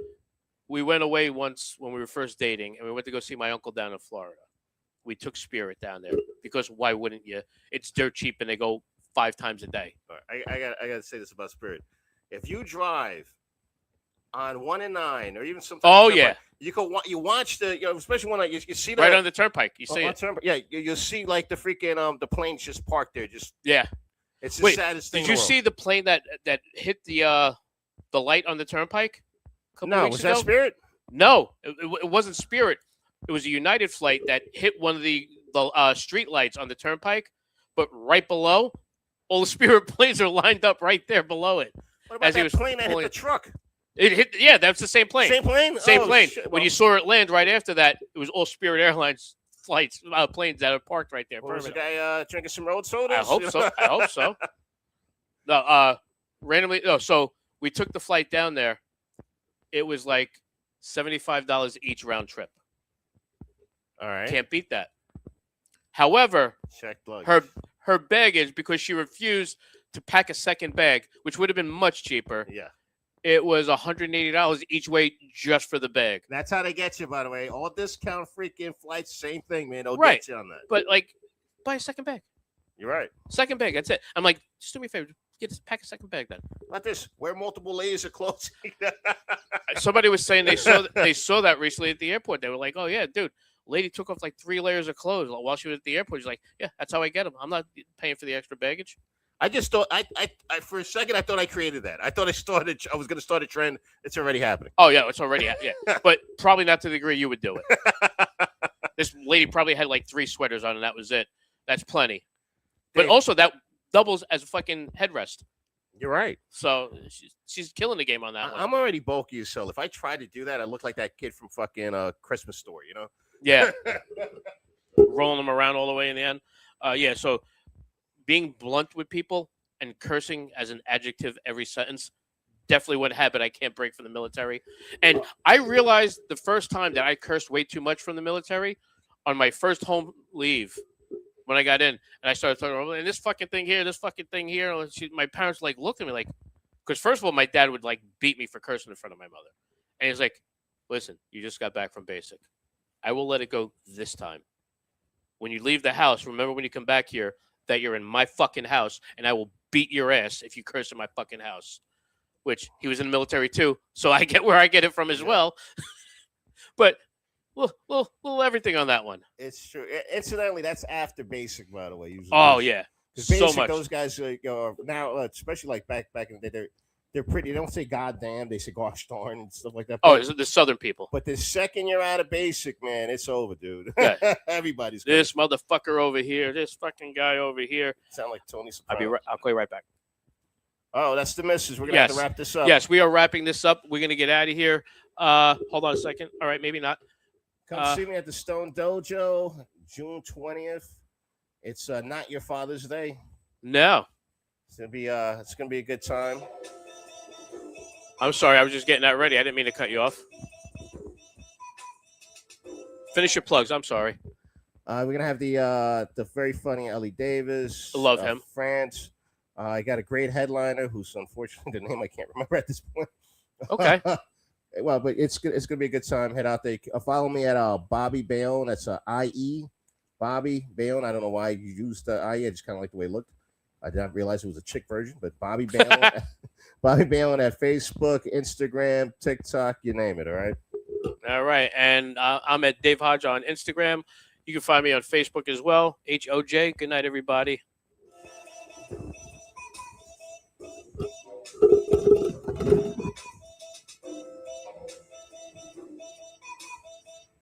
we went away once when we were first dating and we went to go see my uncle down in Florida. We took Spirit down there because why wouldn't you? It's dirt cheap and they go 5 times a day. All right, I got to say this about Spirit. If you drive on 1 and 9 or even sometimes Oh yeah. You watch the especially when you see the Right on the turnpike. You see it. Yeah, you'll see like the freaking the planes just parked there. Just Yeah. it's the Wait, saddest thing. Did you see the plane that hit the light on the turnpike? A couple No, weeks was that ago? Spirit? No, it wasn't Spirit. It was a United flight that hit one of the street lights on the turnpike, but right below, all the Spirit planes are lined up right there below it. What about As he that was plane that hit pulling- the truck? It hit, yeah, that's the same plane. Same plane? Same Oh, plane. shit. When Well, you saw it land right after that, it was all Spirit Airlines flights, planes that are parked right there. what was the permanently. guy drinking some road sodas? I hope so. I hope so. No, randomly. No, so we took the flight down there. It was like $75 each round trip. All right. Can't beat that. However, Check luggage. her baggage, because she refused to pack a second bag, which would have been much cheaper. Yeah. It was $180 each way just for the bag. That's how they get you, by the way. All discount freaking flights, same thing, man. They'll Right. get you on that. But like, buy a second bag. You're right. Second bag. That's it. I'm like, just do me a favor. Pack a second bag then. Not this. Wear multiple layers of clothes. Somebody was saying they saw that recently at the airport. They were like, "Oh yeah, dude, lady took off like 3 layers of clothes while she was at the airport." She's like, "Yeah, that's how I get them. I'm not paying for the extra baggage." I just thought I for a second I thought I created that. I thought I was going to start a trend. It's already happening. Oh yeah, it's already but probably not to the degree you would do it. This lady probably had like 3 sweaters on, and that was it. That's plenty. But Dave. also that doubles as a fucking headrest. You're right. So she's killing the game on that one. I'm already bulky as hell. If I try to do that, I look like that kid from fucking Christmas Story, you know? Yeah, rolling them around all the way in the end. Yeah, so being blunt with people and cursing as an adjective every sentence, definitely what habit I can't break from the military. And I realized the first time that I cursed way too much from the military on my first home leave when I got in, and I started talking about, and this fucking thing here, my parents like looked at me like, because first of all, my dad would like beat me for cursing in front of my mother, and he's like, "Listen, you just got back from basic. I will let it go this time. When you leave the house, remember when you come back here that you're in my fucking house, and I will beat your ass if you curse in my fucking house." Which he was in the military too, so I get where I get it from as well. But little everything on that one. It's true. Incidentally, that's after basic, by the way. Usually. Oh yeah, Because so basic, much. those guys are now, especially like back in the day, they're pretty. They don't say goddamn, they say gosh darn and stuff like that. Oh, But, it's the Southern people. but the second you're out of basic, man, it's over, dude. Yeah. Everybody's This motherfucker over here, this fucking guy over here. sound like Tony I'll Soprano. I'll call you right back. Oh, that's the missus. We're gonna have to wrap this up. Yes, we are wrapping this up. We're gonna get out of here. Hold on a second. All right, maybe not. Come see me at the Stone Dojo, June 20th. It's not your Father's Day. No, It's gonna be a good time. I'm sorry. I was just getting that ready. I didn't mean to cut you off. Finish your plugs. I'm sorry. We're gonna have the very funny Ellie Davis. Love him. France. I got a great headliner who's unfortunately the name I can't remember at this point. Okay. Well, but it's gonna be a good time. Head out there. Follow me at Bobby Bayonne. That's IE Bobby Bayonne. I don't know why you used the IE. I just kind of like the way it looked. I did not realize it was a chick version, but Bobby Bayonne. Bobby Bayonne at Facebook, Instagram, TikTok, you name it. All right. All right. And I'm at Dave Hodge on Instagram. You can find me on Facebook as well. HOJ. Good night, everybody.